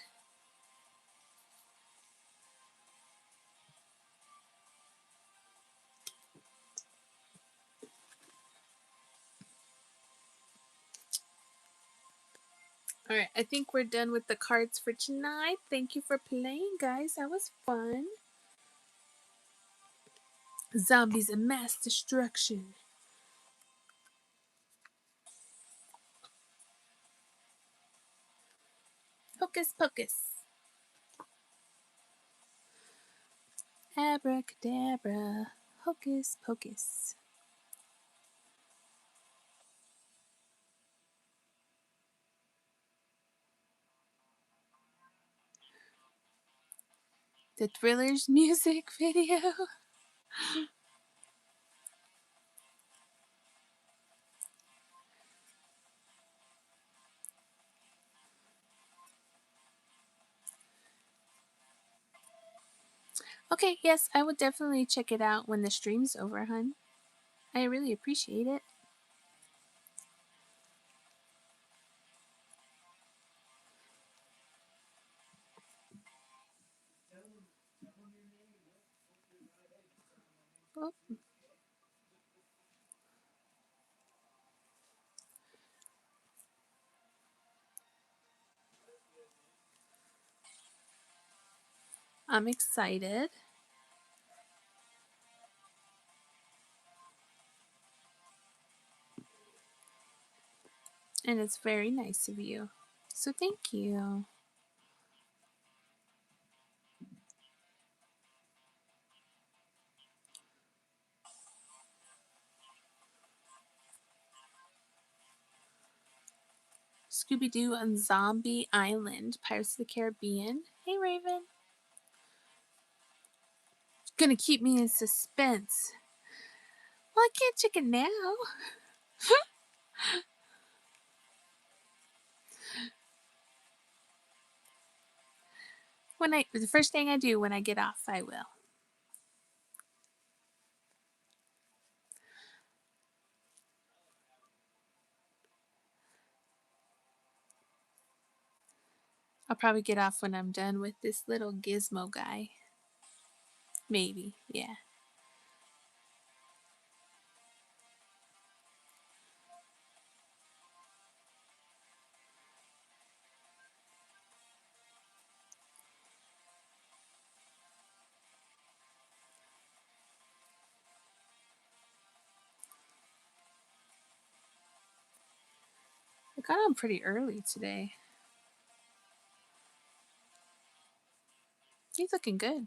Alright, I think we're done with the cards for tonight. Thank you for playing, guys. That was fun. Zombies and Mass Destruction. Hocus Pocus. Abracadabra. Hocus Pocus. The Thrillers music video. Okay, yes, I would definitely check it out when the stream's over, hun. I really appreciate it. Oh, I'm excited. And it's very nice of you. So thank you. Scooby-Doo on Zombie Island, Pirates of the Caribbean. Hey, Raven. Gonna keep me in suspense. Well, I can't check it now. The first thing I do when I get off, I will. I'll probably get off when I'm done with this little gizmo guy. Maybe, yeah. I got on pretty early today. He's looking good.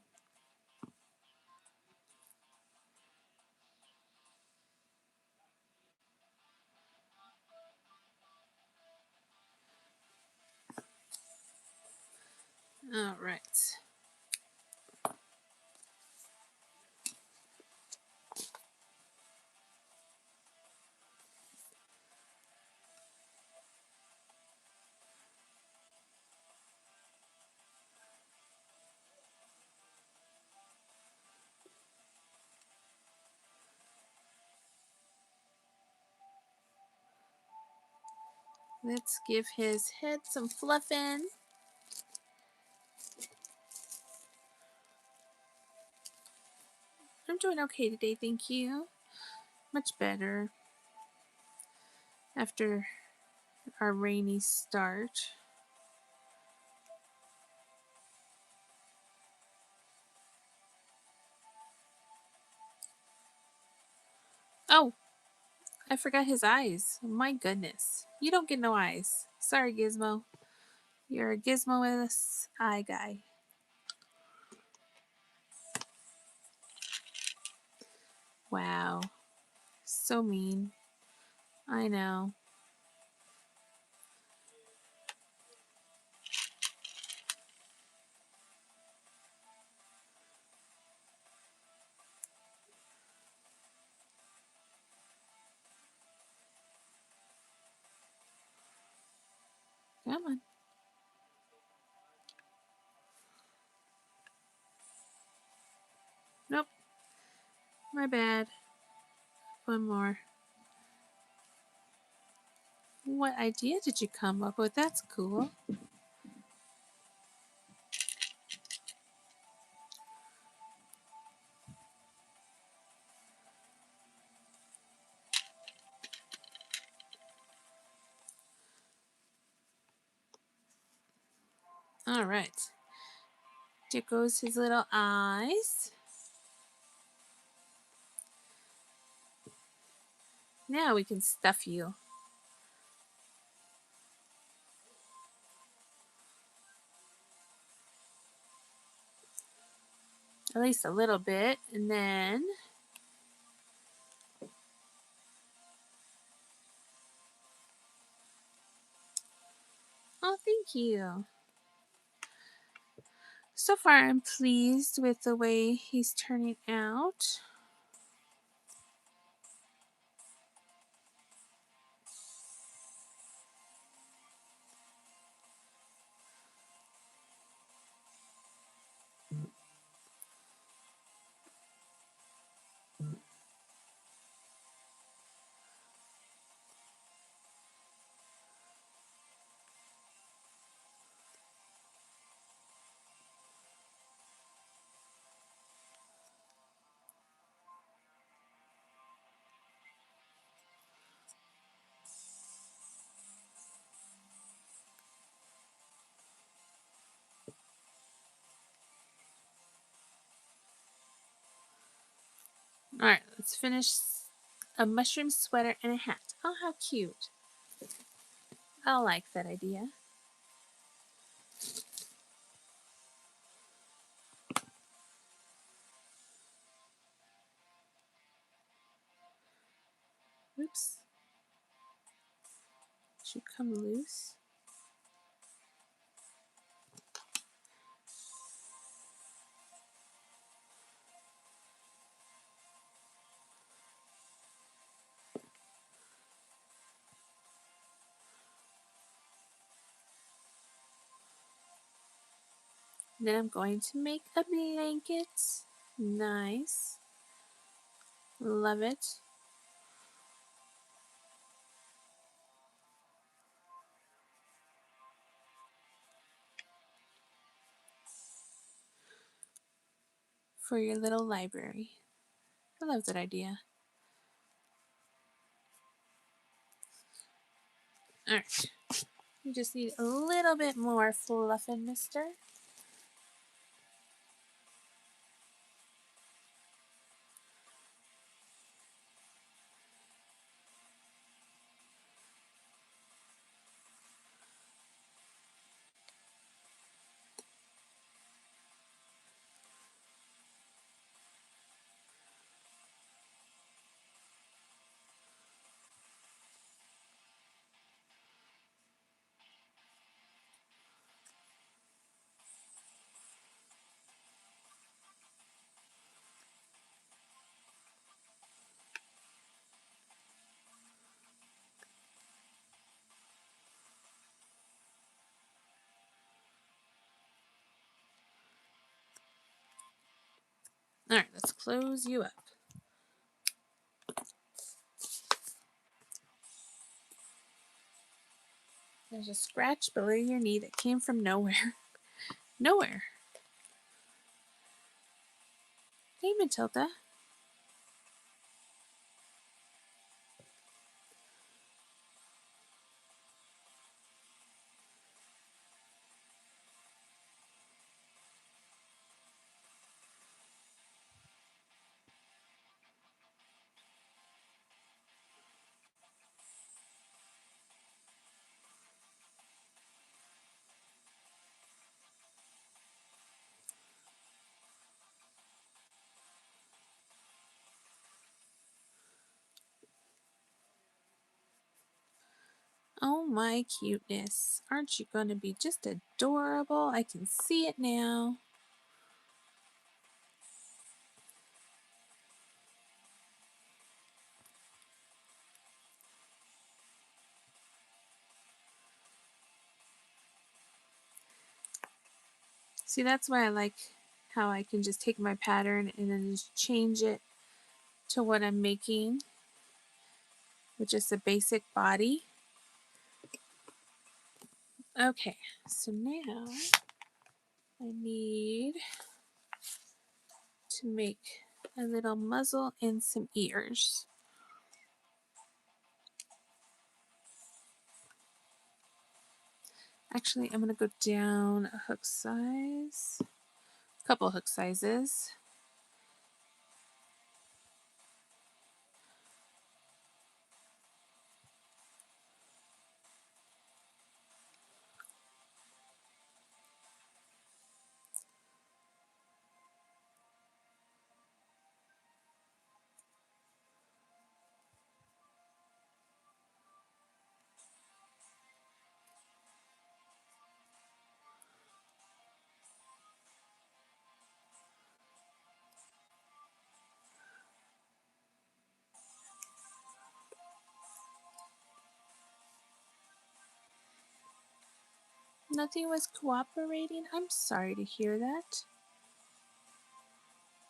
All right. Let's give his head some fluffing. I'm doing okay today, thank you. Much better after our rainy start. Oh, I forgot his eyes. My goodness. You don't get no eyes. Sorry, Gizmo. You're a gizmo-less eye guy. Wow. So mean. I know. Come on. Nope. My bad. One more. What idea did you come up with? That's cool. All right. There goes his little eyes. Now we can stuff you. At least a little bit. And then... Oh, thank you. So far, I'm pleased with the way he's turning out. Alright, let's finish a mushroom sweater and a hat. Oh, how cute. I like that idea. Oops. Should come loose. Then I'm going to make a blanket. Nice. Love it. For your little library. I love that idea. Alright. You just need a little bit more fluffing, mister. Alright, let's close you up. There's a scratch below your knee that came from nowhere. Nowhere. Hey, Matilda. Oh my cuteness. Aren't you going to be just adorable? I can see it now. See, that's why I like how I can just take my pattern and then just change it to what I'm making, which is a basic body. Okay, so now I need to make a little muzzle and some ears. Actually, I'm going to go down a hook size, a couple hook sizes. Nothing was cooperating? I'm sorry to hear that.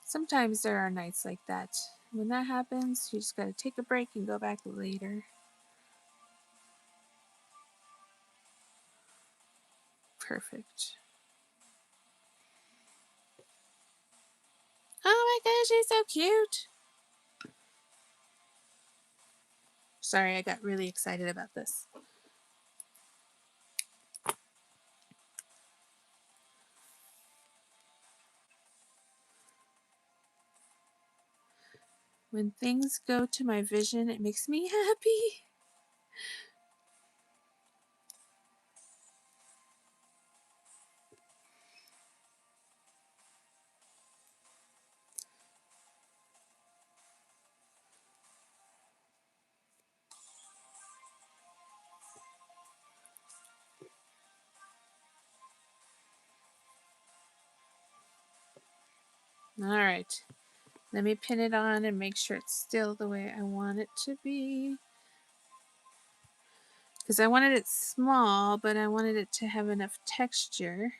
Sometimes there are nights like that. When that happens, you just gotta take a break and go back later. Perfect. Oh my gosh, she's so cute. Sorry, I got really excited about this. When things go to my vision, it makes me happy. All right. Let me pin it on and make sure it's still the way I want it to be. Because I wanted it small, but I wanted it to have enough texture.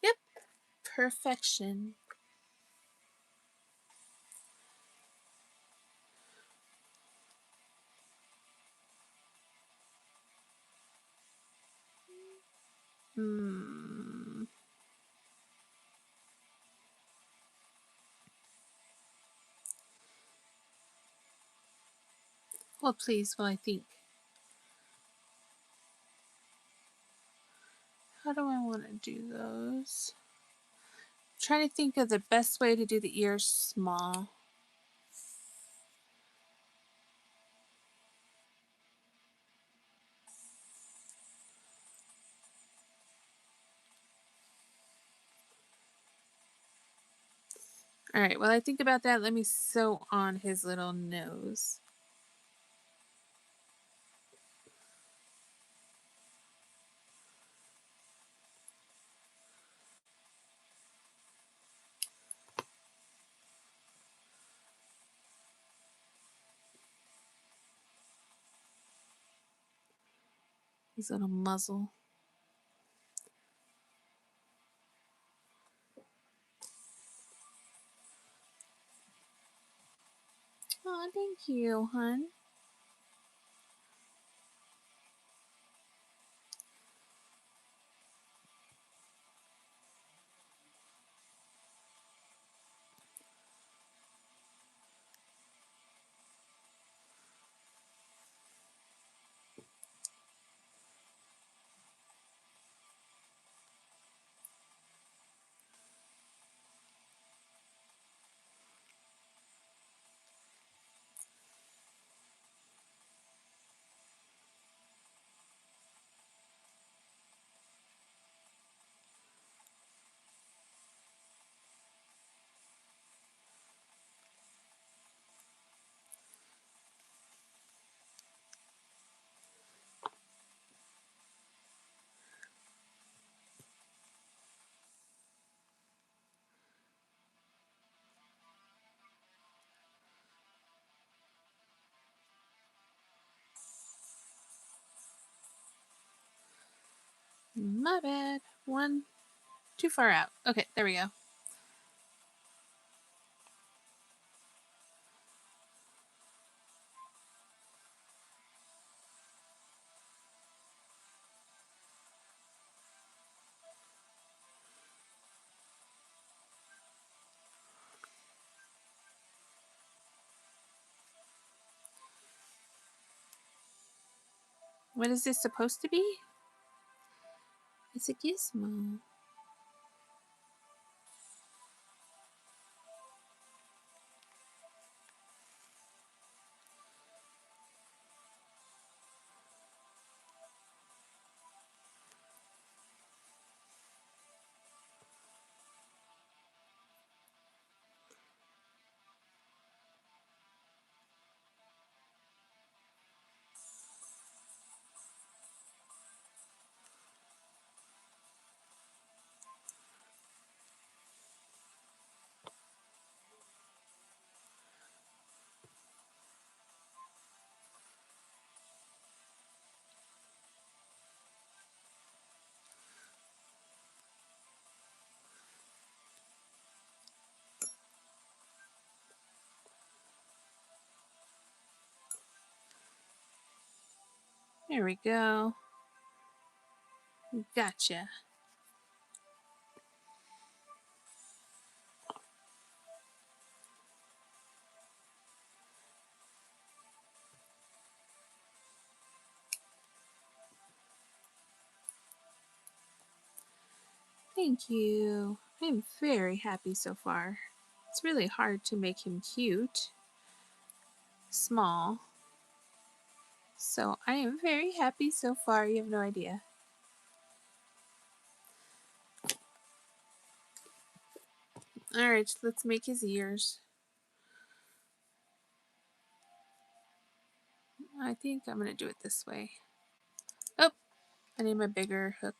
Yep, perfection. Hmm. Well, please, while I think. How do I want to do those? I'm trying to think of the best way to do the ears small. All right, while I think about that, let me sew on his little nose. His little muzzle. Oh, thank you, hon. My bad. One too far out. Okay, there we go. What is this supposed to be? It's a gizmo. There we go. Gotcha. Thank you. I'm very happy so far. It's really hard to make him cute, small. So I am very happy so far. You have no idea. Alright, let's make his ears. I think I'm going to do it this way. Oh, I need my bigger hook.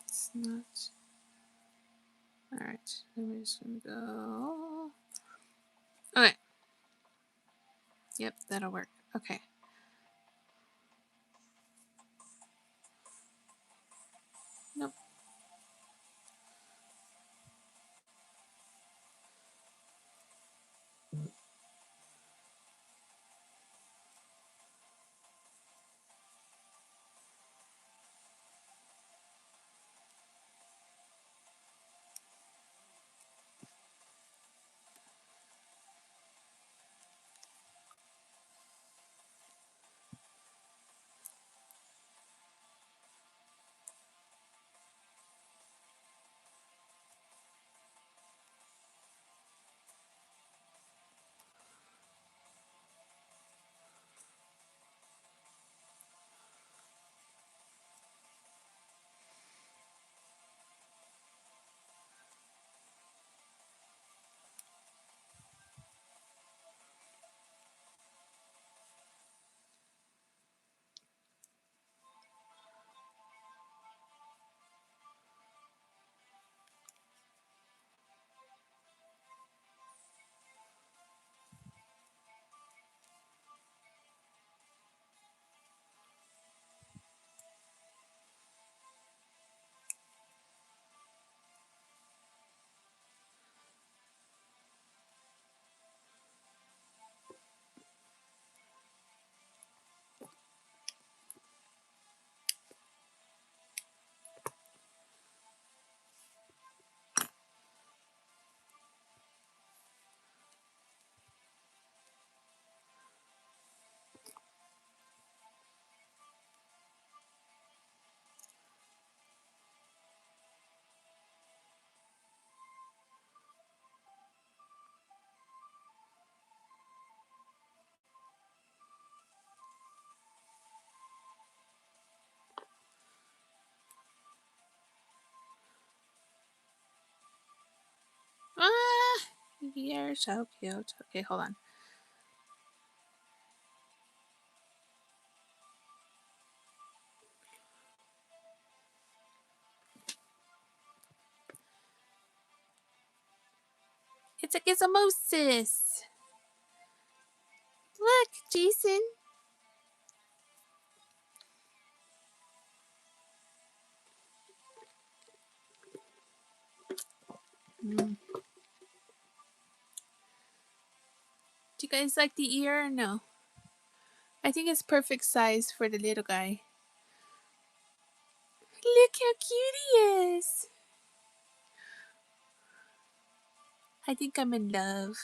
It's not. Alright, I'm just going to go. Okay. Yep, that'll work. Okay. Nope. Ah! You're so cute. Okay, hold on. It's a gizmosis. Look, Jason. Do you guys like the ear or no? I think it's perfect size for the little guy. Look how cute he is. I think I'm in love.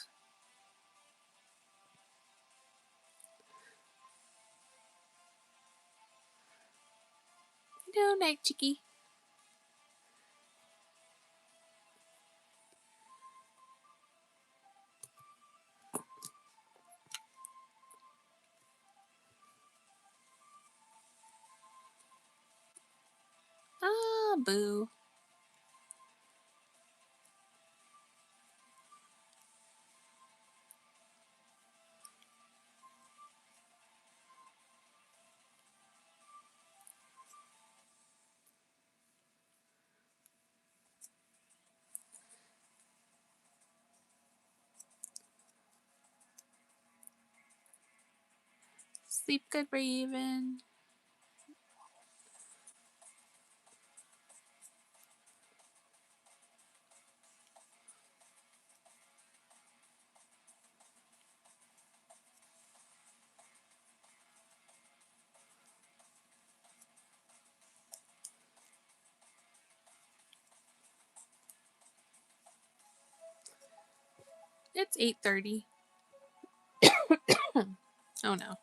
No, night chickie. Ah, boo. Sleep good, Raven. It's 8:30. Oh no.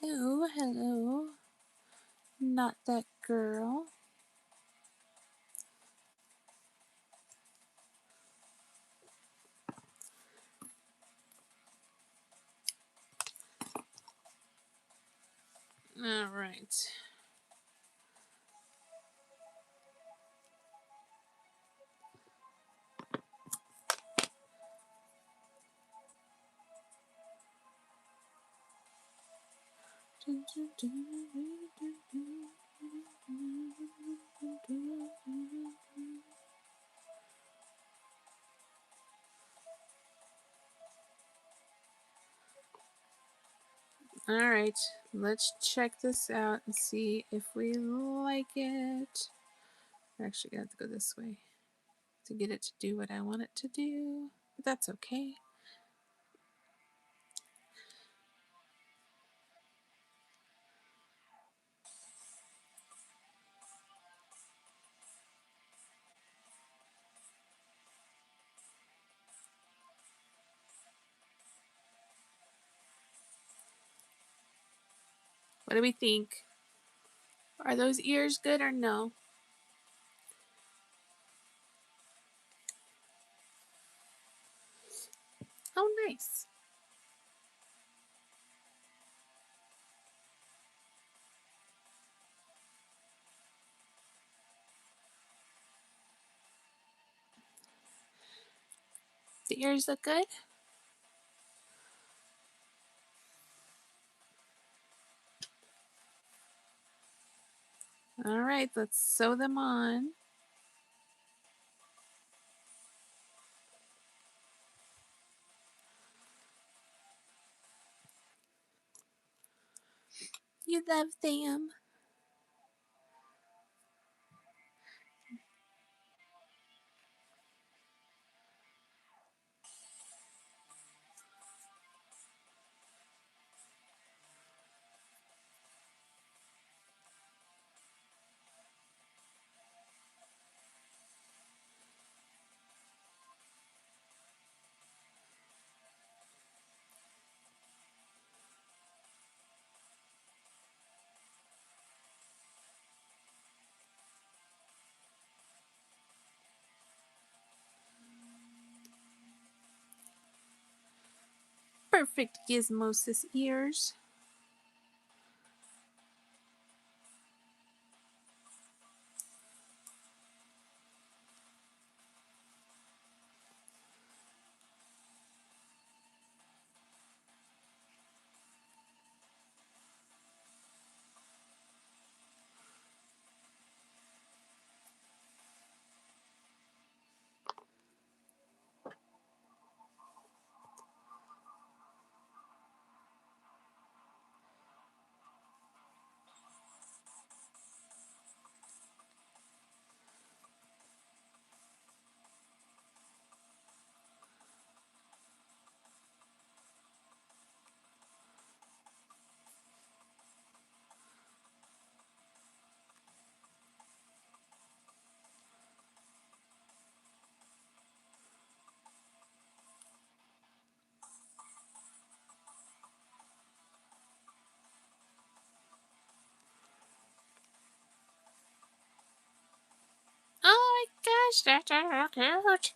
Hello, hello. Not that girl. All right. All right, let's check this out and see if we like it. I actually got to go this way to get it to do what I want it to do, but that's okay. What do we think? Are those ears good or no? Oh, nice. The ears look good? All right, let's sew them on. You love them. Perfect gizmosis ears. gosh, that's so cute.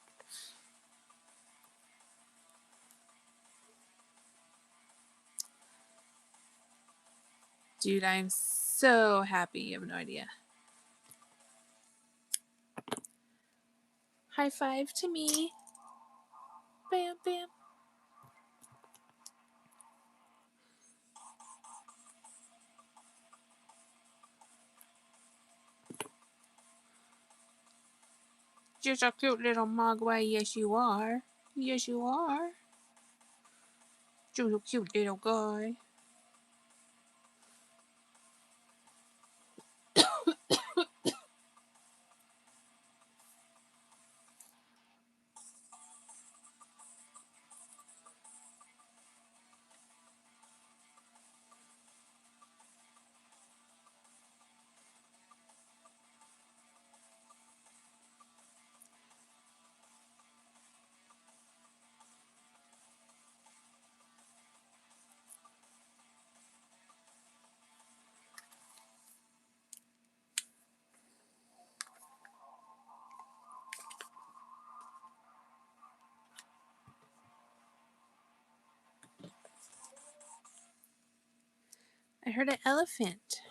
Dude, I'm so happy. You have no idea. High five to me. Bam, bam. You're a cute little mogwai. Yes, you are. Yes, you are. You're a cute little guy. I heard an elephant.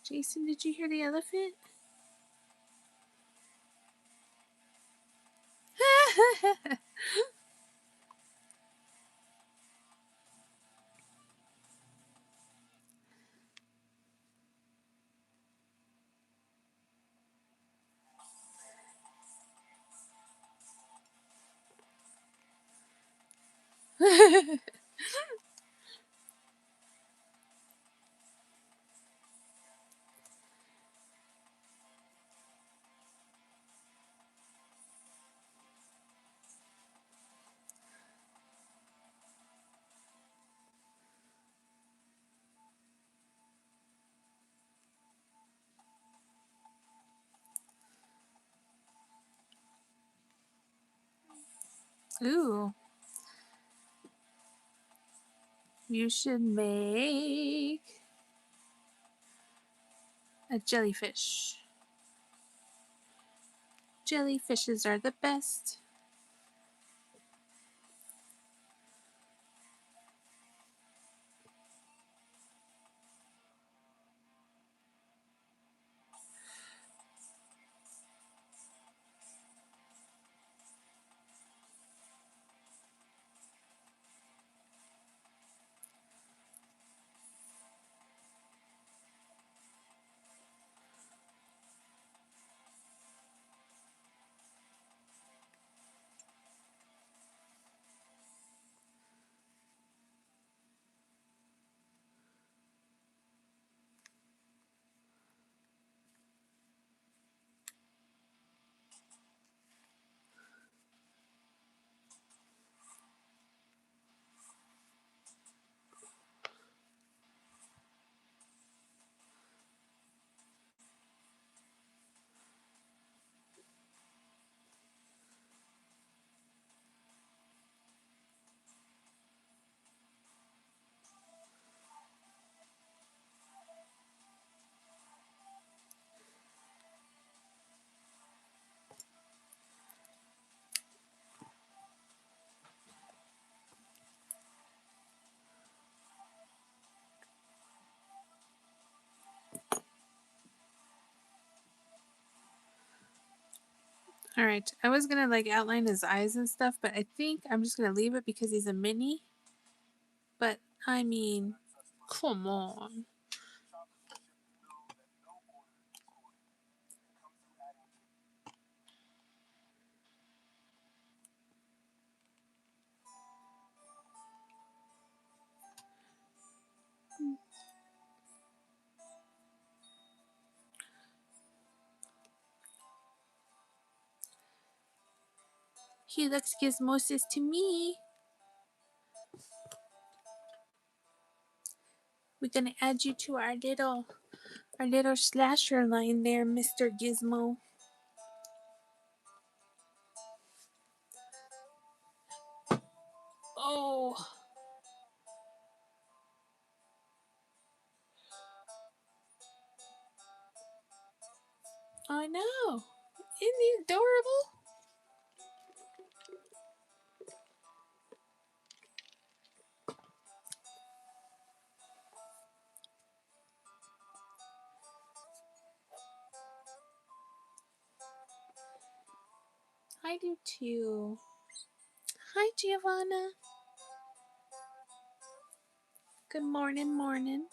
Jason, did you hear the elephant? Ooh, you should make a jellyfish. Jellyfishes are the best. All right, I was gonna like outline his eyes and stuff, but I think I'm just gonna leave it because he's a mini. But I mean, come on. He looks gizmosis to me. We're gonna add you to our little Our little slasher line there, Mr. Gizmo. Oh, I know. Isn't he adorable? I do too. Hi, Giovanna. Good morning, morning.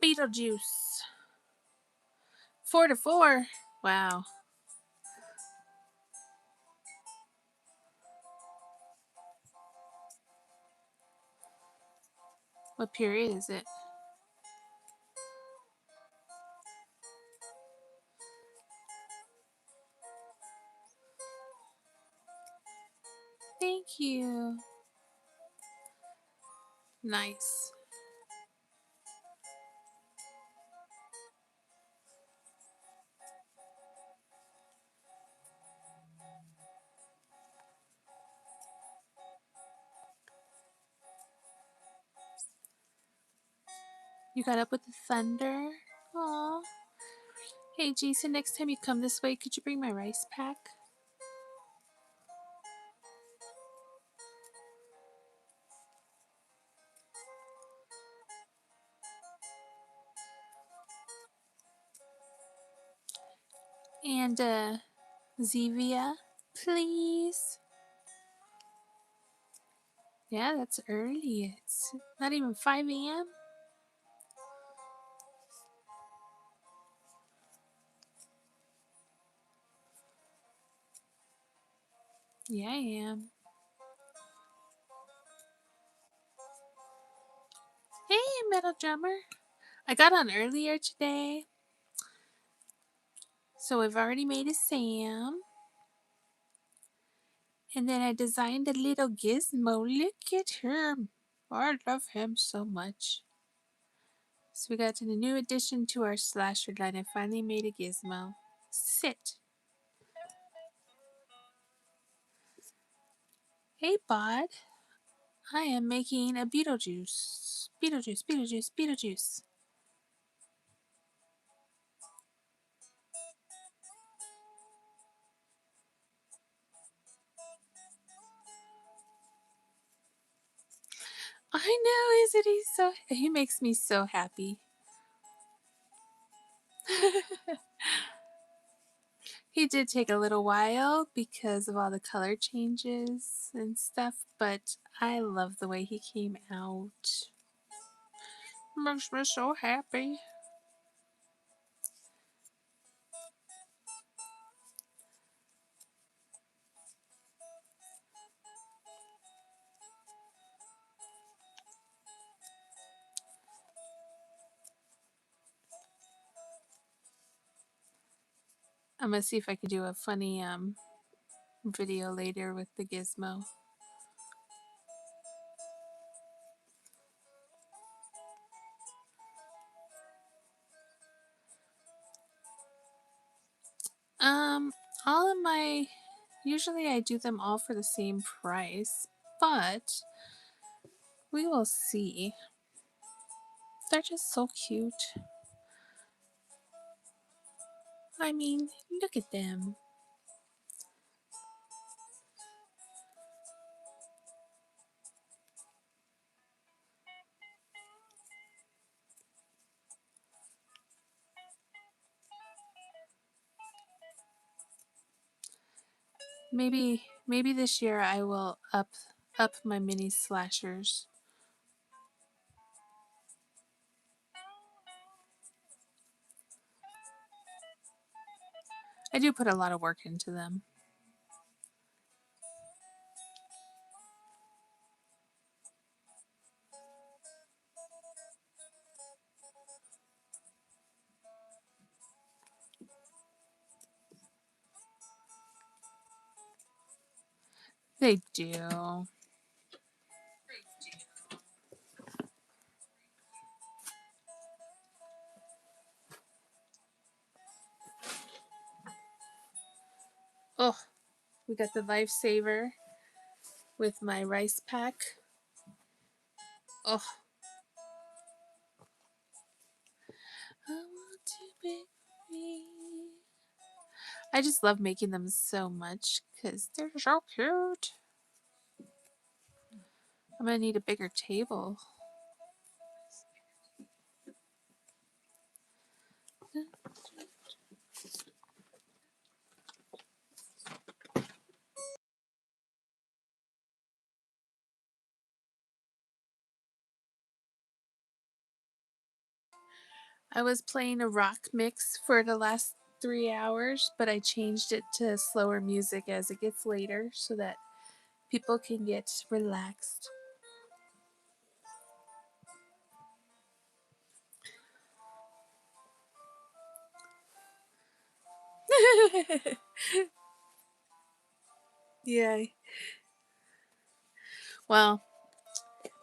Beetlejuice. 4-4. Wow. What period is it? Thank you. Nice. You got up with the thunder. Aw. Hey, Jason, next time you come this way, could you bring my rice pack? And, Zevia, please. Yeah, that's early. It's not even 5 a.m. Yeah, I am. Hey, Metal Drummer. I got on earlier today, so I've already made a Sam. And then I designed a little gizmo. Look at him. I love him so much. So we got a new addition to our slasher line. I finally made a gizmo. Sit. Hey, Bod. I am making a Beetlejuice. Beetlejuice, Beetlejuice, Beetlejuice. I know, isn't he so? He makes me so happy. He did take a little while because of all the color changes and stuff, but I love the way he came out. Makes me so happy. I'm gonna see if I can do a funny video later with the gizmo. Um, all of my usually I do them all for the same price, but we will see. They're just so cute. I mean, look at them. Maybe this year I will up my mini slashers. I do put a lot of work into them. They do. Oh, we got the lifesaver with my rice pack. Oh, I want to be free. I just love making them so much because they're so cute. I'm gonna need a bigger table. I was playing a rock mix for the last 3 hours, but I changed it to slower music as it gets later so that people can get relaxed. Yeah. Well,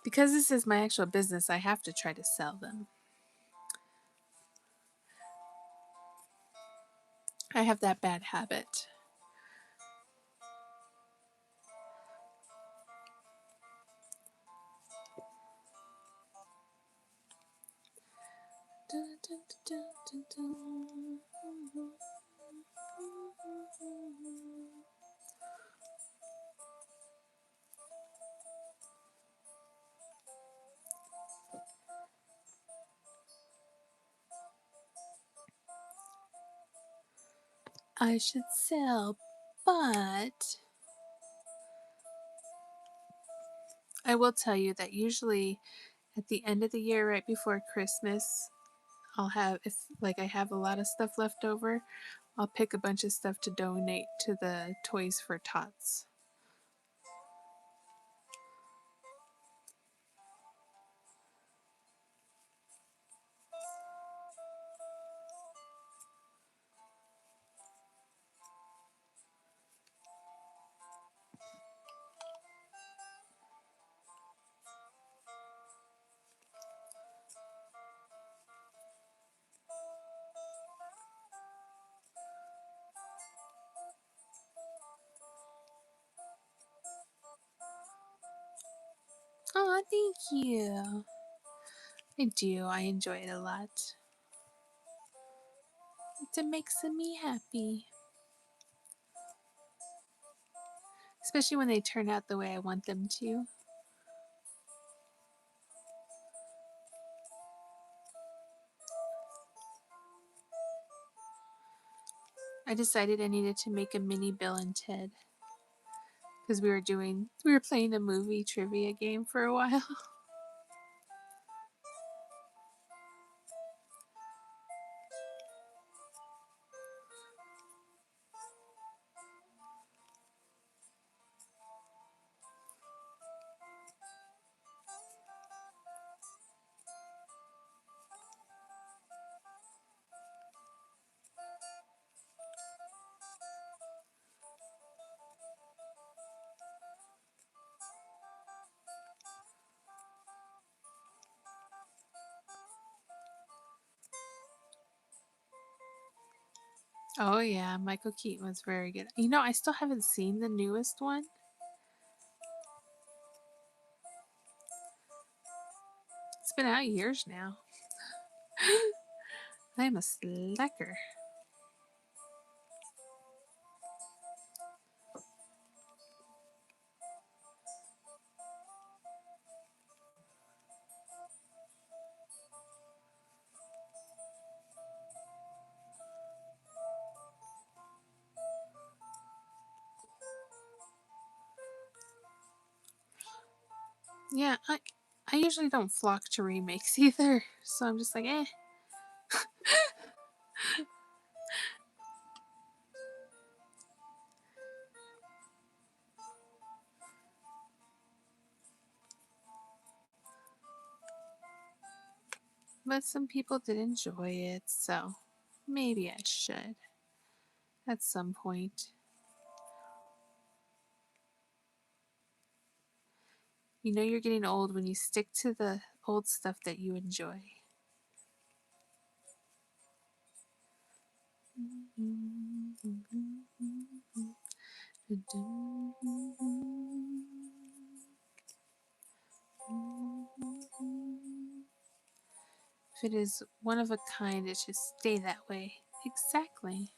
because this is my actual business, I have to try to sell them. I have that bad habit. I should sell, but I will tell you that usually at the end of the year, right before Christmas, I'll have, if like I have a lot of stuff left over, I'll pick a bunch of stuff to donate to the Toys for Tots. Oh, thank you. I do. I enjoy it a lot. It makes me happy. Especially when they turn out the way I want them to. I decided I needed to make a mini Bill and Ted because we were playing a movie trivia game for a while. Oh yeah, Michael Keaton was very good. You know, I still haven't seen the newest one. It's been out years now. I am a slacker. Yeah, I usually don't flock to remakes either, so I'm just like, eh. But some people did enjoy it, so maybe I should at some point. You know you're getting old when you stick to the old stuff that you enjoy. If it is one of a kind, it should stay that way. Exactly.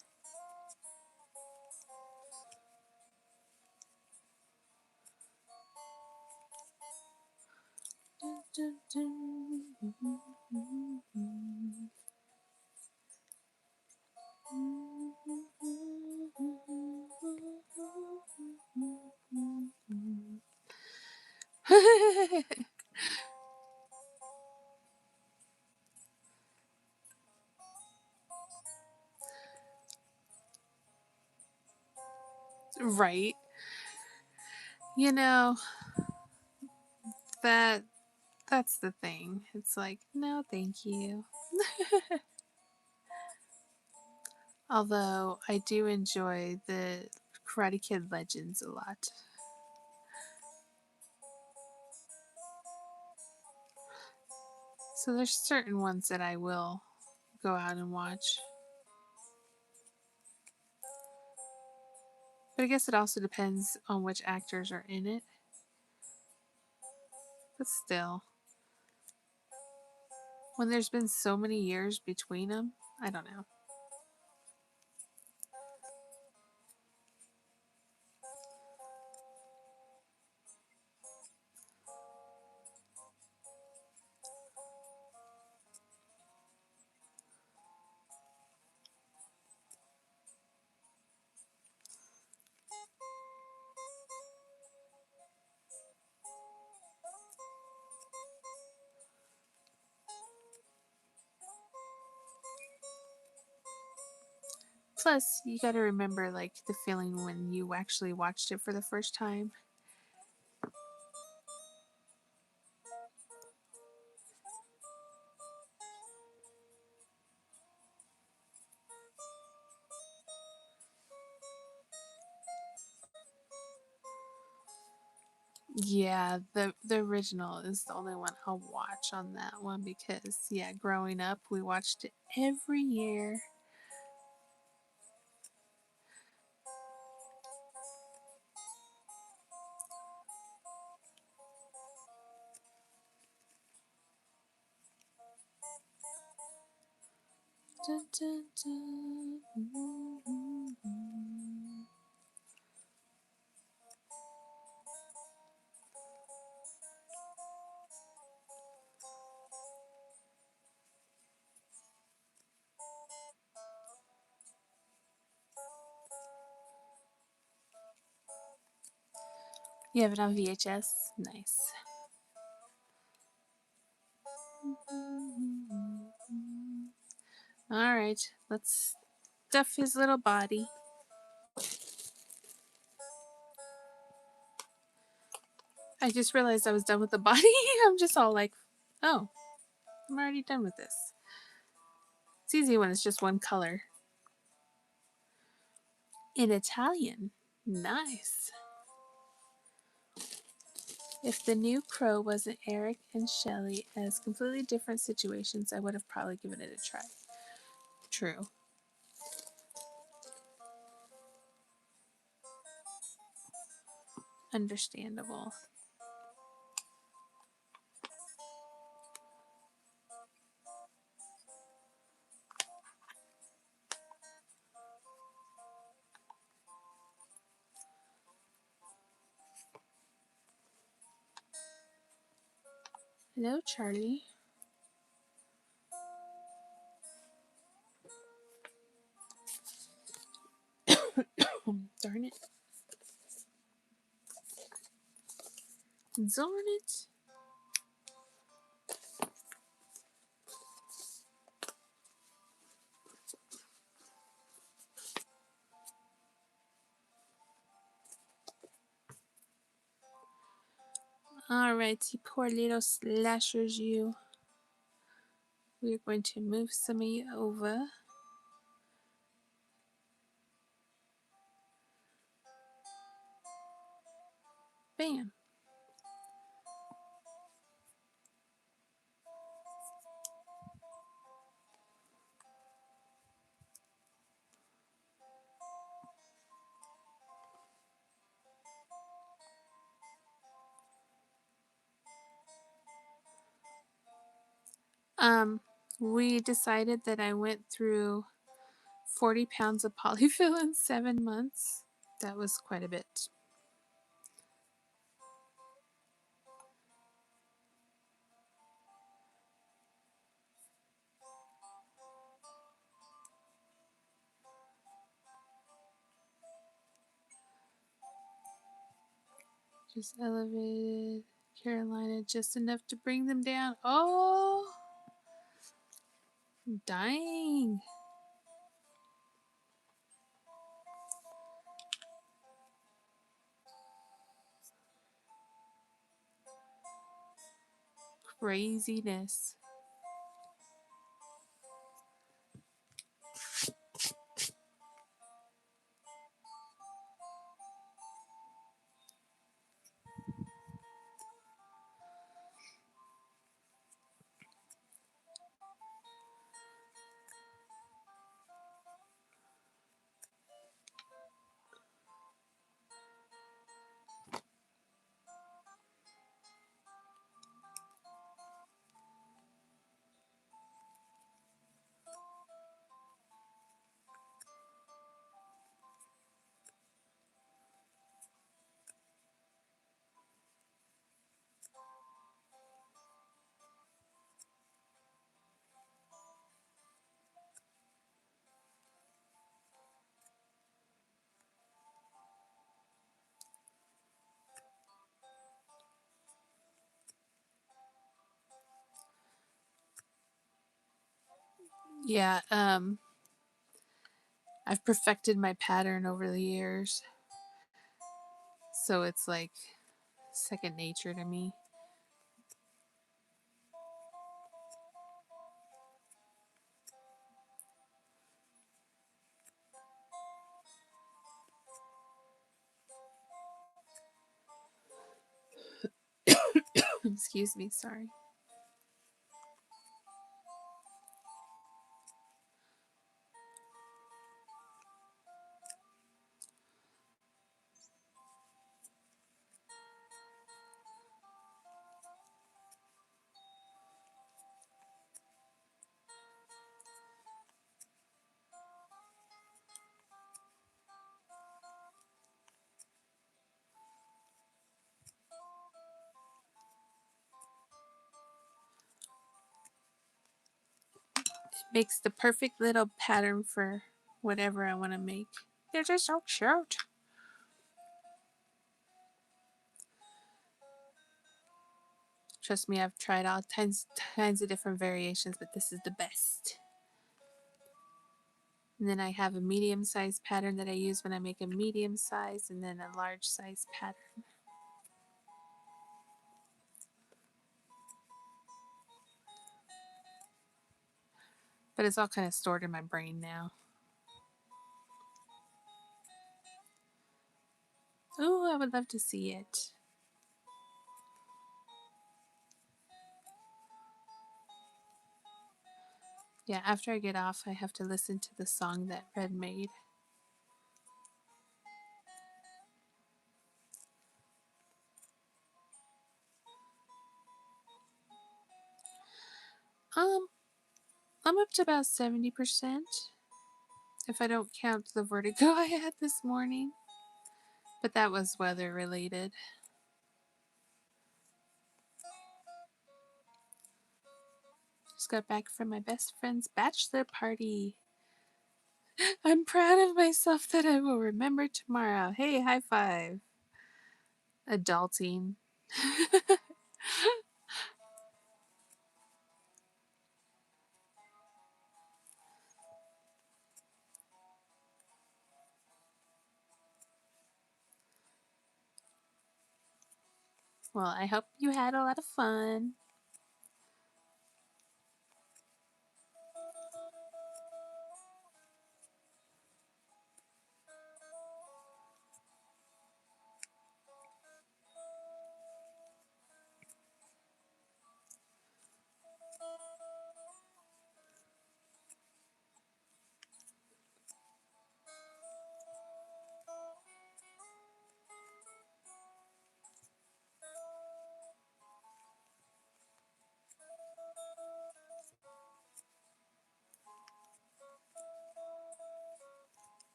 Right. You know, that that's the thing. It's like, no, thank you. Although I do enjoy the Karate Kid Legends a lot. So there's certain ones that I will go out and watch. But I guess it also depends on which actors are in it. But still, when there's been so many years between them, I don't know. Plus, you gotta remember like the feeling when you actually watched it for the first time. Yeah, the original is the only one I'll watch on that one because yeah, growing up we watched it every year. Dun, dun, dun. You have it on VHS? Nice. All right, let's stuff his little body. I just realized I was done with the body. I'm just all like, oh, I'm already done with this. It's easy when it's just one color. In Italian. Nice. If the new crow wasn't Eric and Shelley as completely different situations, I would have probably given it a try. True. Understandable. Hello, Charlie. Darn it. Darn it. Alright, you poor little slashers, you. We're going to move some of you over. Bam. We decided that I went through 40 pounds of polyfill in 7 months. That was quite a bit. Just elevated Carolina just enough to bring them down. Oh, dang. Craziness. Yeah, I've perfected my pattern over the years. So it's like second nature to me. Excuse me, sorry. Makes the perfect little pattern for whatever I want to make. They're just so cute. Trust me, I've tried all kinds of different variations, but this is the best. And then I have a medium size pattern that I use when I make a medium size, and then a large size pattern. But it's all kind of stored in my brain now. Oh, I would love to see it. Yeah, after I get off, I have to listen to the song that Red made. Um, I'm up to about 70%, if I don't count the vertigo I had this morning. But that was weather related. Just got back from my best friend's bachelor party. I'm proud of myself that I will remember tomorrow. Hey, high five. Adulting. Well, I hope you had a lot of fun.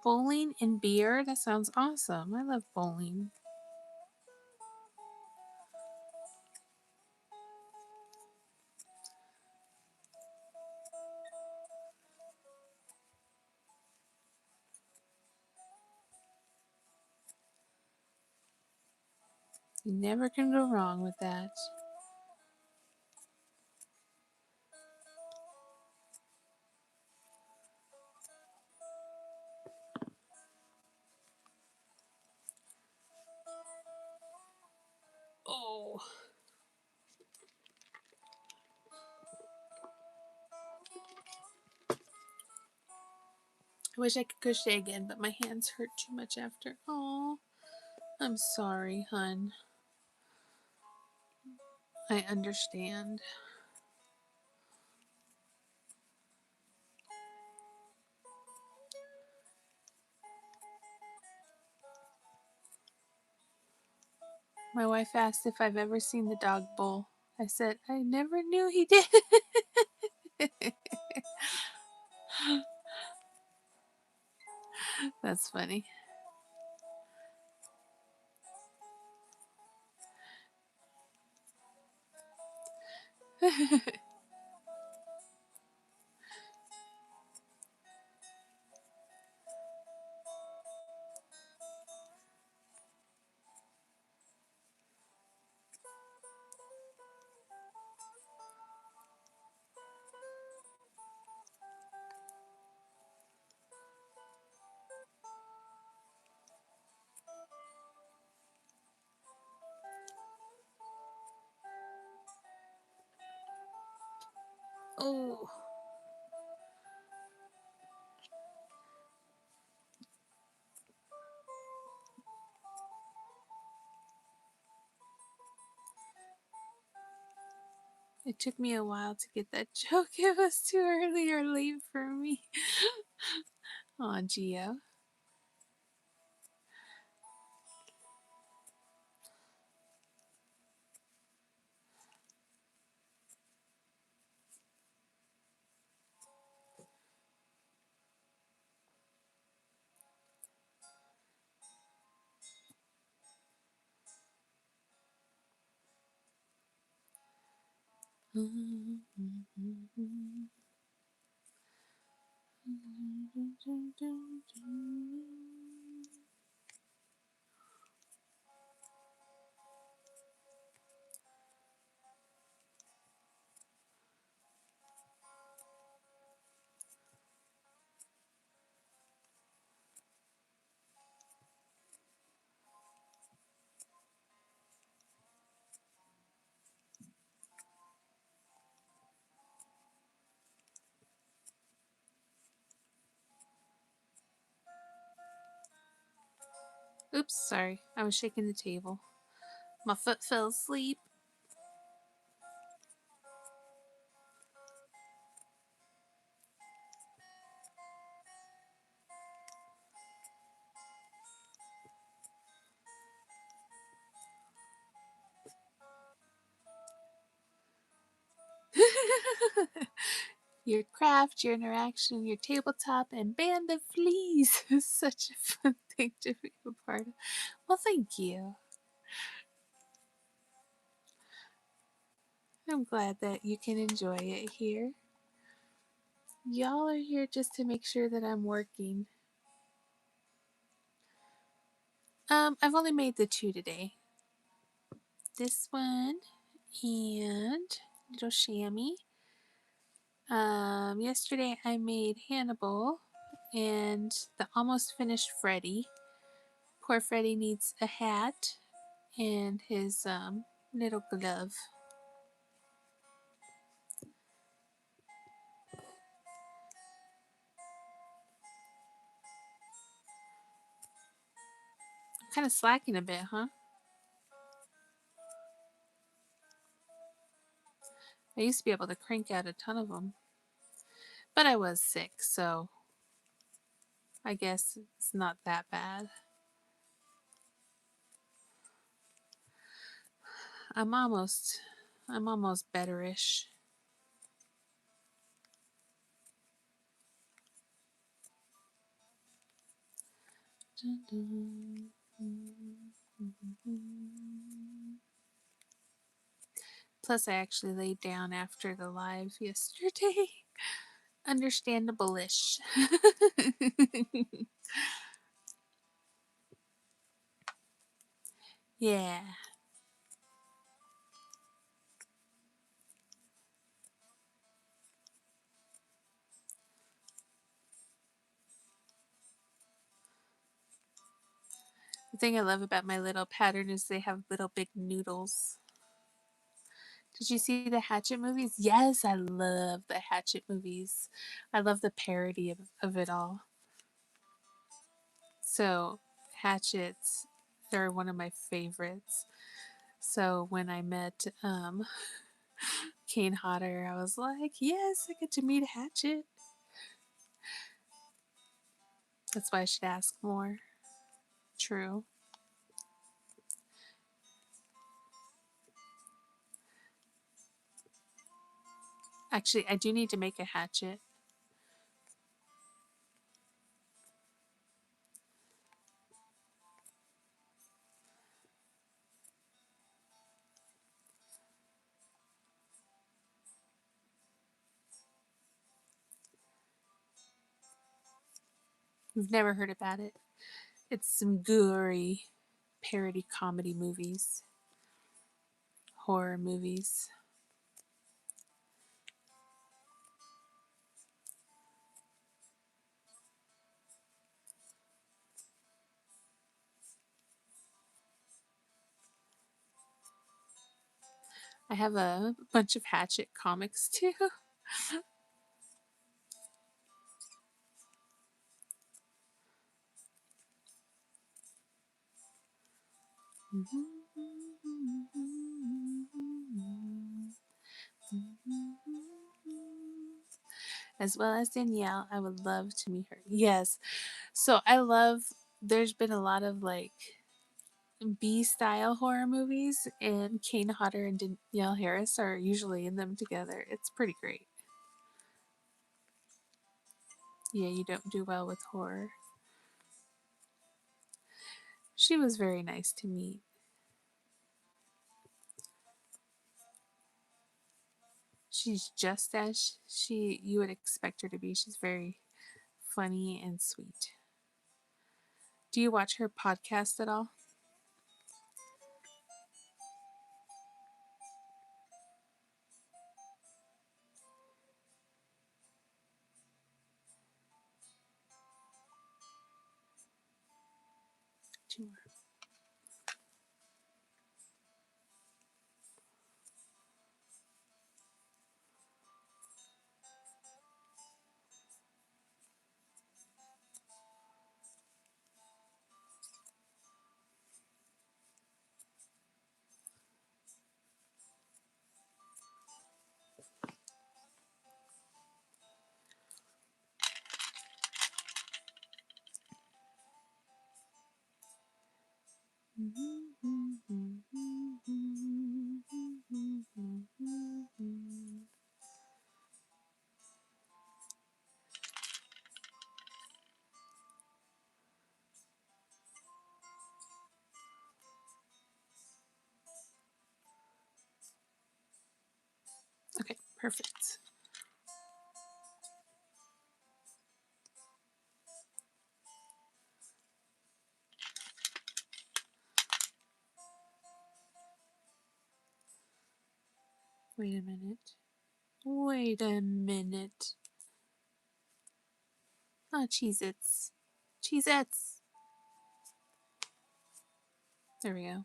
Bowling and beer? That sounds awesome. I love bowling. You never can go wrong with that. Oh. I wish I could crochet again, but my hands hurt too much after. Oh, I'm sorry, hun. I understand. My wife asked if I've ever seen the dog bowl. I said, I never knew he did. That's funny. Oh. It took me a while to get that joke. It was too early or late for me. Aw, Gio. Oops, sorry. I was shaking the table. My foot fell asleep. Your craft, your interaction, your tabletop, and band of fleas is such a fun thing to be a part of. Well, thank you. I'm glad that you can enjoy it here. Y'all are here just to make sure that I'm working. I've only made the two today. This one and little chamois. Yesterday I made Hannibal and the almost finished Freddy. Poor Freddy needs a hat and his little glove. Kind of slacking a bit, huh? I used to be able to crank out a ton of them, but I was sick, so I guess it's not that bad. I'm almost, I'm almost betterish. Plus, I actually laid down after the live yesterday. Understandable-ish. Yeah. The thing I love about my little pattern is they have little big noodles. Did you see the Hatchet movies? Yes, I love the Hatchet movies. I love the parody of it all. So, Hatchets, they're one of my favorites. So, when I met Kane Hodder, I was like, yes, I get to meet Hatchet. That's why I should ask more. True. Actually, I do need to make a hatchet. You've never heard about it. It's some gory parody comedy movies, horror movies. I have a bunch of Hatchet comics too. As well as Danielle, I would love to meet her. Yes. So I love, there's been a lot of like B style horror movies, and Kane Hodder and Danielle Harris are usually in them together. It's pretty great. Yeah, you don't do well with horror. She was very nice to meet. She's just as she you would expect her to be. She's very funny and sweet. Do you watch her podcast at all? Two more. Okay, perfect. Wait a minute. Wait a minute. Oh, Cheez-Its. Cheez-Its. There we go.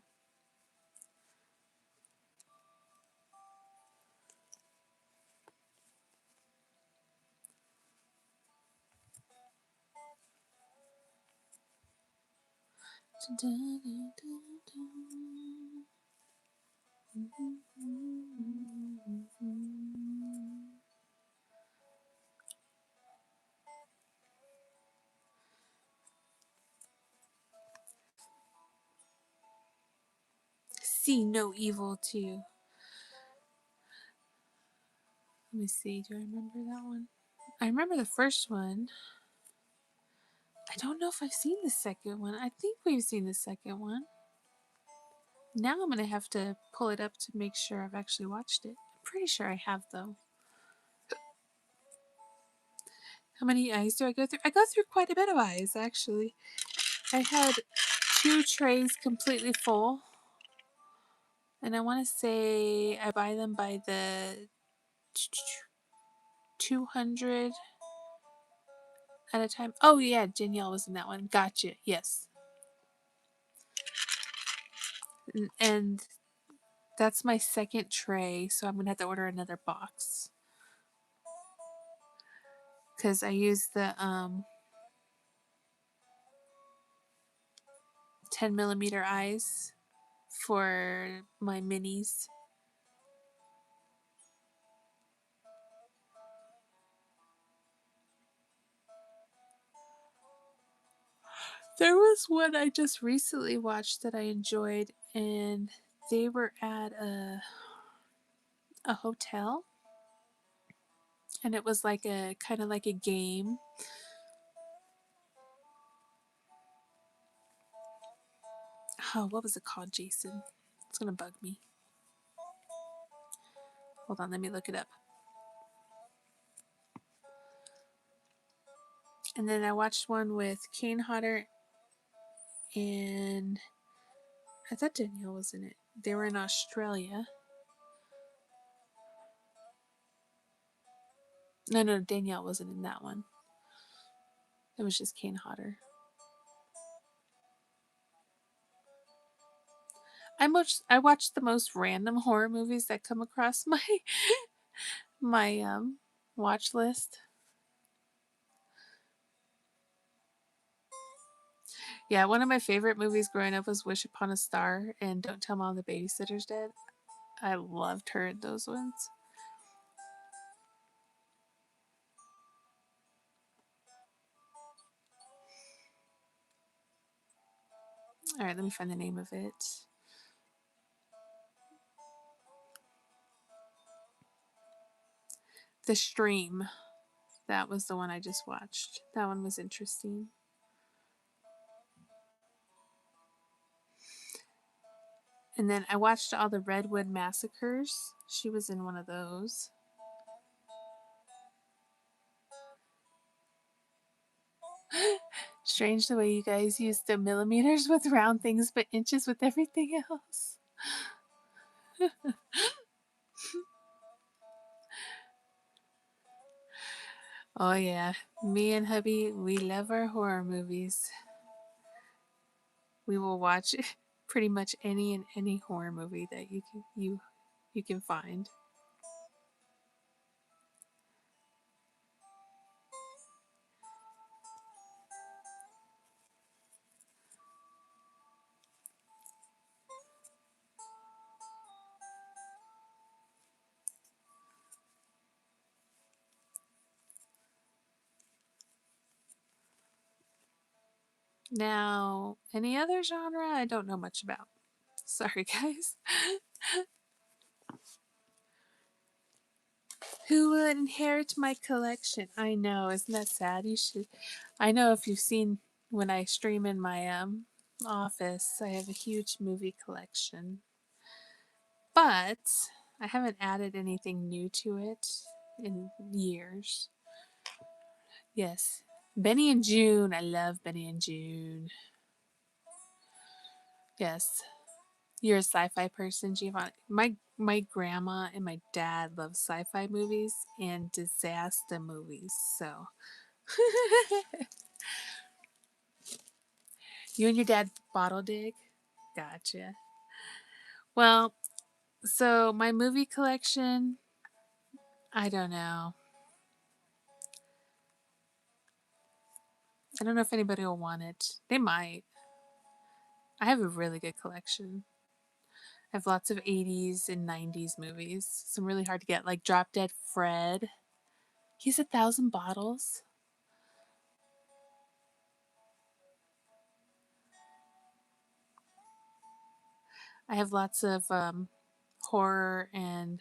See no evil too. Let me see. Do I remember that one? I remember the first one. I don't know if I've seen the second one. I think we've seen the second one. Now I'm going to have to pull it up to make sure I've actually watched it. I'm pretty sure I have, though. How many eyes do I go through? I go through quite a bit of eyes, actually. I had 2 trays completely full. And I want to say I buy them by the 200 at a time. Oh, yeah, Danielle was in that one. Gotcha. Yes. And that's my second tray, so I'm going to have to order another box. Because I use the 10mm eyes for my minis. There was one I just recently watched that I enjoyed, and they were at a hotel, and it was like a kind of like a game. Oh, what was it called, Jason? It's gonna bug me. Hold on, let me look it up. And then I watched one with Kane Hodder, and I thought Danielle was in it. They were in Australia. No, Danielle wasn't in that one. It was just Kane Hodder. I watch the most random horror movies that come across my watch list. Yeah, one of my favorite movies growing up was Wish Upon a Star and Don't Tell Mom the Babysitter's Dead. I loved her in those ones. All right, let me find the name of it. The Stream. That was the one I just watched. That one was interesting. And then I watched all the Redwood Massacres. She was in one of those. Strange the way you guys use the millimeters with round things, but inches with everything else. Oh yeah, me and hubby, we love our horror movies. We will watch pretty much any horror movie that you can find. Now, any other genre I don't know much about. Sorry, guys. Who will inherit my collection? I know, isn't that sad? You should. I know if you've seen when I stream in my office, I have a huge movie collection, but I haven't added anything new to it in years. Yes, Benny and June. I love Benny and June. Yes, you're a sci-fi person, Giovanni. My grandma and my dad love sci-fi movies and disaster movies. So you and your dad bottle dig? Gotcha. Well, so my movie collection, I don't know. I don't know if anybody will want it. They might. I have a really good collection. I have lots of 80s and 90s movies. Some really hard to get, like Drop Dead Fred. He's 1,000 bottles. I have lots of horror and,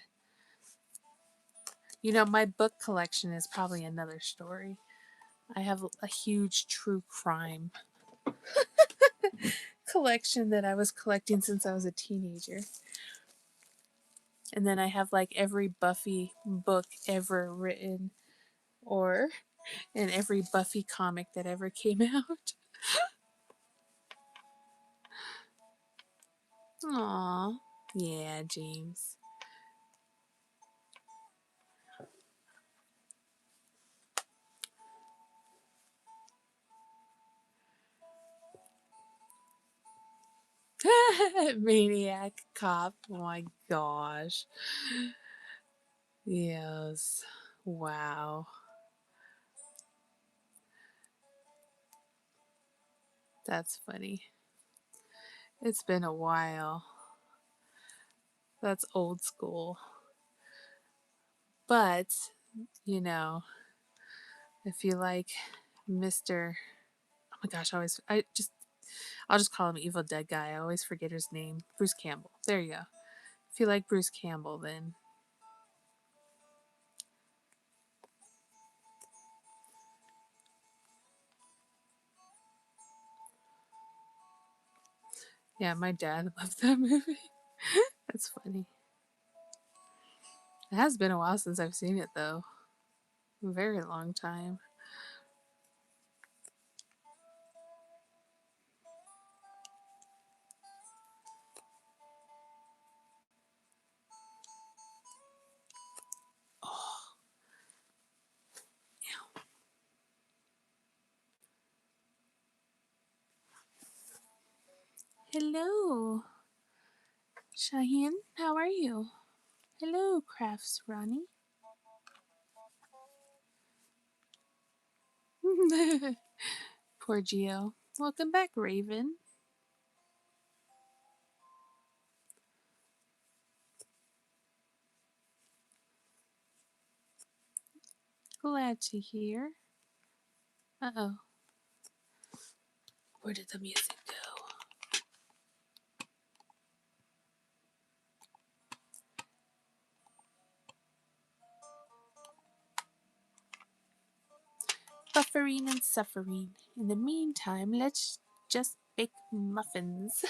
my book collection is probably another story. I have a huge true crime collection that I was collecting since I was a teenager. And then I have like every Buffy book ever written or and every Buffy comic that ever came out. Aw. Yeah, James. Maniac cop. Oh my gosh. Yes. Wow. That's funny. It's been a while. That's old school. But, you know, if you like Mr. Oh my gosh, I'll just call him Evil Dead Guy. I always forget his name. Bruce Campbell. There you go. If you like Bruce Campbell, then yeah, my dad loved that movie. That's funny. It has been a while since I've seen it though. A very long time. Oh, hello, Shaheen. How are you? Hello, Crafts Ronnie. Poor Geo. Welcome back, Raven. Glad to hear. Uh oh. Where did the music go? Buffering and suffering. In the meantime, let's just bake muffins.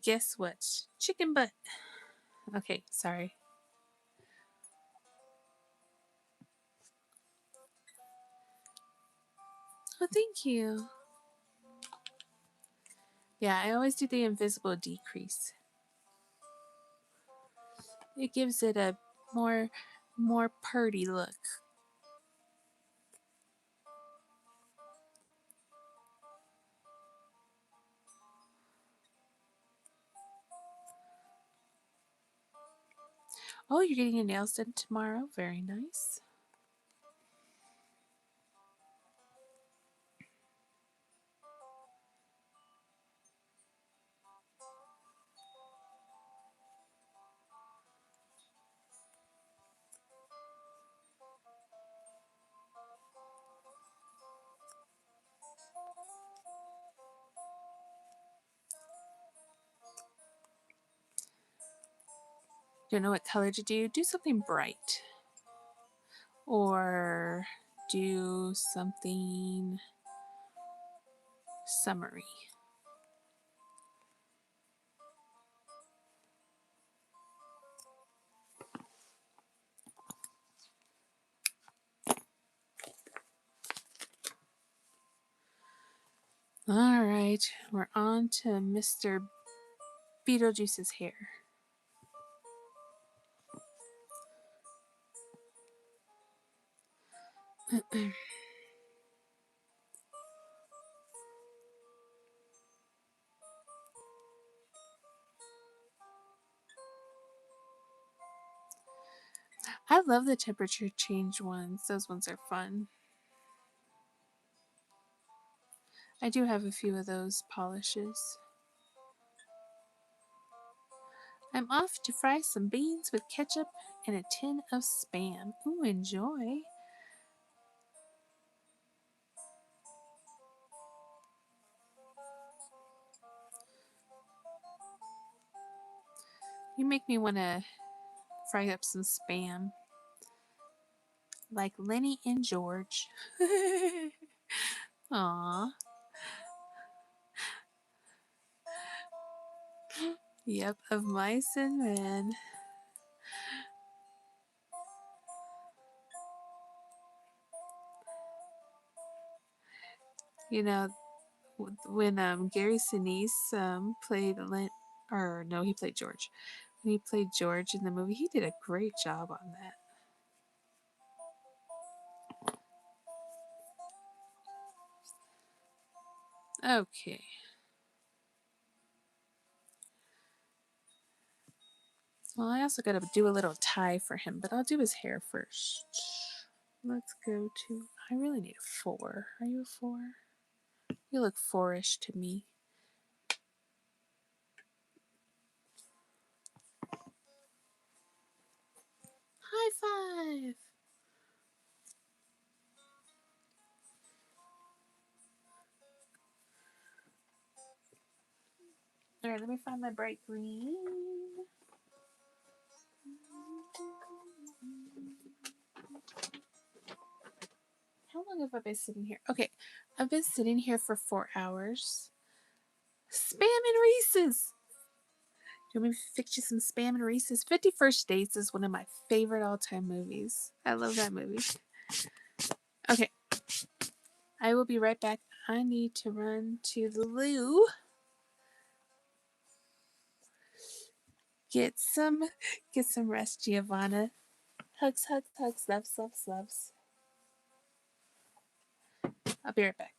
Guess what? Chicken butt. Okay, sorry. Oh, thank you. Yeah, I always do the invisible decrease. It gives it a more purty look. Oh, you're getting your nails done tomorrow? Very nice. Don't know what color to do? Do something bright. Or do something summery. All right, we're on to Mr. Beetlejuice's hair. I love the temperature change ones. Those ones are fun. I do have a few of those polishes. I'm off to fry some beans with ketchup and a tin of Spam. Ooh, enjoy. You make me want to fry up some Spam. Like Lenny and George. Aw. Yep, of mice and men. You know, when Gary Sinise played or no, he played George. When he played George in the movie, he did a great job on that. Okay. Well, I also got to do a little tie for him, but I'll do his hair first. Let's go to. I really need a 4. Are you a 4? You look 4-ish to me. High five! All right, let me find my bright green. How long have I been sitting here? Okay, I've been sitting here for 4 hours. Spam and Reese's! Do you want me to fix you some Spam and Reese's? 51st Dates is one of my favorite all-time movies. I love that movie. Okay, I will be right back. I need to run to the loo. Get some rest, Giovanna. Hugs, hugs, hugs, loves, loves, loves. I'll be right back.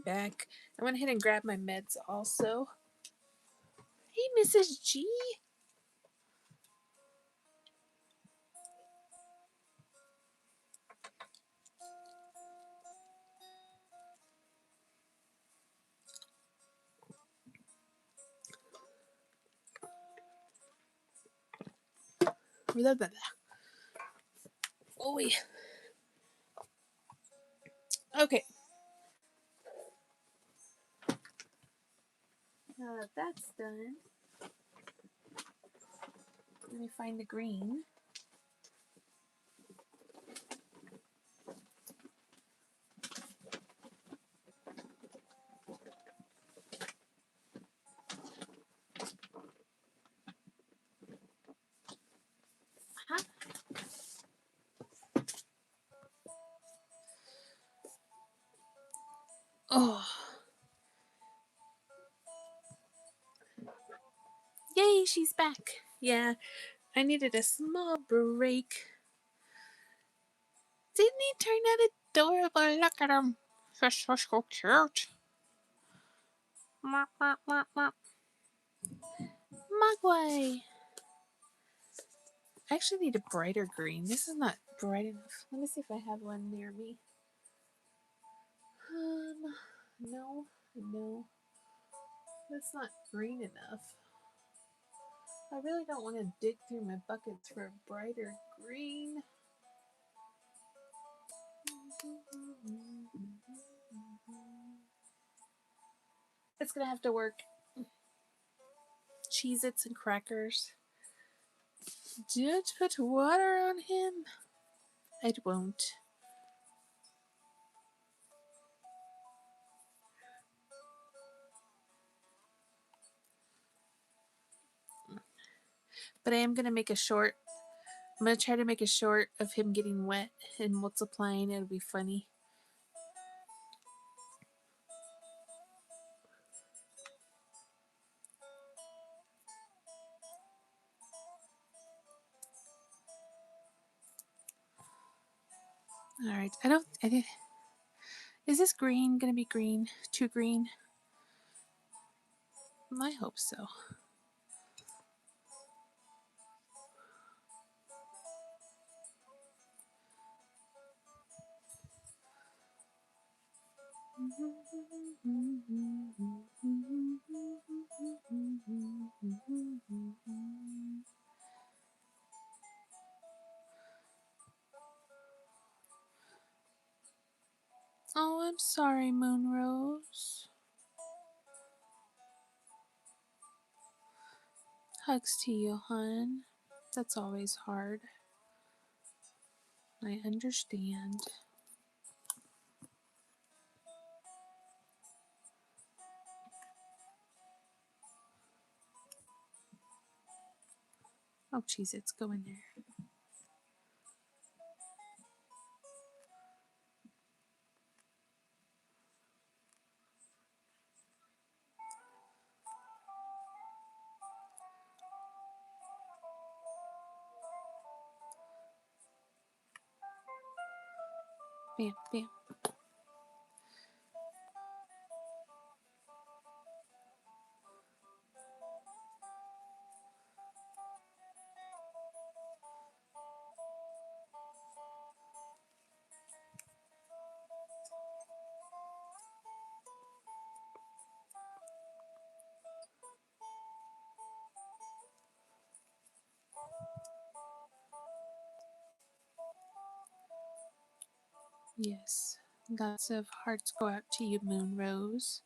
I'm back. I went ahead and grabbed my meds also. Hey, Mrs. G. Blah, blah, blah. Oh, yeah. Okay. Now that that's done, let me find the green. Huh? Oh. Yay, she's back. Yeah, I needed a small break. Didn't he turn out adorable? Look at him. He's so cute. Mogwai. I actually need a brighter green. This is not bright enough. Let me see if I have one near me. No, no. That's not green enough. I really don't want to dig through my buckets for a brighter green. It's gonna have to work. Cheez-Its and crackers. Don't put water on him. I won't. But I am gonna make a short. I'm gonna try to make a short of him getting wet and multiplying. It'll be funny. All right. I think. Is this green gonna be green? Too green? I hope so. Oh, I'm sorry, Moonrose. Hugs to you, hon. That's always hard. I understand. Oh, jeez, it's going there. Bam, bam. Yes. Lots of hearts go out to you, Moonrose.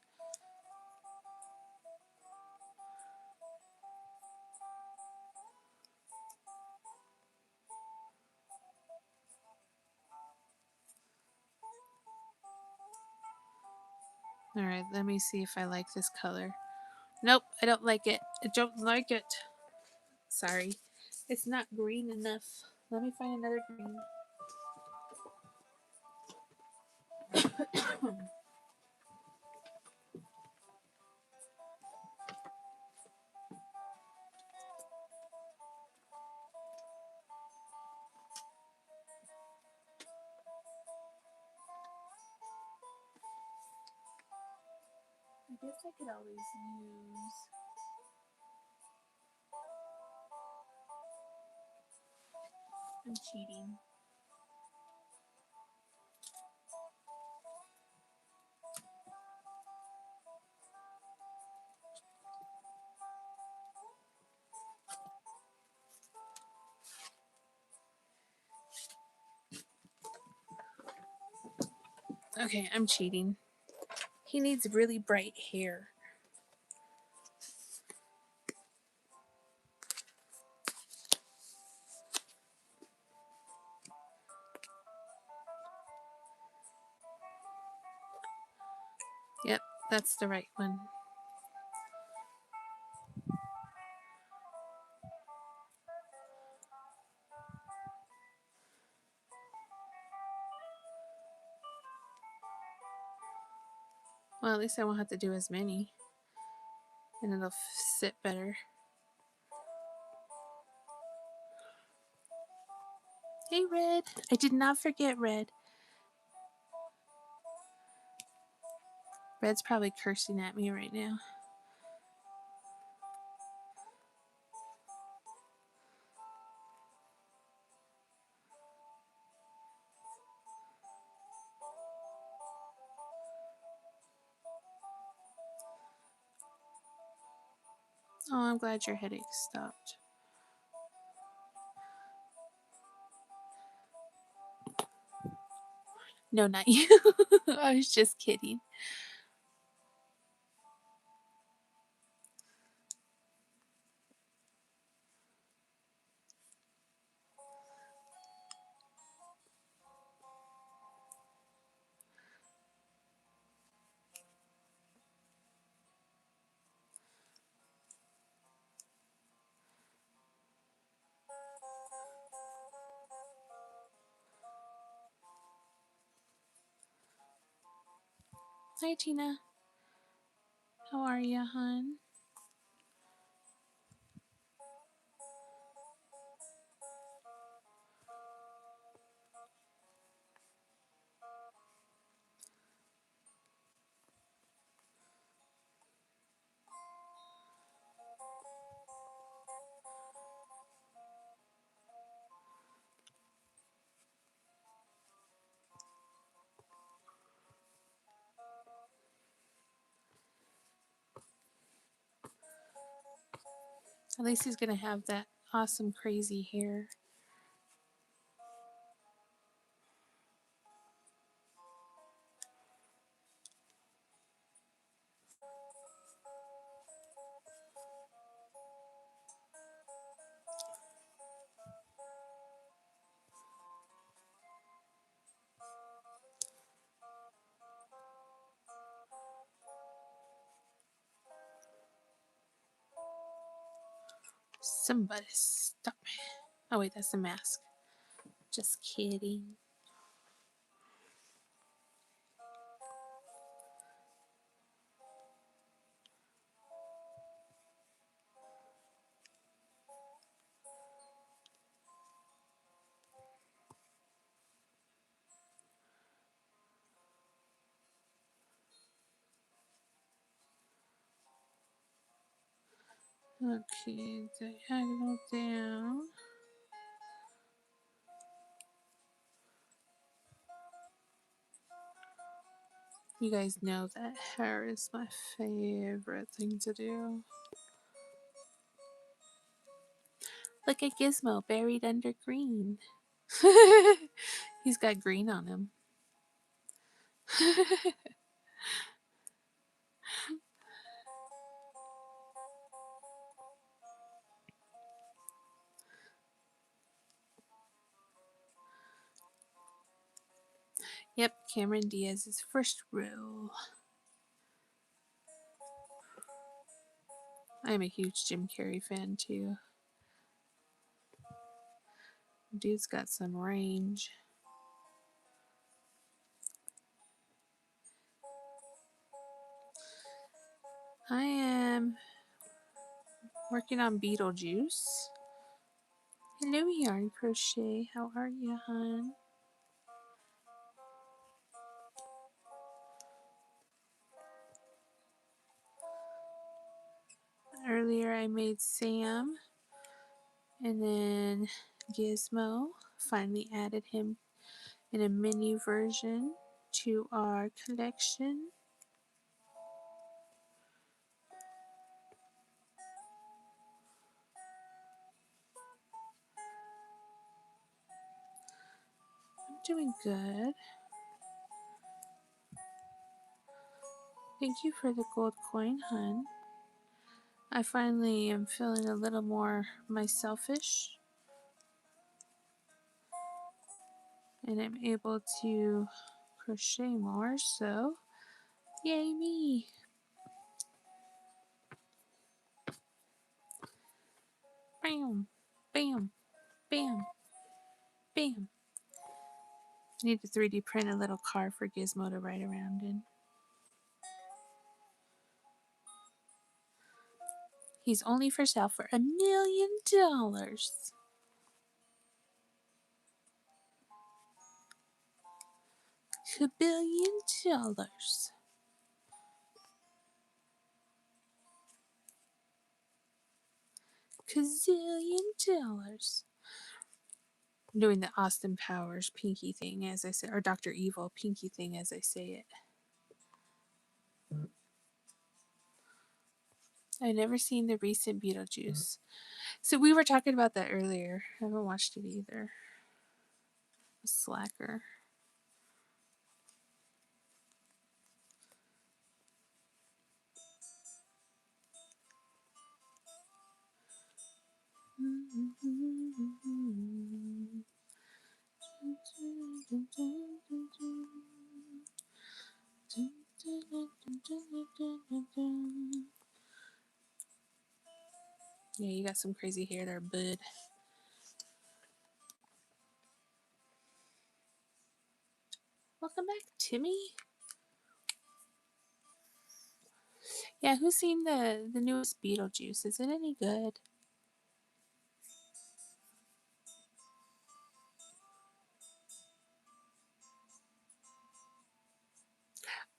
Alright, let me see if I like this color. Nope, I don't like it. I don't like it. Sorry. It's not green enough. Let me find another green. guess I could always use. I'm cheating. Okay, I'm cheating. He needs really bright hair. Yep, that's the right one. Well, at least I won't have to do as many. And it'll sit better. Hey, Red. I did not forget Red. Red's probably cursing at me right now. Oh, I'm glad your headache stopped. No, not you. I was just kidding. Hi, Tina. How are you, hon? At least he's gonna have that awesome, crazy hair. Somebody stop me. Oh, wait, that's the mask. Just kidding. Okay, diagonal down. You guys know that hair is my favorite thing to do. Look at Gizmo buried under green. He's got green on him. Yep, Cameron Diaz's first role. I'm a huge Jim Carrey fan too. Dude's got some range. I am working on Beetlejuice. Hello, Yarn Crochet. How are you, hon? earlier I made Sam, and then Gizmo. Finally added him in a mini version to our collection. I'm doing good. Thank you for the gold coin, hun. I finally am feeling a little more myselfish, and I'm able to crochet more, so yay me! Bam, bam, bam, bam. I need to 3D print a little car for Gizmo to ride around in. He's only for sale for $1,000,000. $1,000,000,000. $1,000,000,000. I'm doing the Austin Powers pinky thing as I say, or Dr. Evil pinky thing as I say it. I've never seen the recent Beetlejuice. So we were talking about that earlier. I haven't watched it either. A slacker. Yeah, you got some crazy hair there, bud. Welcome back, Timmy. Yeah, who's seen the newest Beetlejuice? Is it any good?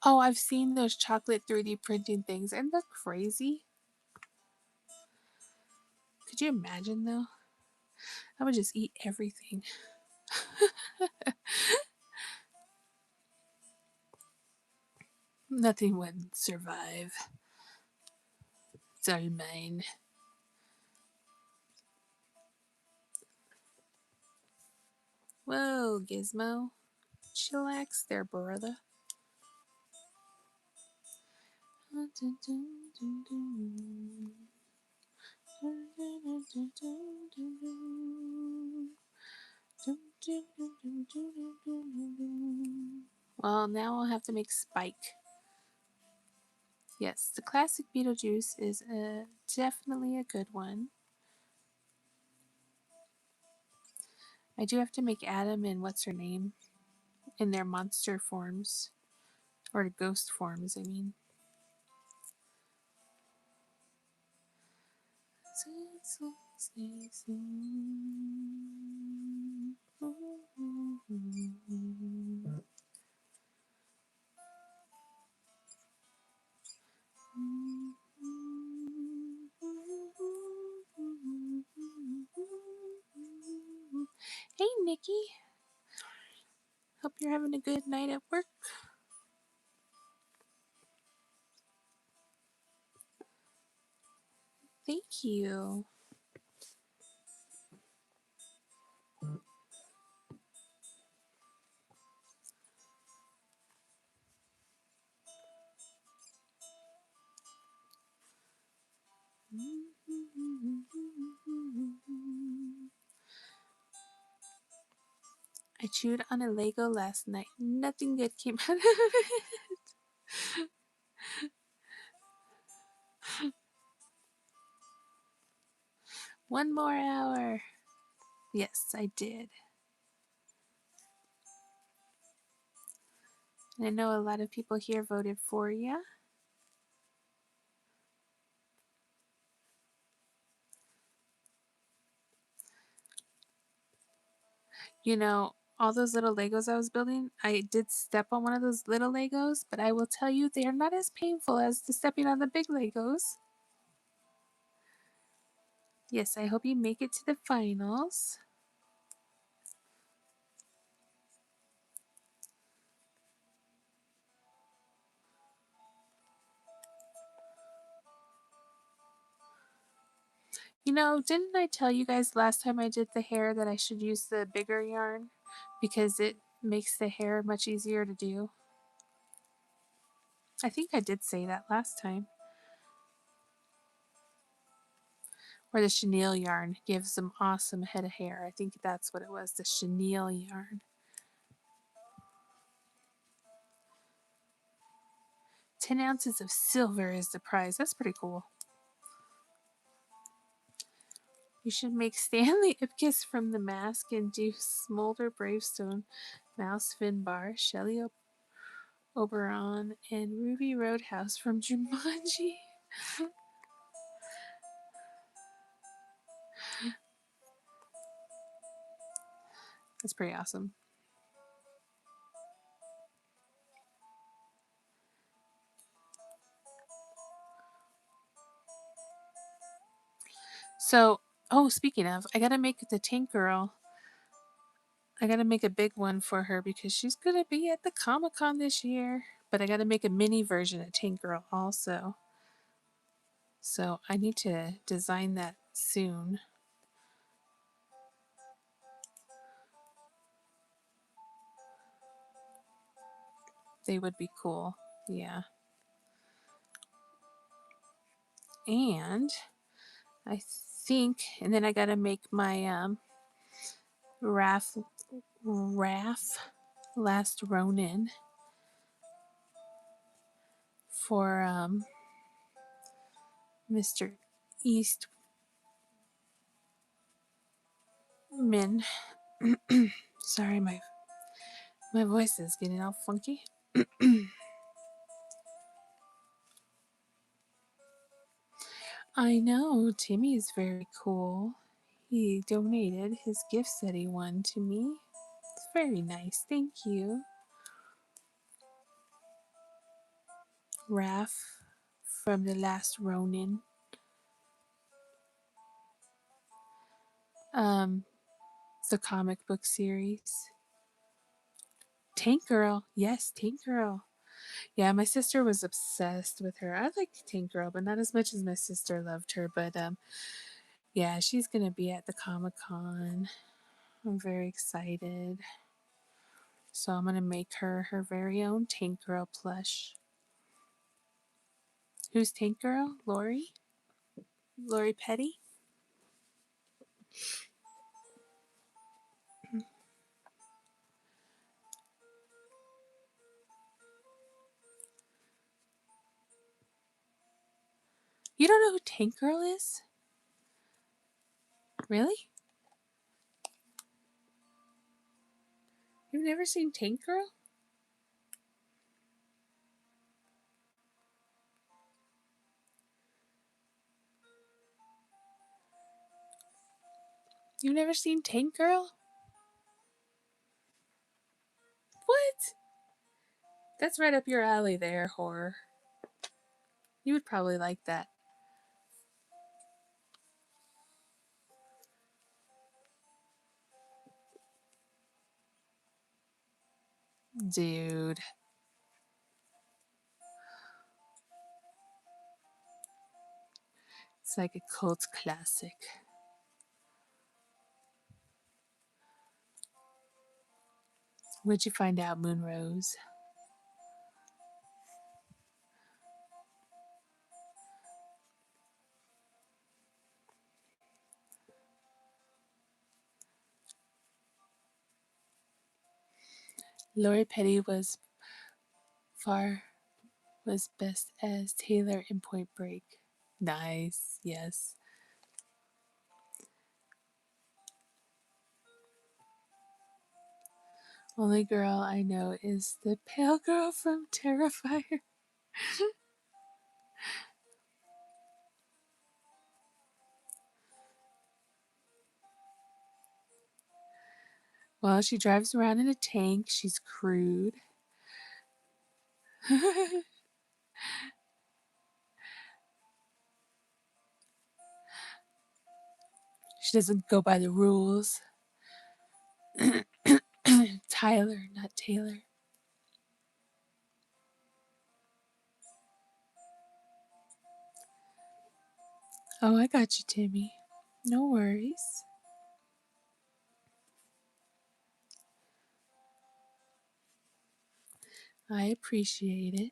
Oh, I've seen those chocolate 3D printing things, and they're crazy. Could you imagine though? I would just eat everything. Nothing would survive. It's all mine. Whoa, Gizmo. Chillax there, brother. Well, now I'll have to make Spike. Yes, the classic Beetlejuice is definitely a good one. I do have to make Adam and what's her name in their monster forms. Or ghost forms, I mean. Hey, Nikki. Hope you're having a good night at work. Thank you. I chewed on a Lego last night. Nothing good came out of it. One more hour. Yes, I did. And I know a lot of people here voted for you. You know, all those little Legos I was building, I did step on one of those little Legos, but I will tell you they are not as painful as the stepping on the big Legos. Yes, I hope you make it to the finals. You know, didn't I tell you guys last time I did the hair that I should use the bigger yarn because it makes the hair much easier to do? I think I did say that last time. Or the chenille yarn gives them awesome head of hair. I think that's what it was, the chenille yarn. 10 ounces of silver is the prize. That's pretty cool. You should make Stanley Ipkiss from the mask and do Smolder Bravestone, Mouse Finbar, Shelley Oberon, and Ruby Roadhouse from Jumanji. That's pretty awesome. So, oh, speaking of, I gotta make the Tank Girl. I gotta make a big one for her because she's gonna be at the Comic Con this year. But I gotta make a mini version of Tank Girl also. So I need to design that soon. They would be cool. Yeah. And I think, and then I gotta make my Raph Last Ronin for Mr. Eastman. Sorry, my voice is getting all funky. I know, Timmy is very cool. He donated his gifts that he won to me. It's very nice, thank you. Raph from The Last Ronin. Um, the comic book series. Tank Girl, yes, Tank Girl. Yeah, my sister was obsessed with her. I like Tank Girl, but not as much as my sister loved her. But yeah, she's gonna be at the Comic Con. I'm very excited. So I'm gonna make her her very own Tank Girl plush. Who's Tank Girl? Lori? Lori Petty? You don't know who Tank Girl is? Really? You've never seen Tank Girl? You've never seen Tank Girl? What? That's right up your alley there, horror. You would probably like that. Dude. It's like a cult classic. What'd you find out, Moonrose? Lori Petty was best as Taylor in Point Break. Nice, yes. Only girl I know is the pale girl from Terrifier. Well, she drives around in a tank. She's crude. She doesn't go by the rules. Tyler, not Taylor. Oh, I got you, Timmy. No worries. I appreciate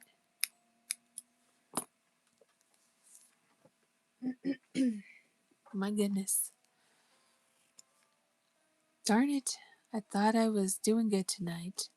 it. My goodness. Darn it. I thought I was doing good tonight.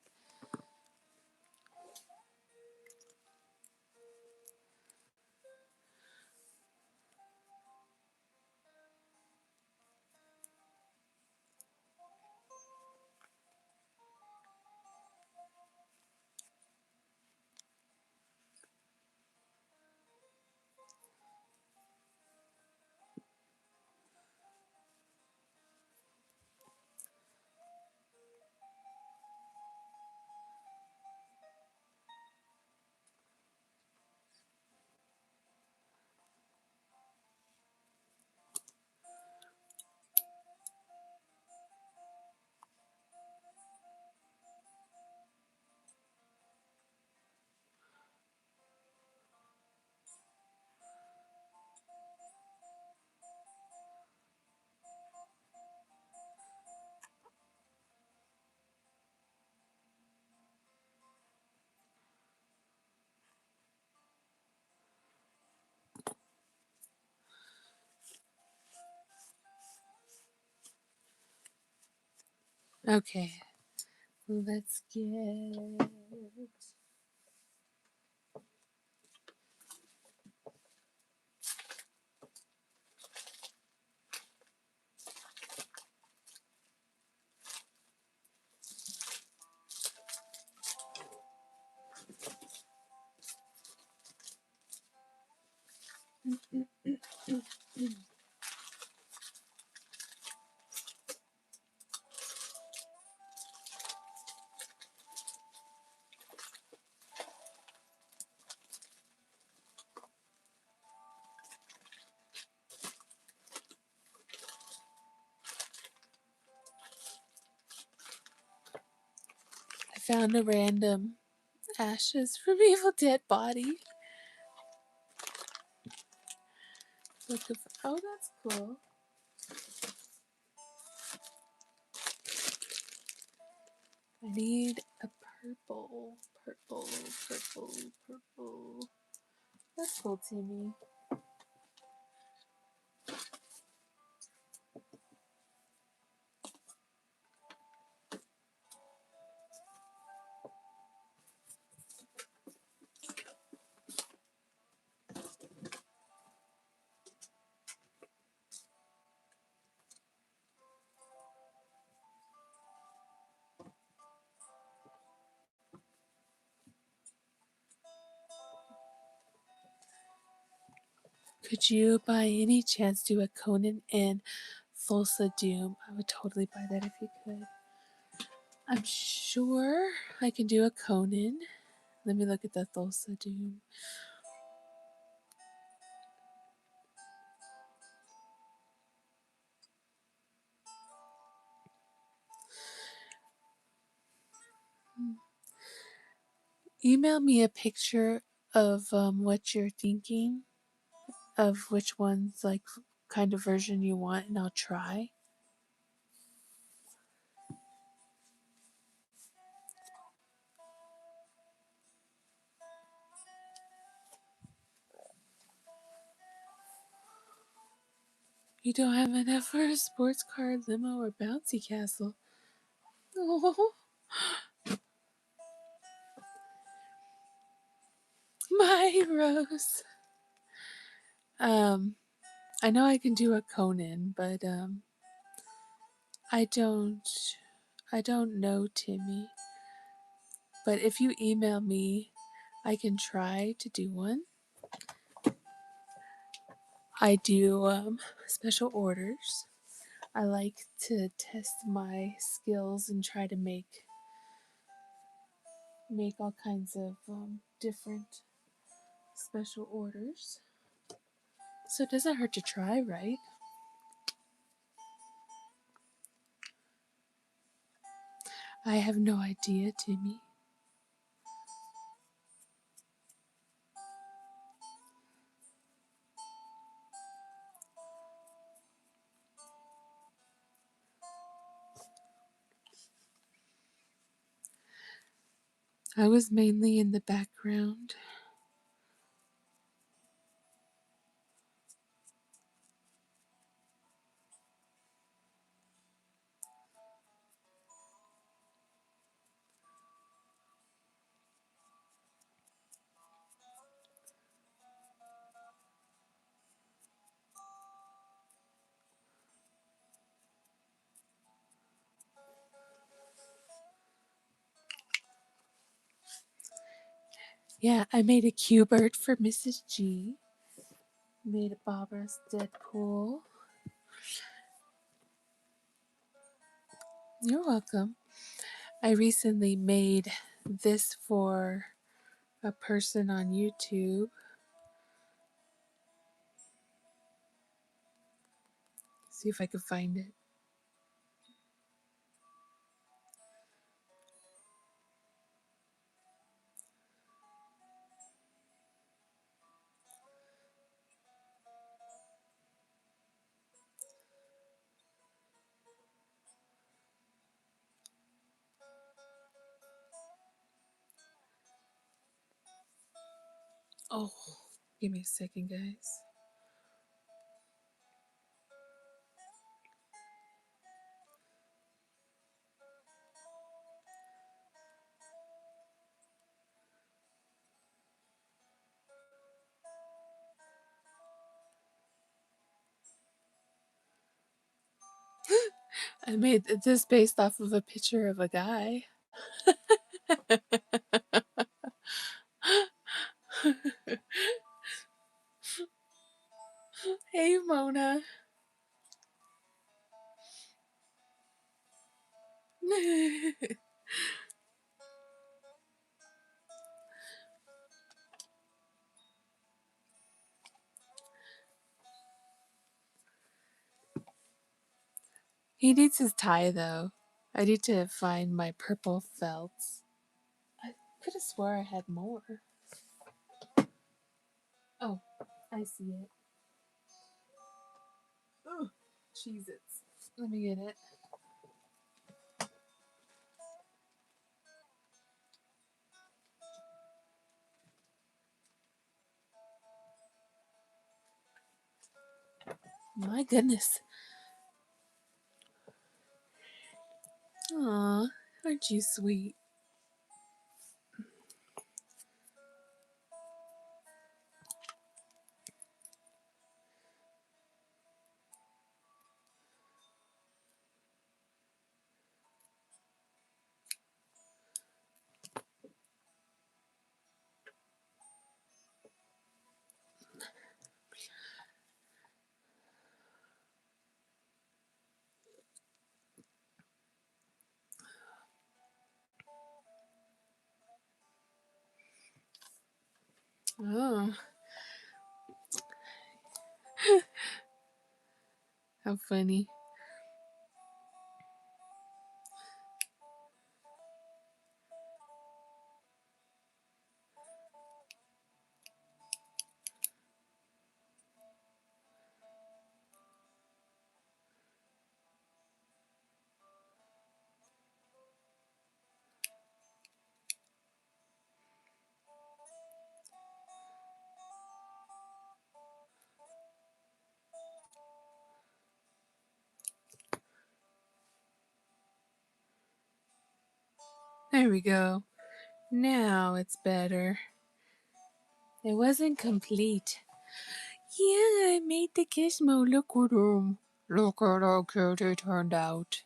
Okay. Let's get. I found a random ashes from Evil Dead body. Oh, that's cool. I need a purple. That's cool, Timmy. Could you, by any chance, do a Conan and Thulsa Doom? I would totally buy that if you could. I'm sure I can do a Conan. Let me look at the Thulsa Doom. Email me a picture of what you're thinking, of which one's like kind of version you want, and I'll try. You don't have enough for a sports car, limo, or bouncy castle. Oh, my Rose. I know I can do a Conan, but I don't know Timmy. But if you email me, I can try to do one. I do special orders. I like to test my skills and try to make all kinds of different special orders. So it doesn't hurt to try, right? I have no idea, Timmy. I was mainly in the background. Yeah, I made a Q-Bert for Mrs. G. Made a Bob Ross Deadpool. You're welcome. I recently made this for a person on YouTube. See if I can find it. Oh, give me a second, guys. I made this based off of a picture of a guy. Hey, Mona. He needs his tie, though. I need to find my purple felts. I could have swore I had more. Oh, I see it. Oh, Cheez-Its. Let me get it. My goodness. Aw, aren't you sweet? Oh, how funny. There we go. Now it's better. It wasn't complete. Yeah, I made the gizmo. Look at him. Look at how cute it turned out.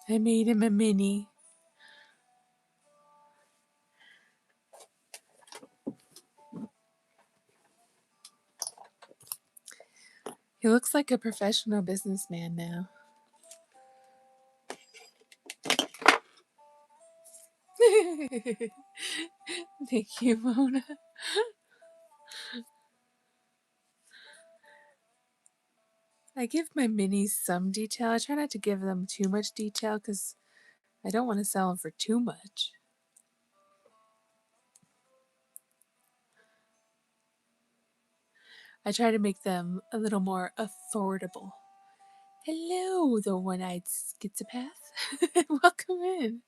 I made him a mini. He looks like a professional businessman now. Thank you, Mona. I give my minis some detail. I try not to give them too much detail because I don't want to sell them for too much. I try to make them a little more affordable. Hello, the one-eyed schizopath. Welcome in.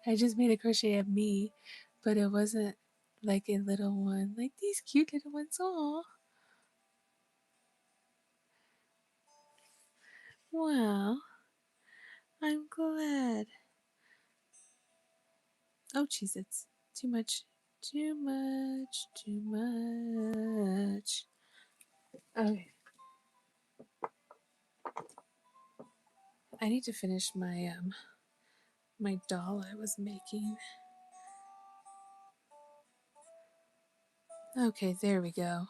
I just made a crochet of me, but it wasn't like a little one, like these cute little ones. Aw. Wow. I'm glad. Oh, jeez, it's too much. Too much. Too much. Okay. I need to finish my doll I was making. Okay, there we go.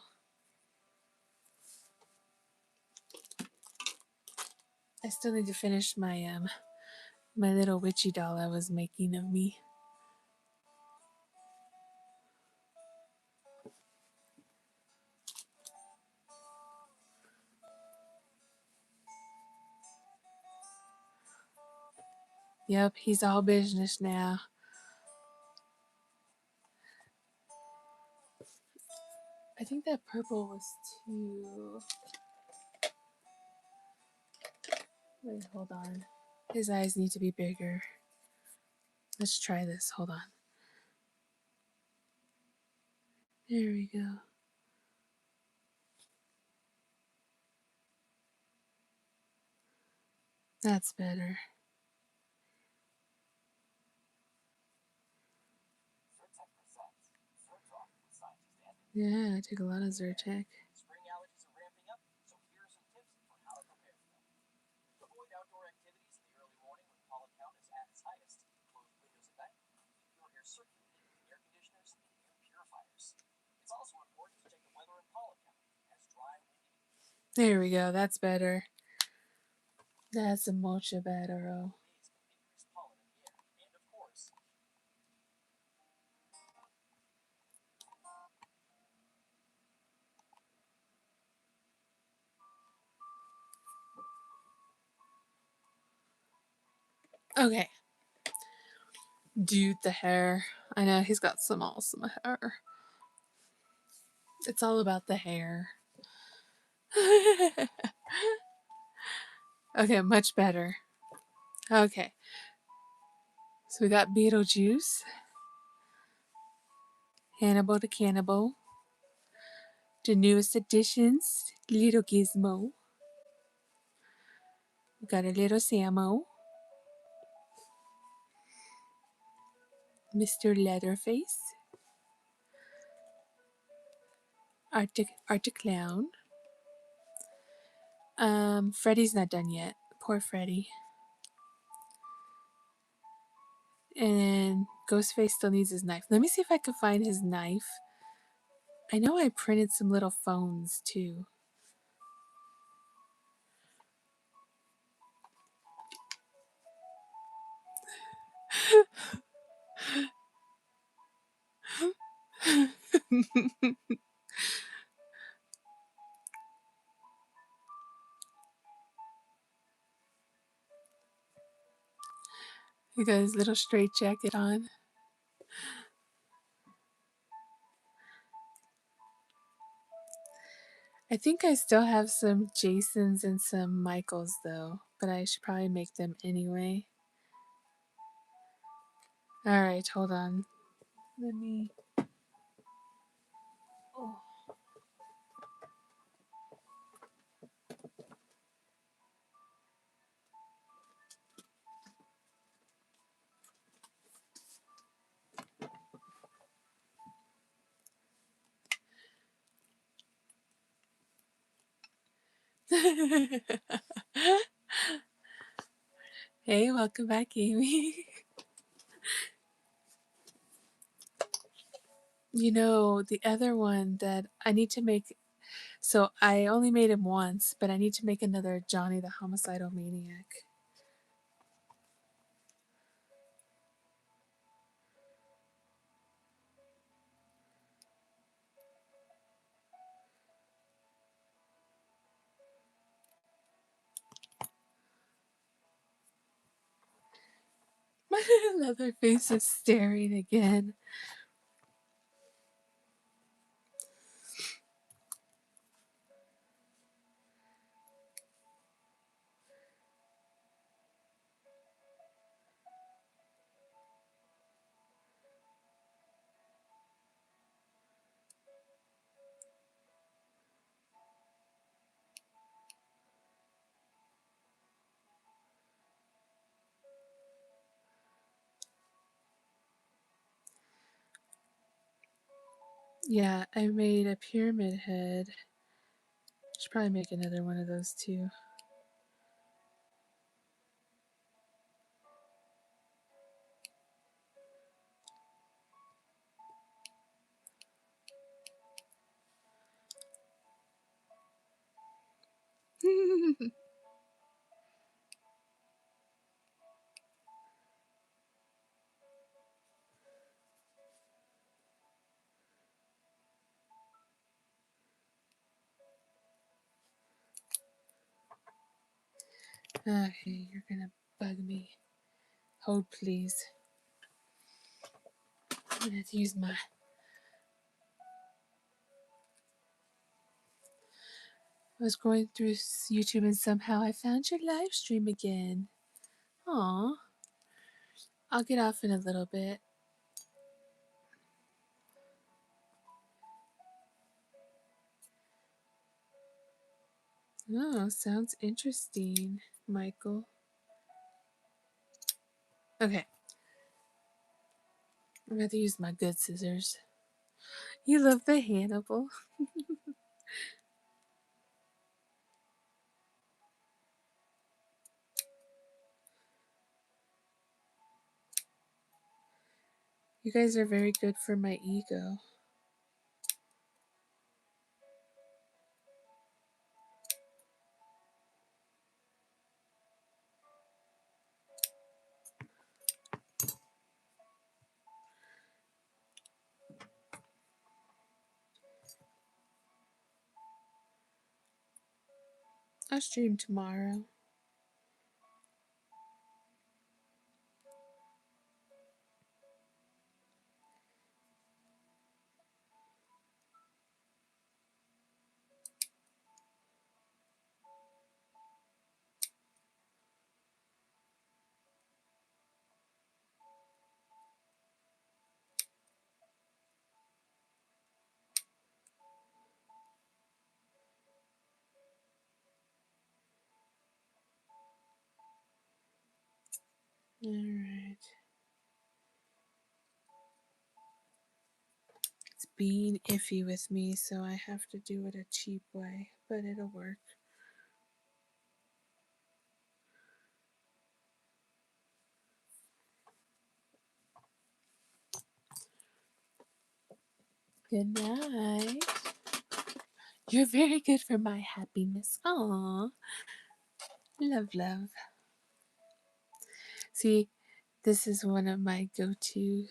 I still need to finish my little witchy doll I was making of me. Yep, he's all business now. I think that purple was too... Wait, hold on. His eyes need to be bigger. Let's try this. Hold on. There we go. That's better. Yeah, I took a lot of Zyrtec. There we go. That's better. That's a much better. Okay. Dude, the hair. I know he's got some awesome hair. It's all about the hair. Okay, much better. Okay. So we got Beetlejuice, Hannibal the Cannibal, the newest additions, Little Gizmo. We got a little Samo, Mr. Leatherface, Arctic Clown. Freddy's not done yet. Poor Freddy. And then Ghostface still needs his knife. Let me see if I can find his knife. I know I printed some little phones too. He got his little straight jacket on. I think I still have some Jasons and some Michaels though, but I should probably make them anyway. Alright, hold on. Let me... Oh. Hey, welcome back, Amy. The other one that I need to make, so I only made him once, but I need to make another Johnny the Homicidal Maniac. My leather face is staring again. Yeah, I made a pyramid head. Should probably make another one of those too. Okay, you're gonna bug me. Hold, please. I'm gonna have to use my. I was going through YouTube and somehow I found your live stream again. Aw. I'll get off in a little bit. Oh, sounds interesting, Michael. Okay, I'm gonna have to use my good scissors. You love the Hannibal. You guys are very good for my ego. I'll stream tomorrow. Alright. It's being iffy with me, so I have to do it a cheap way, but it'll work. Good night. You're very good for my happiness. Aw. Love, love. See, this is one of my go-to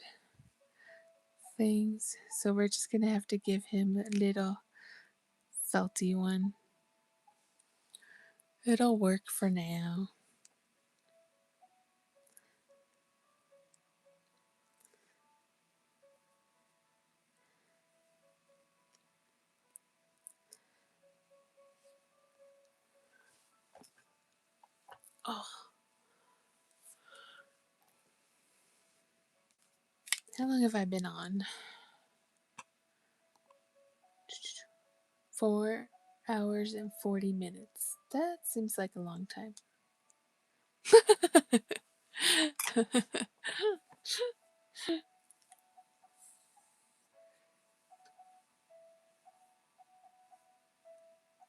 things. So we're just gonna have to give him a little felty one. It'll work for now. Oh, how long have I been on? 4 hours and 40 minutes. That seems like a long time.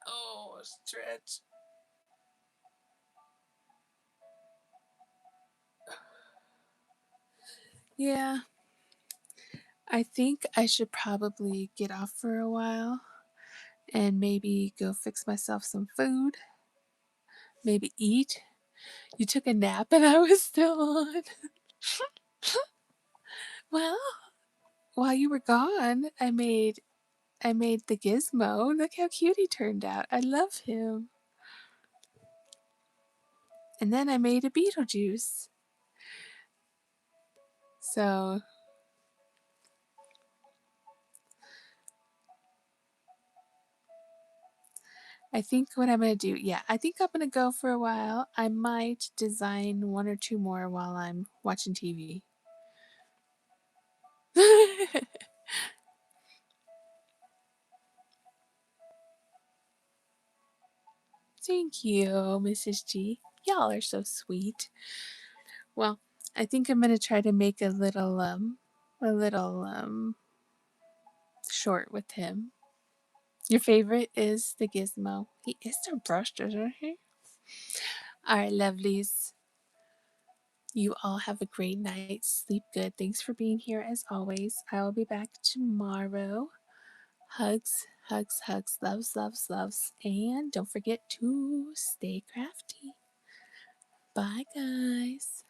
Oh, stretch. Yeah, I think I should probably get off for a while and maybe go fix myself some food, maybe eat. You took a nap and I was still on. Well, while you were gone, I made the gizmo. Look how cute he turned out. I love him. And then I made a Beetlejuice. So I think what I'm going to do, yeah, I think I'm going to go for a while. I might design one or two more while I'm watching TV. Thank you, Mrs. G. Y'all are so sweet. Well, I think I'm going to try to make a little short with him. Your favorite is the gizmo. He is so brushed, isn't he? All right, lovelies. You all have a great night. Sleep good. Thanks for being here as always. I will be back tomorrow. Hugs, hugs, hugs, loves, loves, loves. And don't forget to stay crafty. Bye, guys.